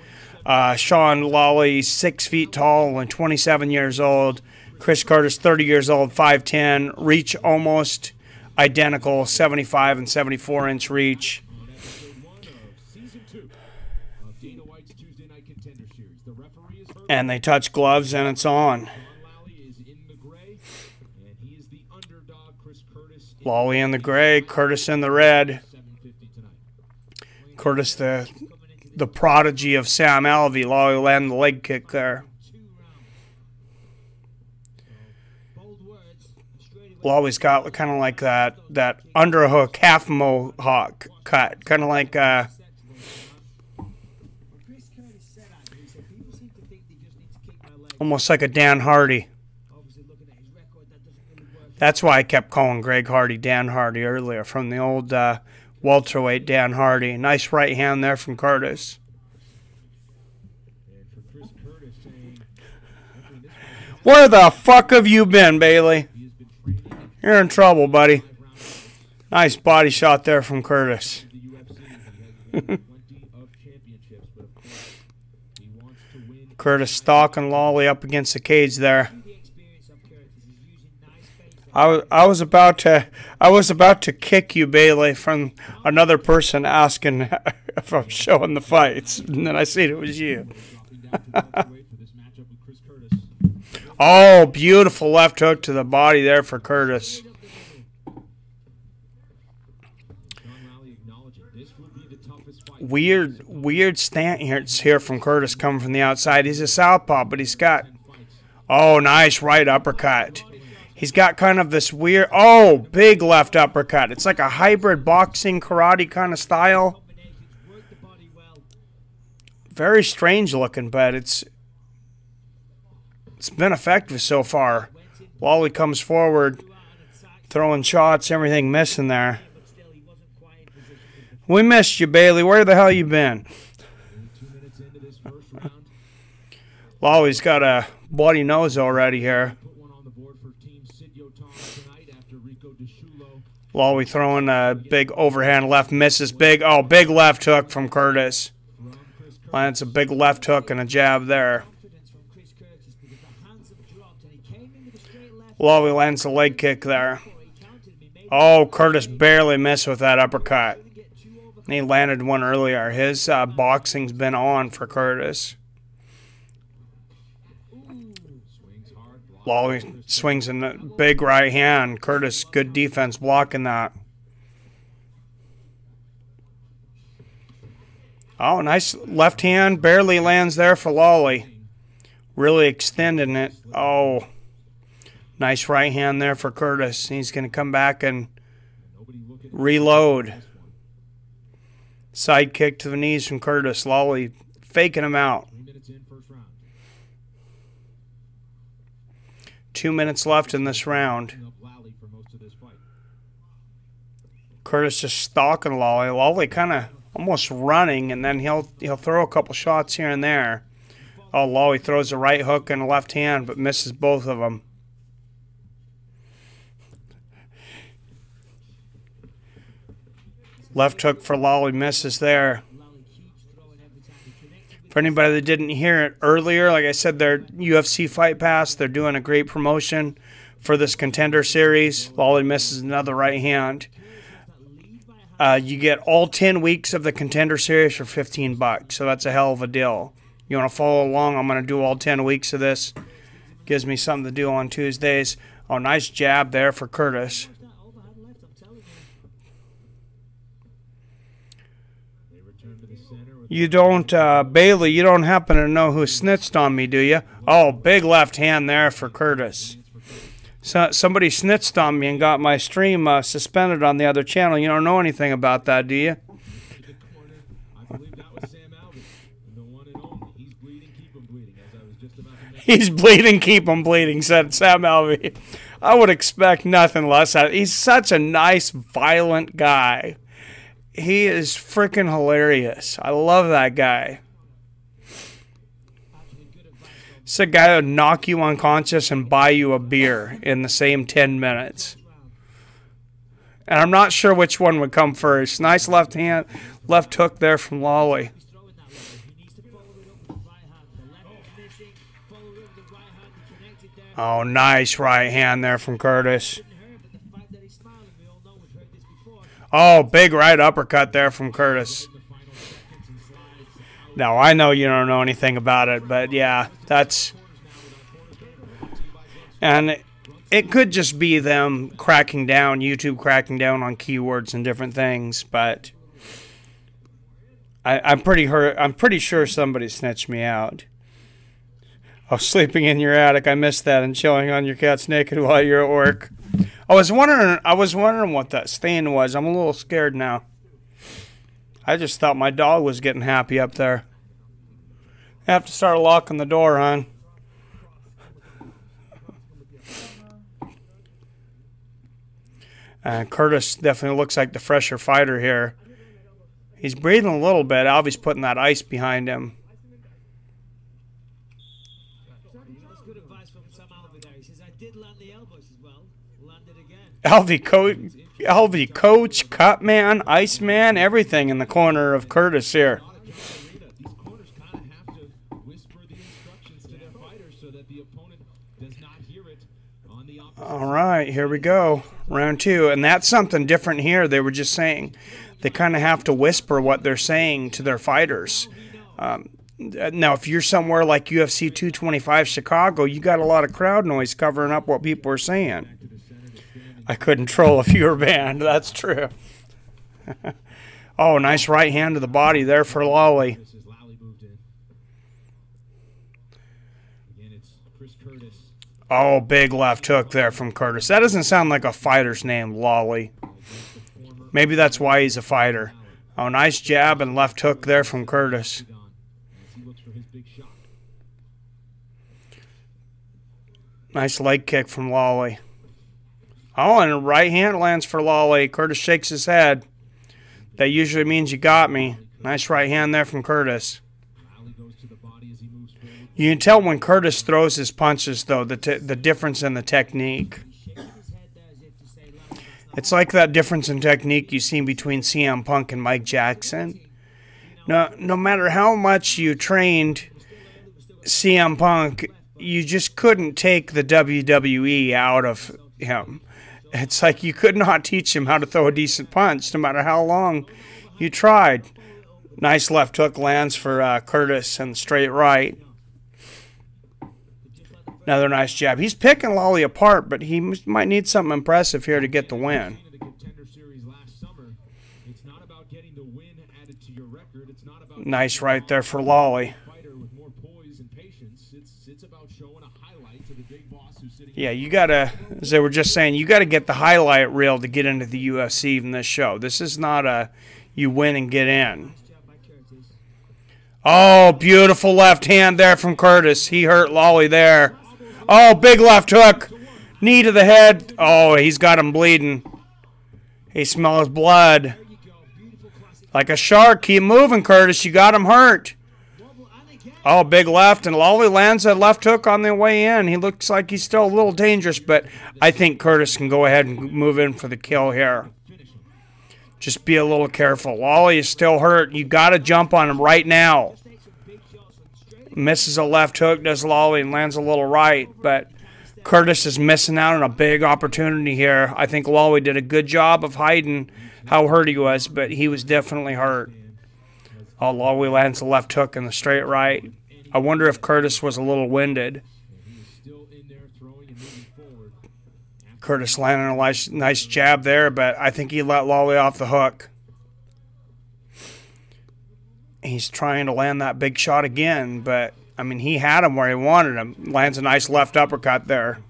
Sean Lawley, 6 feet tall and 27 years old. Chris Curtis, 30 years old, 5'10". Reach almost identical, 75 and 74-inch reach. And they touch gloves and it's on. Lawley in the gray, Curtis in the red. Curtis, the prodigy of Sam Alvey. Lawley landed the leg kick there. Lawley's got kind of like that underhook, half mohawk cut. Kind of like almost like a Dan Hardy. That's why I kept calling Greg Hardy Dan Hardy earlier, from the old welterweight Dan Hardy. Nice right hand there from Curtis. Where the fuck have you been, Bailey? You're in trouble, buddy. Nice body shot there from Curtis. Curtis stalking Lawley up against the cage there. I was about to kick you, Bailey, from another person asking if I'm showing the fights, and then I seen it was you. Oh, beautiful left hook to the body there for Curtis. Weird stance here from Curtis coming from the outside. He's a southpaw, but he's got, oh, nice right uppercut. He's got kind of this weird, oh, big left uppercut. It's like a hybrid boxing karate kind of style. Very strange looking, but it's been effective so far. Lawley comes forward, throwing shots, everything missing there. We missed you, Bailey. Where the hell you been? Lawley's got a bloody nose already here. Put one on the board for Team Sidyo Tom tonight after Rico DeShulo. Lawley throwing a big overhand left, misses big. Oh, big left hook from Curtis. Lands a big left hook and a jab there. Lawley lands a leg kick there. Oh, Curtis barely missed with that uppercut. He landed one earlier. His boxing's been on for Curtis. Lawley swings a big right hand. Curtis, good defense blocking that. Oh, nice left hand. Barely lands there for Lawley. Really extending it. Oh, nice right hand there for Curtis. He's going to come back and reload. Side kick to the knees from Curtis. Lawley faking him out. 2 minutes left in this round. Curtis just stalking Lawley. Lawley kind of almost running, and then he'll throw a couple shots here and there. Oh, Lawley throws a right hook and a left hand, but misses both of them. Left hook for Lawley, misses there. For anybody that didn't hear it earlier, like I said, their UFC Fight Pass, they're doing a great promotion for this Contender Series. Lawley misses another right hand. You get all 10 weeks of the Contender Series for $15, so that's a hell of a deal. You want to follow along? I'm going to do all 10 weeks of this. Gives me something to do on Tuesdays. Oh, nice jab there for Curtis. You don't, Bailey, you don't happen to know who snitched on me, do you? Oh, big left hand there for Curtis. So, somebody snitched on me and got my stream suspended on the other channel. You don't know anything about that, do you? He's bleeding, keep him bleeding, said Sam Alvey. I would expect nothing less. He's such a nice, violent guy. He is freaking hilarious. I love that guy. It's a guy that would knock you unconscious and buy you a beer in the same 10 minutes. And I'm not sure which one would come first. Nice left hand, left hook there from Lawley. Oh, nice right hand there from Curtis. Oh, big right uppercut there from Curtis. Now, I know you don't know anything about it, but yeah, that's... And it could just be them cracking down, YouTube cracking down on keywords and different things, but I'm pretty sure somebody snitched me out. Oh, sleeping in your attic, I missed that, and chilling on your couch naked while you're at work. I was wondering what that stain was. I'm a little scared now. I just thought my dog was getting happy up there. I have to start locking the door, hon. Curtis definitely looks like the fresher fighter here. He's breathing a little bit. Alvy's putting that ice behind him. Alvy, coach, cut man, ice man, everything in the corner of Curtis here. All right, here we go. Round two. And that's something different here. They were just saying they kind of have to whisper what they're saying to their fighters. Now, if you're somewhere like UFC 225 Chicago, you got a lot of crowd noise covering up what people are saying. I couldn't troll if you were banned. That's true. Oh, nice right hand to the body there for Lawley. Oh, big left hook there from Curtis. That doesn't sound like a fighter's name, Lawley. Maybe that's why he's a fighter. Oh, nice jab and left hook there from Curtis. Nice leg kick from Lawley. Oh, and a right hand lands for Lawley. Curtis shakes his head. That usually means you got me. Nice right hand there from Curtis. You can tell when Curtis throws his punches, though, the difference in the technique. It's like that difference in technique you've seen between CM Punk and Mike Jackson. No matter how much you trained CM Punk, you just couldn't take the WWE out of him. It's like you could not teach him how to throw a decent punch, no matter how long you tried. Nice left hook lands for Curtis and straight right. Another nice jab. He's picking Lawley apart, but he might need something impressive here to get the win. Nice right there for Lawley. Yeah, you gotta, as they were just saying, you gotta get the highlight reel to get into the UFC in this show. This is not a you win and get in. Oh, beautiful left hand there from Curtis. He hurt Lawley there. Oh, big left hook. Knee to the head. Oh, he's got him bleeding. He smells blood. Like a shark. Keep moving, Curtis. You got him hurt. Oh, big left, and Lawley lands a left hook on the way in. He looks like he's still a little dangerous, but I think Curtis can go ahead and move in for the kill here. Just be a little careful. Lawley is still hurt. You got to jump on him right now. Misses a left hook, does Lawley, and lands a little right, but Curtis is missing out on a big opportunity here. I think Lawley did a good job of hiding how hurt he was, but he was definitely hurt. Oh, Lawley lands a left hook in the straight right. I wonder if Curtis was a little winded. Curtis landing a nice jab there, but I think he let Lawley off the hook. He's trying to land that big shot again, but, I mean, he had him where he wanted him. Lands a nice left uppercut there.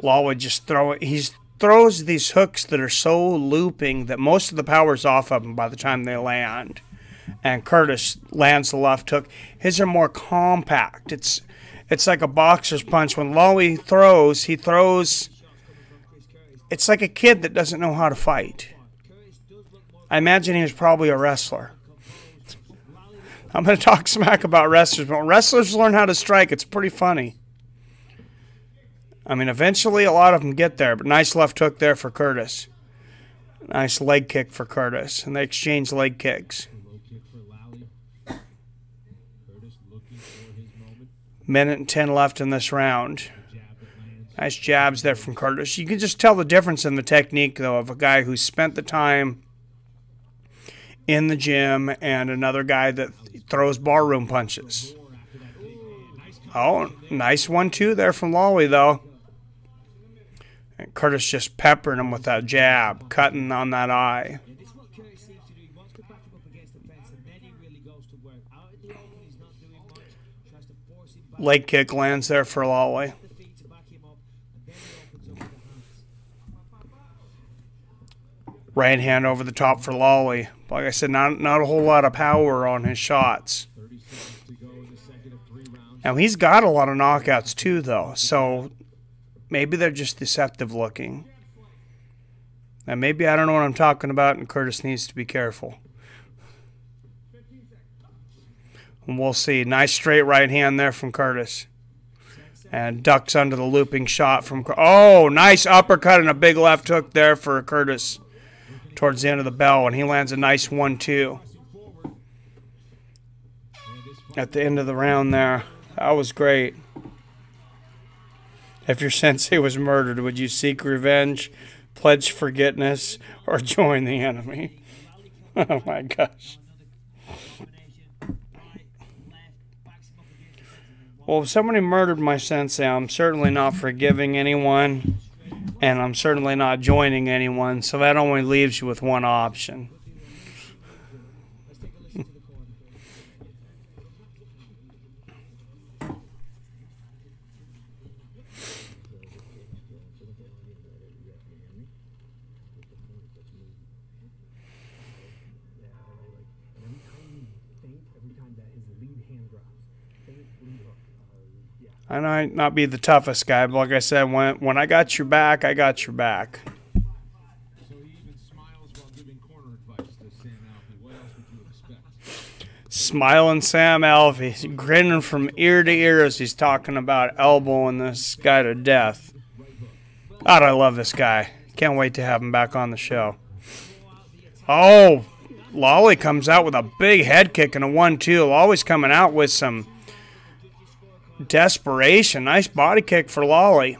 Lawley just throws these hooks that are so looping that most of the power's off of them by the time they land. And Curtis lands the left hook. His are more compact. It's like a boxer's punch. When Lawley throws, it's like a kid that doesn't know how to fight. I imagine he was probably a wrestler. I'm going to talk smack about wrestlers, but when wrestlers learn how to strike, it's pretty funny. I mean, eventually a lot of them get there, but nice left hook there for Curtis. Nice leg kick for Curtis, and they exchange leg kicks. Minute and 10 left in this round. Nice jabs there from Curtis. You can just tell the difference in the technique, though, of a guy who spent the time in the gym and another guy that throws barroom punches. Oh, nice 1-2 there from Lawley, though. And Curtis just peppering him with that jab, cutting on that eye. Leg kick lands there for Lawley. Right hand over the top for Lawley. Like I said, not a whole lot of power on his shots. Now, he's got a lot of knockouts too, though, so maybe they're just deceptive looking. And maybe I don't know what I'm talking about, and Curtis needs to be careful. And we'll see. Nice straight right hand there from Curtis. And ducks under the looping shot from... Oh, nice uppercut and a big left hook there for Curtis towards the end of the bell, and he lands a nice 1-2 at the end of the round there. That was great. If your sensei was murdered, would you seek revenge, pledge forgiveness, or join the enemy? Oh my gosh. Well, if somebody murdered my sensei, I'm certainly not forgiving anyone, and I'm certainly not joining anyone, so that only leaves you with one option. I might not be the toughest guy, but like I said, when I got your back, I got your back. So he even smiles while giving corner advice to Sam Alvey. What else would you expect? Smiling Sam Alvey, grinning from ear to ear as he's talking about elbowing this guy to death. God, I love this guy. Can't wait to have him back on the show. Oh, Lawley comes out with a big head kick and a 1-2. Lawley's coming out with some desperation. Nice body kick for Lawley.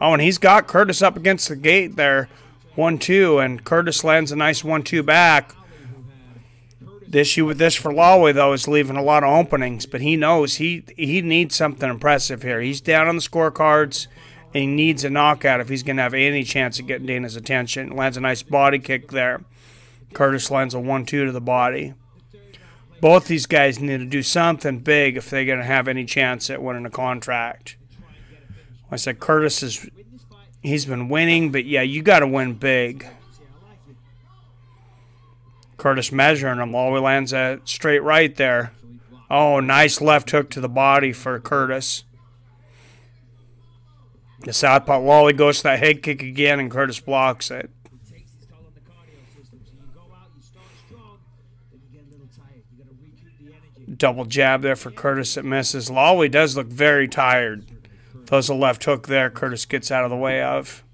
Oh, and he's got Curtis up against the gate there. 1-2, and Curtis lands a nice 1-2 back. The issue with this for Lawley, though, is leaving a lot of openings, but he knows he needs something impressive here. He's down on the scorecards, and he needs a knockout if he's going to have any chance of getting Dana's attention. Lands a nice body kick there. Curtis lands a 1-2 to the body. Both these guys need to do something big if they're going to have any chance at winning a contract. Like I said, Curtis he's been winning, but yeah, you got to win big. Curtis measuring him. Lawley lands a straight right there. Oh, nice left hook to the body for Curtis. The southpaw Lawley goes to that head kick again, and Curtis blocks it. Double jab there for Curtis that misses. Lawley does look very tired. Throws a left hook there. Curtis gets out of the way of.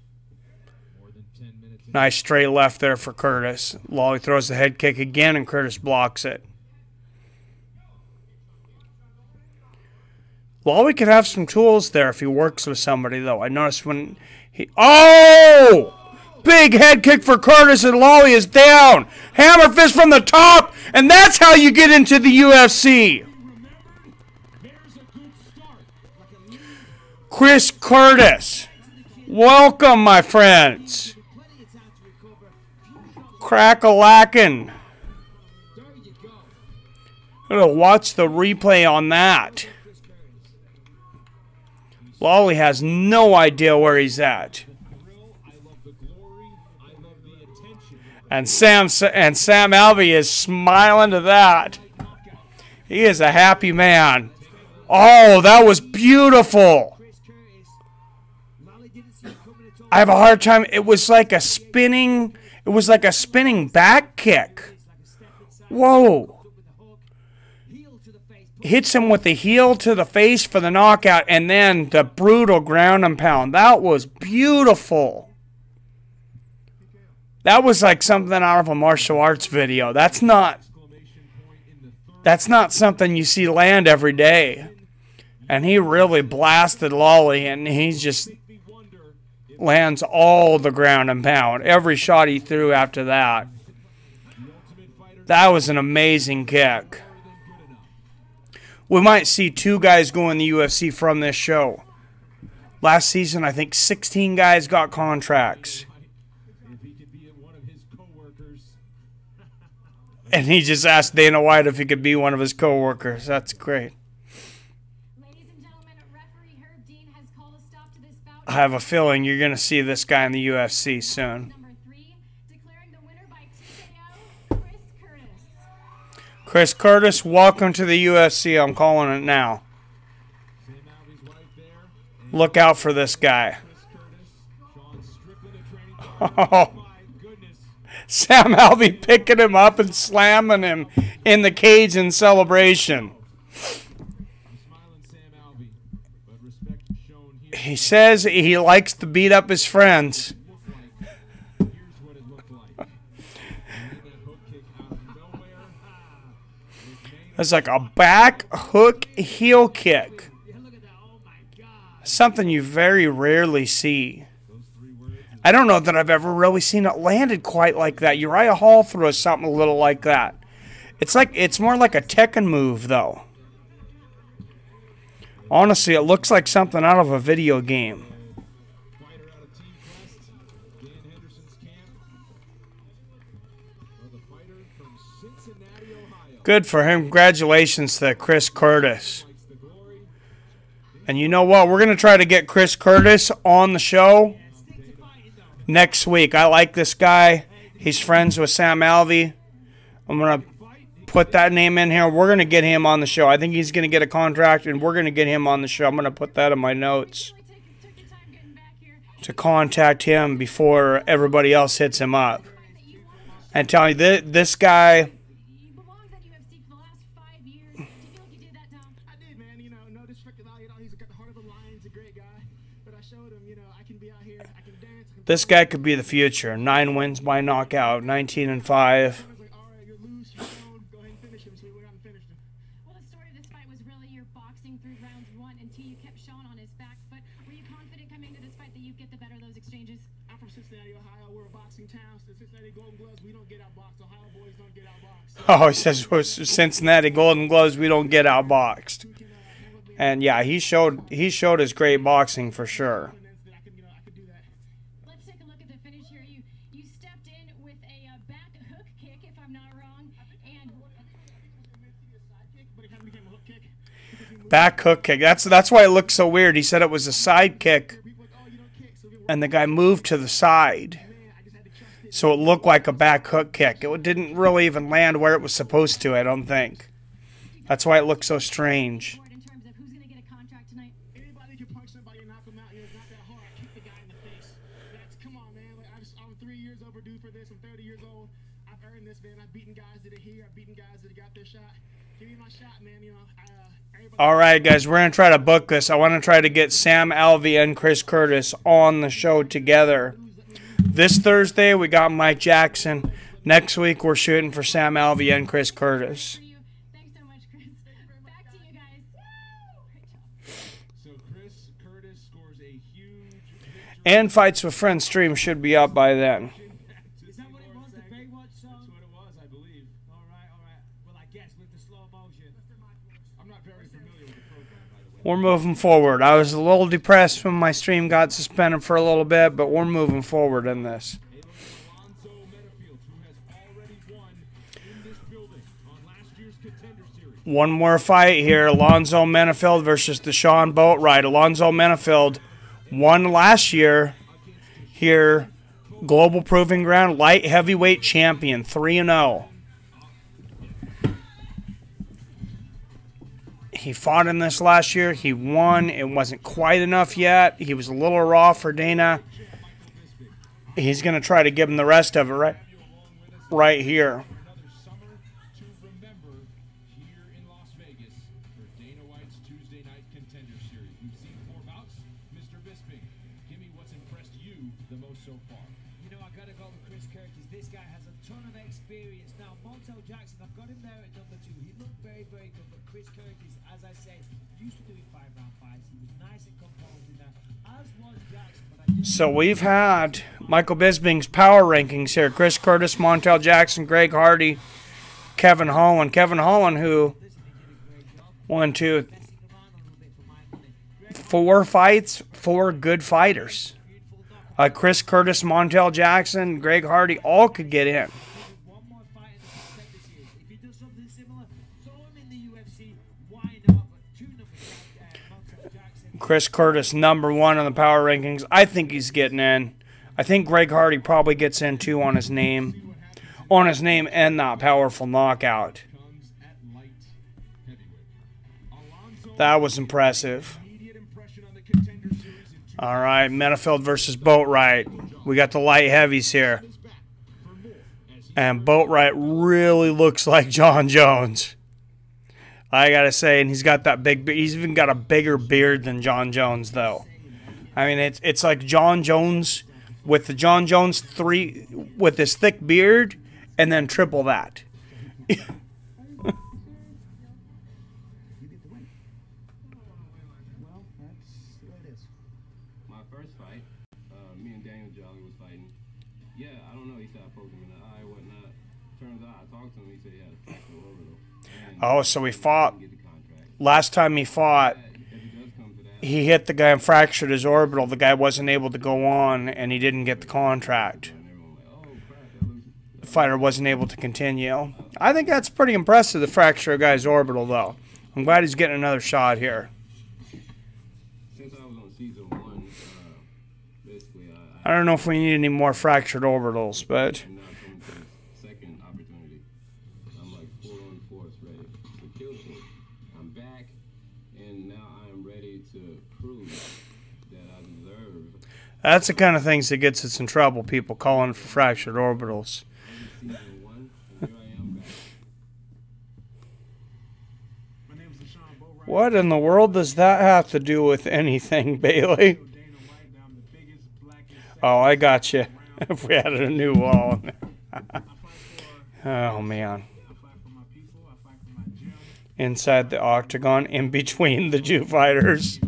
Nice straight left there for Curtis. Lawley throws the head kick again, and Curtis blocks it. Lawley could have some tools there if he works with somebody, though. I noticed when he... Oh! Big head kick for Curtis, and Lawley is down. Hammer fist from the top, and that's how you get into the UFC. Chris Curtis. Welcome, my friends. Crack-a-lackin'. I'm going to watch the replay on that. Lawley has no idea where he's at. And Sam Alvey is smiling to that. He is a happy man. Oh, that was beautiful. I have a hard time. It was like a spinning back kick. Whoa. Hits him with the heel to the face for the knockout, and then the brutal ground and pound. That was beautiful. That was like something out of a martial arts video. That's not something you see land every day. And he really blasted Lawley, and he just lands all the ground and pound. Every shot he threw after that. That was an amazing kick. We might see 2 guys go in the UFC from this show. Last season, I think 16 guys got contracts. And he just asked Dana White if he could be one of his co-workers. That's great. Ladies and gentlemen, referee Herb Dean has called a stop to this bout. I have a feeling you're going to see this guy in the UFC soon. Number 3, declaring the winner by TKO, Chris Curtis. Chris Curtis, welcome to the UFC. I'm calling it now. Look out for this guy. Oh. Sam Alvey picking him up and slamming him in the cage in celebration. He says he likes to beat up his friends. That's like a back hook heel kick. Something you very rarely see. I don't know that I've ever really seen it landed quite like that. Uriah Hall threw something a little like that. It's more like a Tekken move, though. Honestly, it looks like something out of a video game. Good for him. Congratulations to Chris Curtis. And you know what? We're going to try to get Chris Curtis on the show next week. I like this guy. He's friends with Sam Alvey. I'm going to put that name in here. We're going to get him on the show. I think he's going to get a contract, and we're going to get him on the show. I'm going to put that in my notes to contact him before everybody else hits him up. And tell you, this guy... You belonged at UFC for the last 5 years. Do you feel like you did that, Tom? I did, man. You know, no disrespect at all. You know, he's got the heart of a lion. He's a great guy. But I showed him, you know, I can be out here. I can dance. I can This guy could be the future. 9 wins by knockout, 19-5. I was like, all right, you're loose. You're down. Go ahead and finish him. So we went out and finished him. Well, the story of this fight was really your boxing through rounds 1 and 2. You kept Sean on his back, but were you confident coming into this fight that you'd get the better of those exchanges? I'm from Cincinnati, Ohio. We're a boxing town. So Cincinnati Golden Gloves, we don't get outboxed. Ohio boys don't get outboxed. Oh, he says we're Cincinnati Golden Gloves, we don't get outboxed. And yeah, he showed his great boxing for sure. I could do that. Let's take a look at the finish here. You stepped in with a back hook kick, if I'm not wrong, and But it kind of became a hook kick. Back hook kick. That's why it looked so weird. He said it was a side kick, and the guy moved to the side, so it looked like a back hook kick. It didn't really even land where it was supposed to, I don't think. That's why it looked so strange. in terms of who's going to get a contract tonight. Anybody can punch somebody and knock them out. You know, it's not that hard. Kick the guy in the face. Come on, man. Like, I'm 3 years overdue for this. I'm 30 years old. I've earned this, man. I've beaten guys that are here. I've beaten guys that got their shot. Give me my shot, man. You know, All right, guys, we're going to try to book this. I want to try to get Sam Alvey and Chris Curtis on the show together. This Thursday, we got Mike Jackson. Next week, we're shooting for Sam Alvey and Chris Curtis. Thanks so much, Chris. Back to you guys. Great job. So Chris Curtis scores a huge victory. And Fights with Friends stream should be up by then. Is that what it was, the Baywatch song? That's what it was, I believe. All right. Well, I guess with the slow motion. I'm not very familiar with the program, by the way. We're moving forward. I was a little depressed when my stream got suspended for a little bit, but we're moving forward in this. Alonzo Menifield, who has already won in this building on last year's Contender Series. One more fight here. Alonzo Menifield versus Deshaun Boatwright. Alonzo Menifield won last year here. Global Proving Ground light heavyweight champion, 3-0. He fought in this last year. He won. It wasn't quite enough yet. He was a little raw for Dana. He's going to try to give him the rest of it right here. Another summer to remember here in Las Vegas for Dana White's Tuesday Night Contender Series. We've seen 4 bouts. Mr. Bisping, give me what's impressed you the most so far. You know, I got to go with Chris Curtis. This guy has a ton of experience. Now, Montel Jackson, I've got him there at number 2. He looked very, very good. But Chris Curtis, as I say, used to doing 5-round fights. He was nice and composed in that. As was Jackson, but I just... So we've had Michael Bisping's power rankings here. Chris Curtis, Montel Jackson, Greg Hardy, Kevin Holland. Kevin Holland, who won 4 fights, 4 good fighters. Chris Curtis, Montel Jackson, Greg Hardy, all could get in. one more fight in the Contender Series. If he does something similar, throw him in the UFC. Why not? But 2 numbers Montel Jackson. Chris Curtis, number 1 on the power rankings. I think he's getting in. I think Greg Hardy probably gets in too on his name. On his name and that powerful knockout. Comes at light heavyweight. Alonzo, That was impressive. immediate impression on the Contender Series in 2 All right, Menifield versus Boatwright. We got the light heavies here. is back for more as he And Boatwright really looks like John Jones. I gotta say, and he's got that big. He's even got a bigger beard than John Jones, though. I mean, it's like John Jones with the John Jones 3 with this thick beard, and then triple that. Well, that's what it is. My first fight, me and Daniel Jolly was fighting. Yeah, I don't know. He said I poked him in the eye, whatnot. Turns out I talked to him. He said he had a fractured orbital. And Oh, so he fought. didn't get the contract. Last time he fought, If it does come to that, he hit the guy and fractured his orbital. The guy wasn't able to go on, and he didn't get the contract. and everyone like, oh crap, that looks. The fighter wasn't able to continue. I think that's pretty impressive, the fracture a guy's orbital, though. I'm glad he's getting another shot here. Since I was on season 1, basically I I don't know if we need any more fractured orbitals, but am now coming to the second opportunity. I'm like full on force ready to kill shit. I'm back, and now I am ready to prove that I deserve. that's the kind of things that gets us in trouble, people calling for fractured orbitals. season 1, and here I am back. My name is Deshaun Boatwright. What in the world does that have to do with anything, Bailey? Dana White, I'm the biggest, blackest, Oh, I got you. If we added a new wall in there. I fight for, Oh, man. I fight for my people, I fight for my gym. Inside the octagon, in between the two fighters.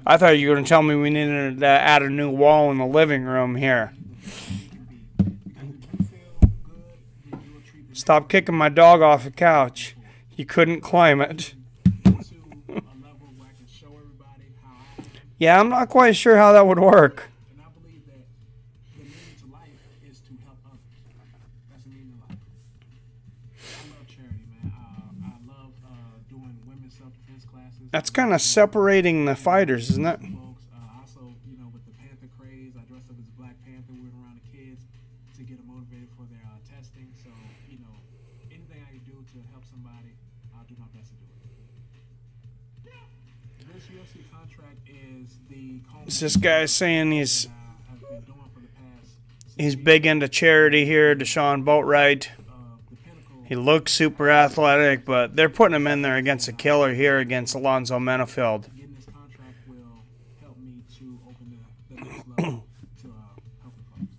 I thought you were going to tell me we needed to add a new wall in the living room here. Stop kicking my dog off the couch. You couldn't climb it. Yeah, I'm not quite sure how that would work. And I believe that the meaning to life is to help others. That's the meaning of life. I love charity, man. I love doing women's self-defense classes. That's kind of separating the fighters, isn't it? Folks, also, you know, with the Panther craze, I dressed up as a Black Panther, went around the kids to get them motivated for their testing. So, you know, anything I can do to help somebody, I'll do my best to do it. This UFC contract is the This guy saying he's I've been doing for the past he's big into charity here, Deshaun Boatwright. the pinnacle. He looks super athletic, but they're putting him in there against a killer here against Alonzo Menafield. Getting this contract will help me to open the next level to helping folks.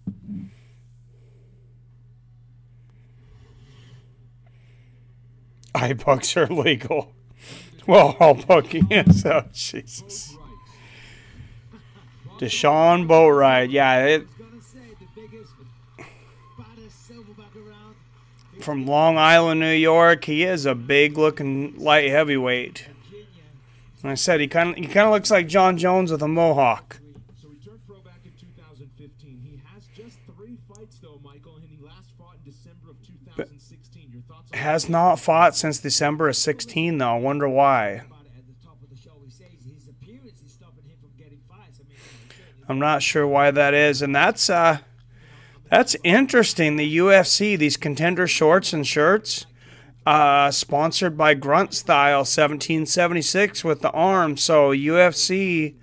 Eye bugs are legal. Well, all bugging is. Oh, Jesus. Deshaun Boatwright. Yeah, from Long Island, New York. He is a big-looking light heavyweight. And I said he kind of looks like John Jones with a mohawk. So he turned pro back in 2015. He has just 3 fights, though, Michael, and he last fought in December of 2016. Your thoughts on Has not fought since December of 16, though. I wonder why. I'm not sure why that is, and that's interesting. The UFC, these Contender shorts and shirts, sponsored by Grunt Style 1776 with the arm. So UFC,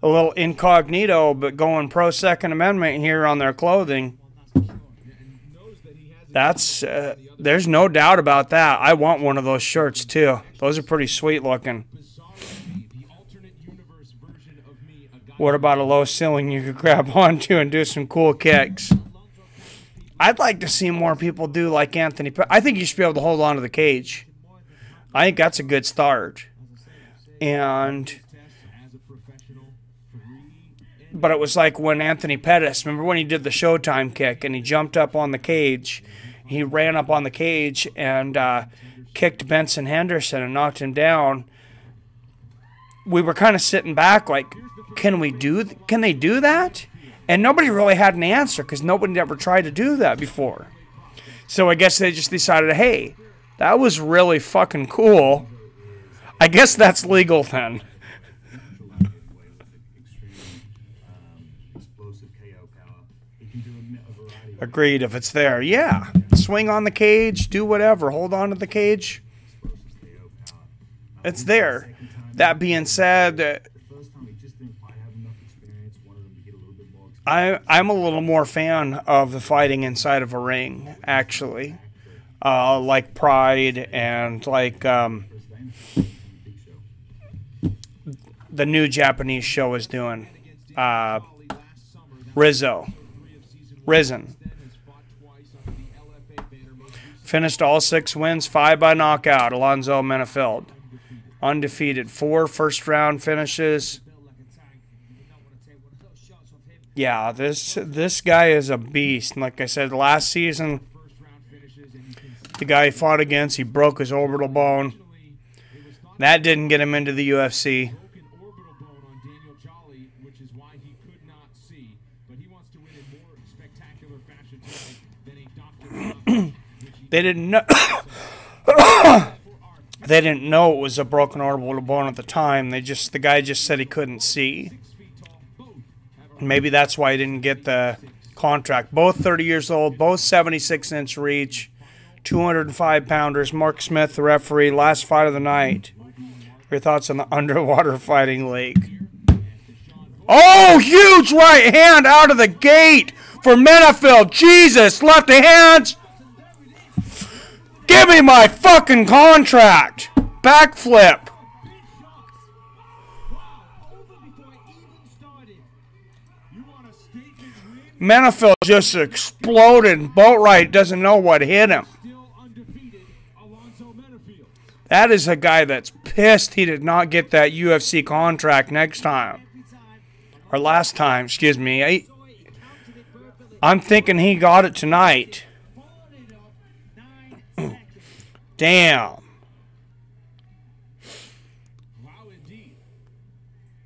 a little incognito, but going pro Second Amendment here on their clothing. That's there's no doubt about that. I want one of those shirts too. Those are pretty sweet looking. What about a low ceiling you could grab onto and do some cool kicks? I'd like to see more people do like Anthony. I think you should be able to hold on to the cage. I think that's a good start. But it was like when Anthony Pettis, remember when he did the Showtime kick and he jumped up on the cage, he ran up on the cage and kicked Benson Henderson and knocked him down. We were kind of sitting back like, can they do that? And nobody really had an answer because nobody ever tried to do that before. So I guess they just decided, hey, that was really fucking cool. I guess that's legal then. Agreed, if it's there. Yeah. Swing on the cage, do whatever. Hold on to the cage. It's there. That being said, I'm a little more fan of the fighting inside of a ring, actually. Like Pride and like the new Japanese show is doing. Risen. Finished all 6 wins, 5 by knockout. Alonzo Menafield. Undefeated. 4 first-round finishes. Yeah, this guy is a beast. And like I said, last season, the guy he fought against, he broke his orbital bone. That didn't get him into the UFC. They didn't know. They didn't know it was a broken orbital bone at the time. The guy just said he couldn't see. Maybe that's why he didn't get the contract. Both 30 years old, both 76-inch reach, 205-pounders. Mark Smith, the referee, last fight of the night. Your thoughts on the underwater fighting league? Oh, huge right hand out of the gate for Menafield. Jesus, left hands. Give me my fucking contract. Backflip. Manifield just exploded. Boatwright doesn't know what hit him. That is a guy that's pissed he did not get that UFC contract next time. Or last time, excuse me. I'm thinking he got it tonight. Damn. Wow, indeed.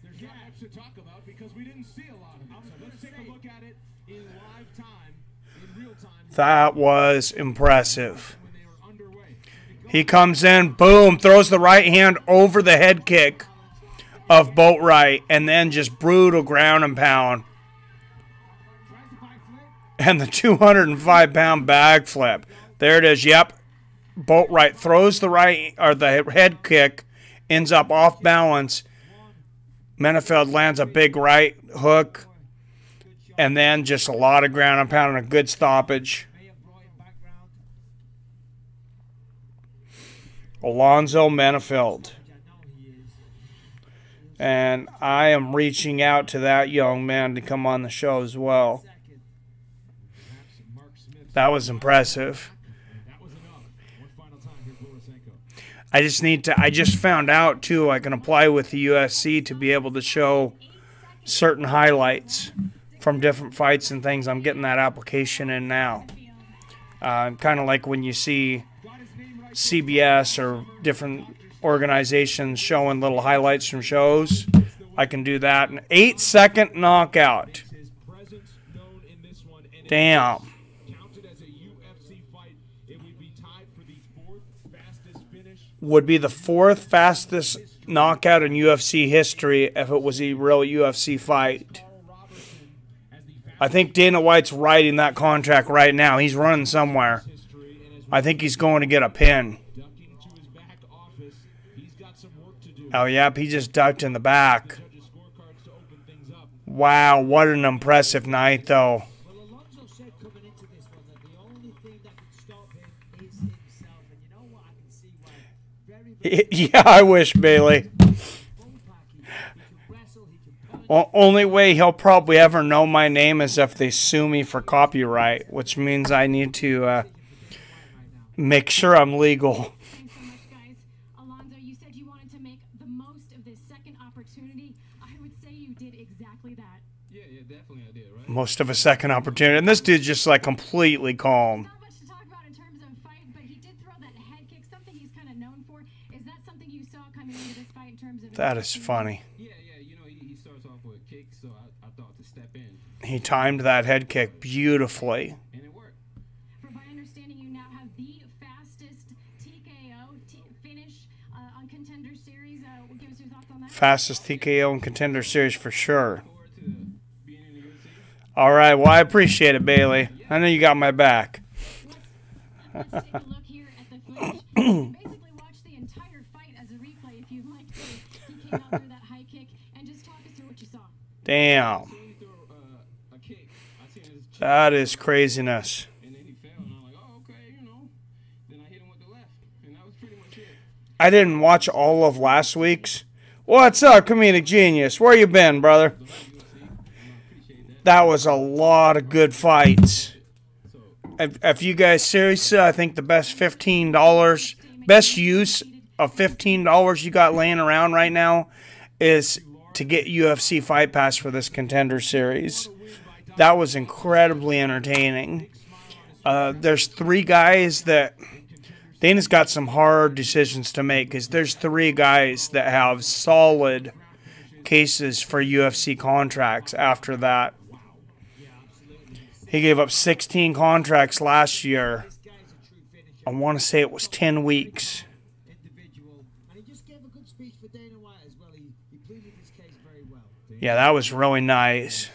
There's not much to talk about because we didn't see a lot of it. So let's take a look at it in live time, in real time. That was impressive. He comes in, boom, throws the right hand over the head kick of Boatwright, and then just brutal ground and pound. And the 205-pound bag flip. There it is, yep. Boatwright throws the right, or the head kick, ends up off balance. Manifield lands a big right hook, and then just a lot of ground and pound and a good stoppage. Alonzo Manifield. And I am reaching out to that young man to come on the show as well. That was impressive. I just found out too I can apply with the UFC to be able to show certain highlights from different fights and things. I'm getting that application in now. Kind of like when you see CBS or different organizations showing little highlights from shows. I can do that. An 8-second knockout. Damn. Would be the 4th fastest knockout in UFC history if it was a real UFC fight. I think Dana White's writing that contract right now. He's running somewhere. I think he's going to get a pin. Oh, yep, he just ducked in the back. Wow, what an impressive night, though. Yeah, I wish, Bailey. Only way he'll probably ever know my name is if they sue me for copyright, which means I need to make sure I'm legal. Thanks so much, guys. Alonzo, you said you wanted to make the most of this second opportunity. I would say you did exactly that. Yeah, definitely I did, right? Most of a second opportunity. And this dude's just like completely calm. Not much to talk about in terms of fight, but he did throw that head kick, something he's kind of known for. Is that something you saw coming into this fight in terms of... That is funny. Yeah, you know, he starts off with a kick, so I thought to step in. He timed that head kick beautifully. And it worked. From my understanding, you now have the fastest TKO finish on Contender Series. Give us your thoughts on that. Fastest TKO in Contender Series for sure. All right, well, I appreciate it, Bailey. I know you got my back. Let's take a look here at the footage. Basically watch the entire fight as a replay if you'd like to. He came out there that high kick, and just talk us through what you saw. Damn. That is craziness. And then he fell, and I'm like, oh, okay, you know. Then I hit him with the left, and that was pretty much it. I didn't watch all of last week's. What's up, Comedic Genius? Where you been, brother? That was a lot of good fights. If you guys seriously, I think the best $15, best use of $15 you got laying around right now is to get UFC Fight Pass for this Contender Series. That was incredibly entertaining. There's 3 guys that... Dana's got some hard decisions to make because there's 3 guys that have solid cases for UFC contracts after that. He gave up 16 contracts last year. I want to say it was 10 weeks. Yeah, that was really nice.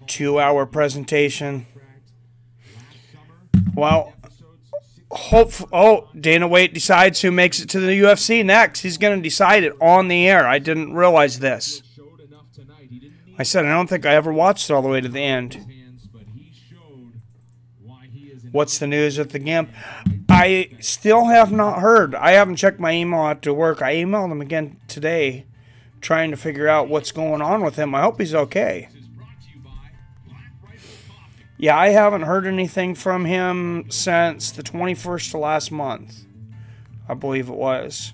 2-hour presentation. Well, Dana White decides who makes it to the UFC next. He's going to decide it on the air. I didn't realize this. I said I don't think I ever watched it all the way to the end. What's the news with the Gimp? I still have not heard. I haven't checked my email after work. I emailed him again today, trying to figure out what's going on with him. I hope he's okay. Yeah, I haven't heard anything from him since the 21st of last month, I believe it was.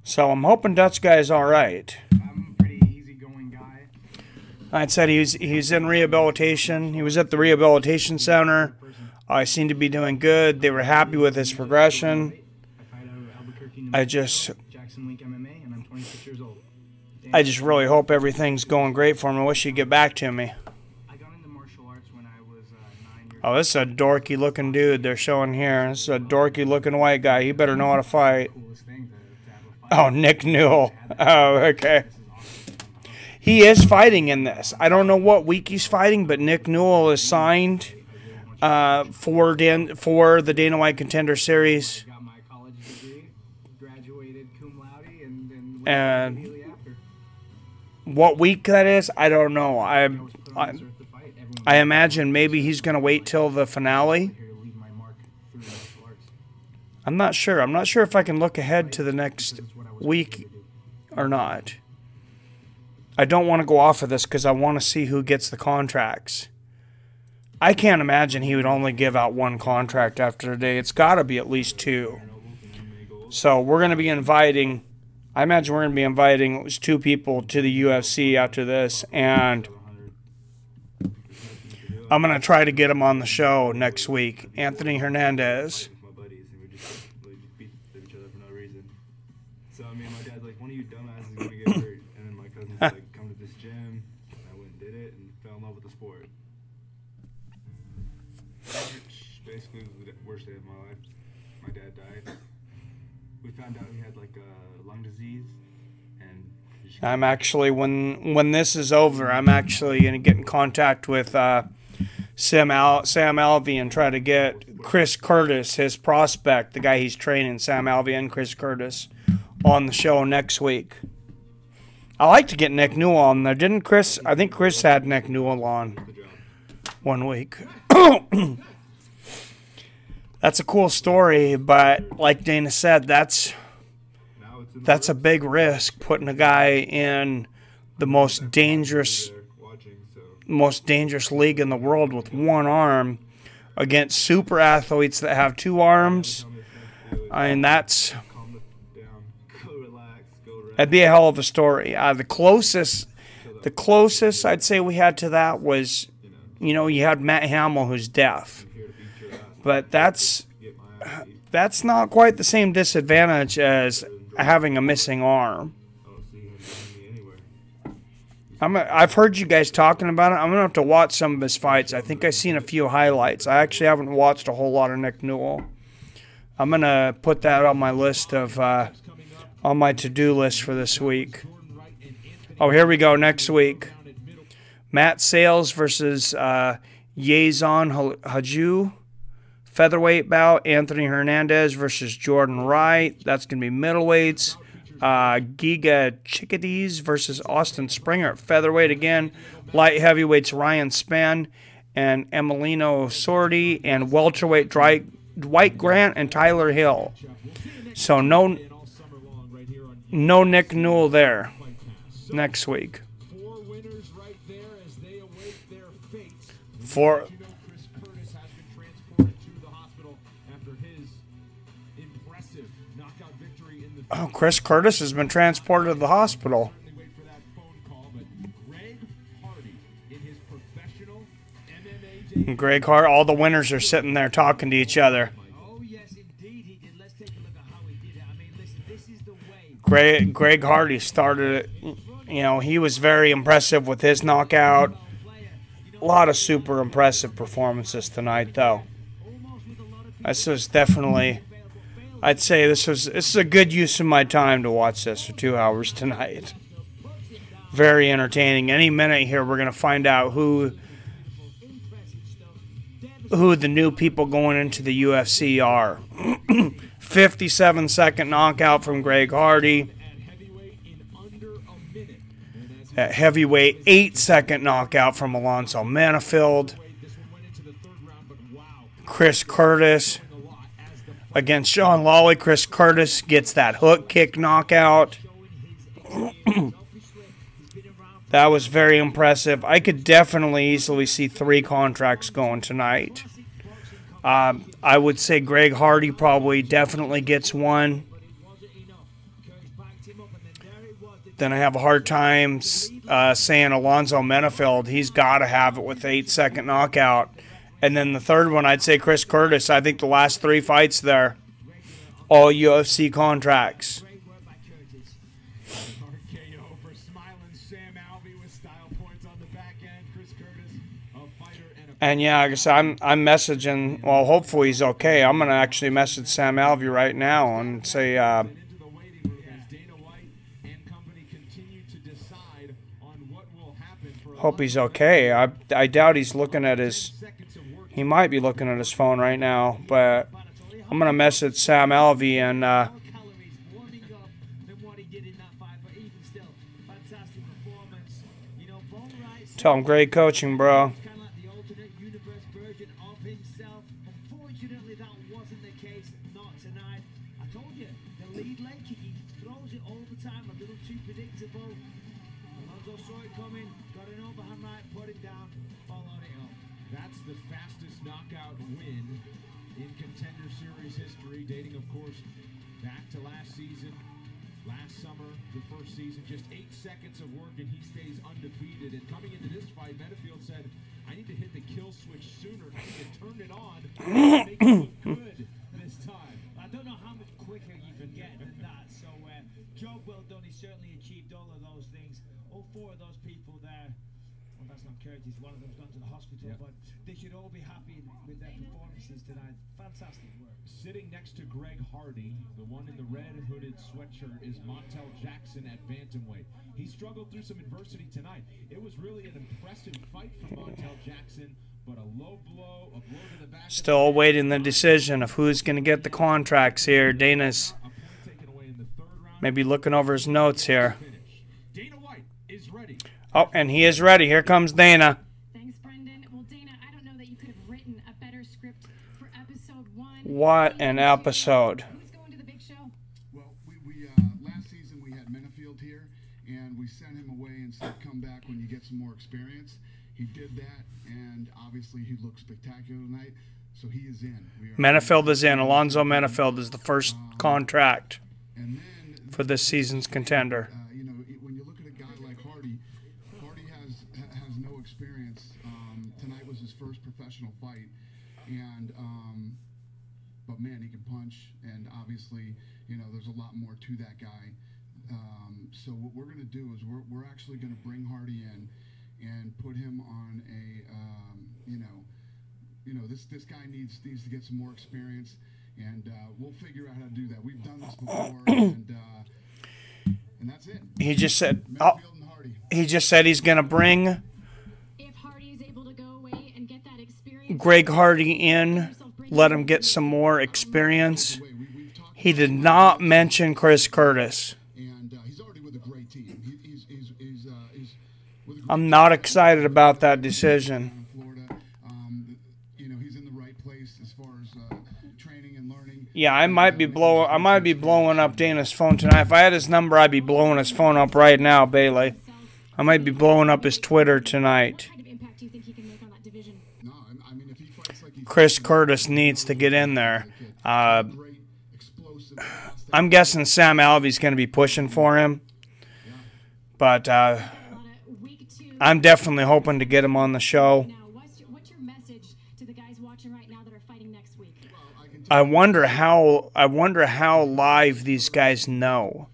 So I'm hoping Dutch guy's all right. I'm a pretty easygoing guy. I said he's in rehabilitation. He was at the rehabilitation center. I seemed to be doing good. They were happy with his progression. I just really hope everything's going great for him. I wish he'd get back to me. Oh, this is a dorky looking dude they're showing here. This is a dorky looking white guy. He better know how to fight. Oh, Nick Newell. Oh, okay. He is fighting in this. I don't know what week he's fighting, but Nick Newell is signed for the Dana White Contender Series. And what week that is, I don't know. I imagine maybe he's going to wait till the finale. I'm not sure. I'm not sure if I can look ahead to the next week or not. I don't want to go off of this because I want to see who gets the contracts. I can't imagine he would only give out one contract after today. It's got to be at least two. So we're going to be inviting, I imagine we're going to be inviting at least two people to the UFC after this. And I'm going to try to get him on the show next week. Anthony Hernandez. So, I mean, my dad's like, one of you dumbasses is going to get hurt. And then my cousin's like, come to this gym. And I went and did it and fell in love with the sport. Which basically was the worst day of my life. My dad died. We found out he had like lung disease. And I'm actually, when this is over, I'm actually going to get in contact with Sam Alvey and try to get Chris Curtis, his prospect, the guy he's training, Sam Alvey and Chris Curtis, on the show next week. I like to get Nick Newell on there. Didn't Chris? I think Chris had Nick Newell on one week. That's a cool story, but like Dana said, that's a big risk, putting a guy in the most dangerous league in the world with one arm against super athletes that have two arms. I mean, that'd be a hell of a story. The closest I'd say we had to that was, you had Matt Hamill, who's deaf, but that's not quite the same disadvantage as having a missing arm. I've heard you guys talking about it. I'm going to have to watch some of his fights. I think I've seen a few highlights. I actually haven't watched a whole lot of Nick Newell. I'm going to put that on my list of, on my to-do list for this week. Oh, here we go. Next week. Matt Sales versus Yazon Haju. Featherweight bout. Anthony Hernandez versus Jordan Wright. That's going to be middleweights. Giga Chickadees versus Austin Springer at featherweight again. Light heavyweights Ryan Spann and Emiliano Sordi, and welterweight Dwight Grant and Tyler Hill. So no Nick Newell there next week. For Oh, Chris Curtis has been transported to the hospital. Greg Hart, all the winners are sitting there talking to each other. Greg Hardy started it. He was very impressive with his knockout. A lot of super impressive performances tonight, though. This was definitely, I'd say this is a good use of my time to watch this for 2 hours tonight. Very entertaining. Any minute here, we're going to find out who the new people going into the UFC are. 57-second knockout from Greg Hardy. At heavyweight, 8-second knockout from Alonzo Manifield. Chris Curtis against Sean Lawley. Chris Curtis gets that hook kick knockout. That was very impressive. I could definitely easily see 3 contracts going tonight. I would say Greg Hardy probably definitely gets one. Then I have a hard time saying Alonzo Menefield. He's got to have it with the 8-second knockout. And then the third one, I'd say Chris Curtis. I think the last 3 fights there, all UFC contracts. And yeah, I guess I'm messaging. Well, hopefully he's okay. I'm gonna actually message Sam Alvey right now and say, hope he's okay. I doubt he's looking at his. He might be looking at his phone right now, but I'm gonna message Sam Alvey and tell him great coaching, bro. That's the fastest knockout win in Contender Series history, dating, of course, back to last season, last summer, the first season. Just 8 seconds of work, and he stays undefeated. And coming into this fight, Menefield said, I need to hit the kill switch sooner. I need to turn it on and make it look good this time. I don't know how much quicker you can get than that. So, job well done. He certainly achieved all of those things. All 4 of those people there. Well, that's not Curtis. One of them's gone to the hospital, but they should all be happy with their performances tonight. Fantastic work. Sitting next to Greg Hardy, the one in the red hooded sweatshirt, is Montel Jackson at bantamweight. He struggled through some adversity tonight. It was really an impressive fight from Montel Jackson, but a low blow, a blow to the back. Still awaiting the decision of who's going to get the contracts here. Dana's maybe looking over his notes here. Dana White is ready. Oh, and he is ready. Here comes Dana. Thanks, Brendan. Well, Dana, I don't know that you could have written a better script for episode 1. What an episode. Who's going to the big show? Well, we last season we had Menefield here, and we sent him away and said, come back when you get some more experience. He did that, and obviously he looked spectacular tonight, so he is in. Menefield is in. Alonzo Menefield is the first contract for this season's Contender. When you look at a guy like Hardy, Hardy has no experience. Tonight was his first professional fight, and but man, he can punch, and obviously, there's a lot more to that guy. So what we're going to do is we're actually going to bring Hardy in and put him on a this guy needs to get some more experience, and we'll figure out how to do that. We've done this before, and that's it. He just said he's going to bring If Hardy is able to go away and get that experience, Greg Hardy in, let him get some more experience. He did not mention Chris Curtis. And he's already with a great team. He's with a great I'm not excited about that decision. Florida. He's in the right place as far as training and learning. Yeah, I might be blowing up Dana's phone tonight. If I had his number, I'd be blowing his phone up right now, Bailey. I might be blowing up his Twitter tonight. what kind of impact do you think he can make on that division? No, I mean if he fights like he's Chris Curtis needs to get in there. great, explosive. I'm guessing Sam Alvey's going to be pushing for him. But Week 2. I'm definitely hoping to get him on the show. Now, what's your message to the guys watching right now that are fighting next week? I wonder how live these guys know.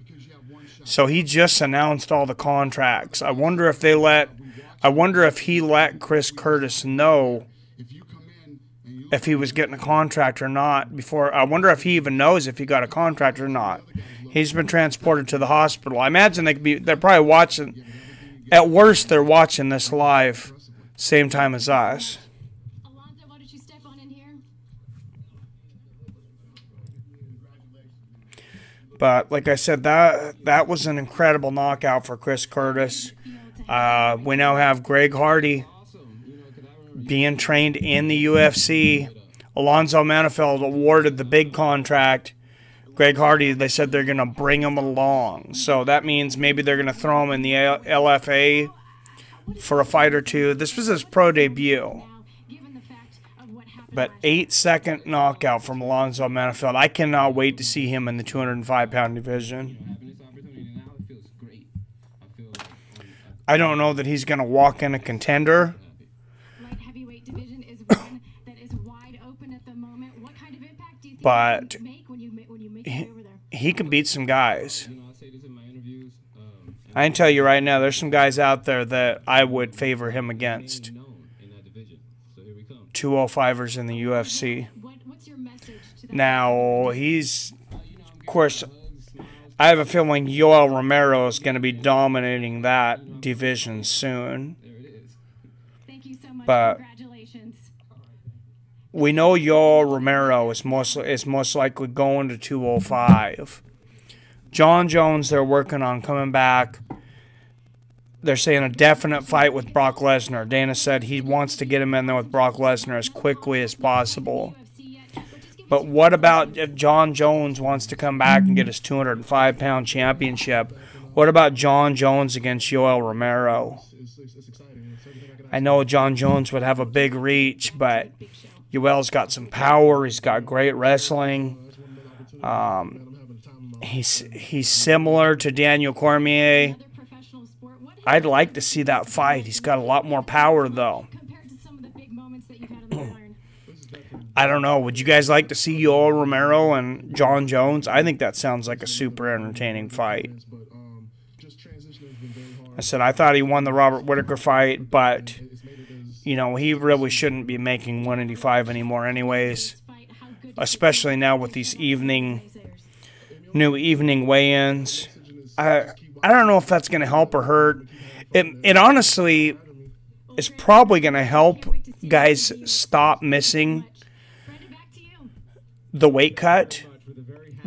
So he just announced all the contracts. I wonder if he let Chris Curtis know if he was getting a contract or not before. I wonder if he even knows if he got a contract or not. He's been transported to the hospital. I imagine they're probably watching. At worst, they're watching this live, same time as us. Alonzo, why don't you step on in here? But like I said, that was an incredible knockout for Chris Curtis. We now have Greg Hardy being trained in the UFC. Alonzo Manifield awarded the big contract. Greg Hardy, they said they're going to bring him along. So that means maybe they're going to throw him in the LFA for a fight or two. This was his pro debut. But 8-second knockout from Alonzo Manifield. I cannot wait to see him in the 205-pound division. I don't know that he's going to walk in a Contender. But he can beat some guys. I can tell you right now, there's some guys out there that I would favor him against. 205ers in the UFC. Now, he's, of course, I have a feeling Yoel Romero is going to be dominating that division soon. But we know Yoel Romero is most likely going to 205. John Jones, they're working on coming back. They're saying a definite fight with Brock Lesnar. Dana said he wants to get him in there with Brock Lesnar as quickly as possible. But what about if John Jones wants to come back and get his 205-pound championship? What about John Jones against Yoel Romero? I know John Jones would have a big reach, but Yoel's got some power. He's got great wrestling. He's similar to Daniel Cormier. I'd like to see that fight. He's got a lot more power, though. I don't know. Would you guys like to see Yoel Romero and John Jones? I think that sounds like a super entertaining fight. I said I thought he won the Robert Whittaker fight, but, you know, he really shouldn't be making 185 anymore anyways, especially now with these new evening weigh-ins. I don't know if that's going to help or hurt. It honestly is probably going to help guys stop missing the weight cut,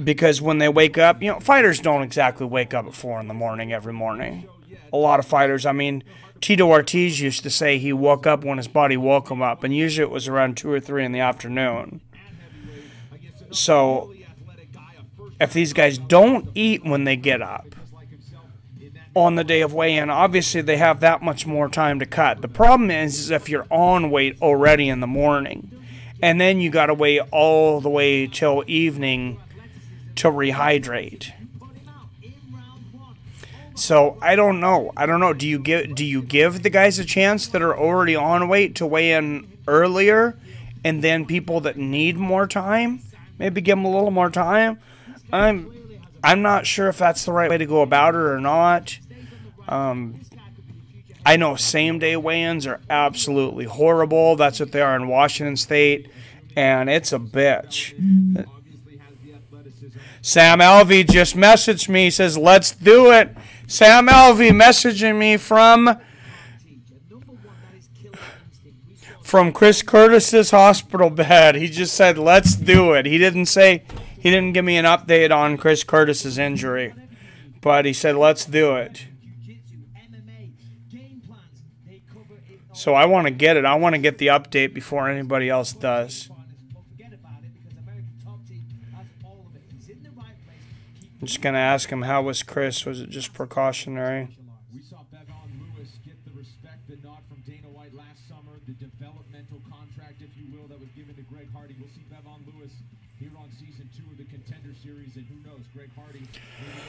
because when they wake up, you know, fighters don't exactly wake up at 4 in the morning every morning. A lot of fighters, I mean, Tito Ortiz used to say he woke up when his body woke him up, and usually it was around 2 or 3 in the afternoon. So if these guys don't eat when they get up on the day of weigh-in, obviously they have that much more time to cut. The problem is if you're on weight already in the morning, and then you got to wait all the way till evening to rehydrate. So I don't know. Do you give the guys a chance that are already on weight to weigh in earlier, and then people that need more time, maybe give them a little more time? I'm not sure if that's the right way to go about it or not. I know same-day weigh-ins are absolutely horrible. That's what they are in Washington State, and it's a bitch. Sam Alvey just messaged me. He says, let's do it. Sam Alvey messaging me from Chris Curtis's hospital bed. He just said, let's do it. He didn't give me an update on Chris Curtis's injury, but he said, let's do it. So I want to get it. I want to get the update before anybody else does. I'm just going to ask him, how was Chris? Was it just precautionary? We saw Bevon Lewis get the respect that nod from Dana White last summer, the developmental contract, if you will, that was given to Greg Hardy. We'll see Bevon Lewis here on Season 2 of the Contender Series, and who knows, Greg Hardy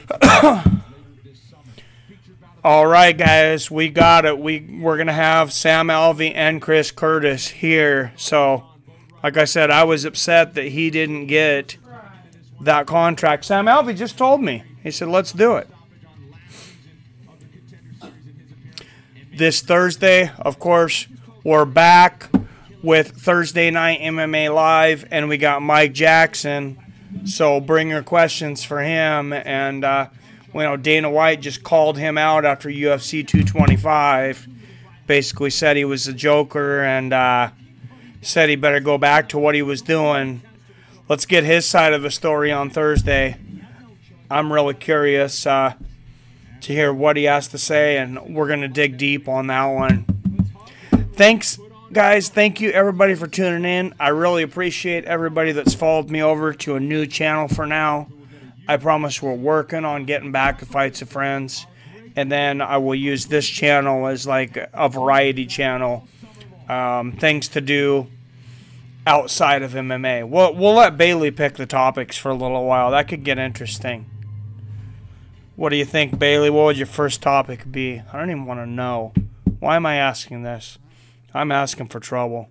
later this summer. All right, guys, we got it. We're going to have Sam Alvey and Chris Curtis here. So, like I said, I was upset that he didn't get that contract. Sam Alvey just told me. He said, let's do it. This Thursday, of course, we're back with Thursday Night MMA Live, and we got Mike Jackson. So bring your questions for him. And, you know, Dana White just called him out after UFC 225. Basically said he was a joker and said he better go back to what he was doing. Let's get his side of the story on Thursday. I'm really curious to hear what he has to say, and we're going to dig deep on that one. Thanks guys, thank you everybody for tuning in. I really appreciate everybody that's followed me over to a new channel for now. I promise we're working on getting back to Fights of Friends. And then I will use this channel as like a variety channel. Things to do outside of MMA. We'll let Bailey pick the topics for a little while. That could get interesting. What do you think, Bailey? What would your first topic be? I don't even want to know. Why am I asking this? I'm asking for trouble.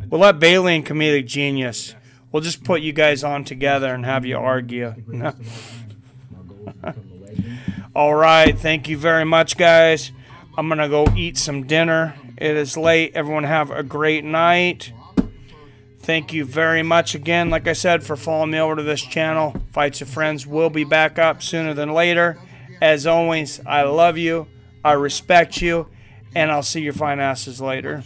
We'll let Bailey and Comedic Genius. We'll just put you guys on together and have you argue. All right. Thank you very much, guys. I'm going to go eat some dinner. It is late. Everyone have a great night. Thank you very much again, like I said, for following me over to this channel. Fights of Friends will be back up sooner than later. As always, I love you. I respect you. And I'll see your fine asses later.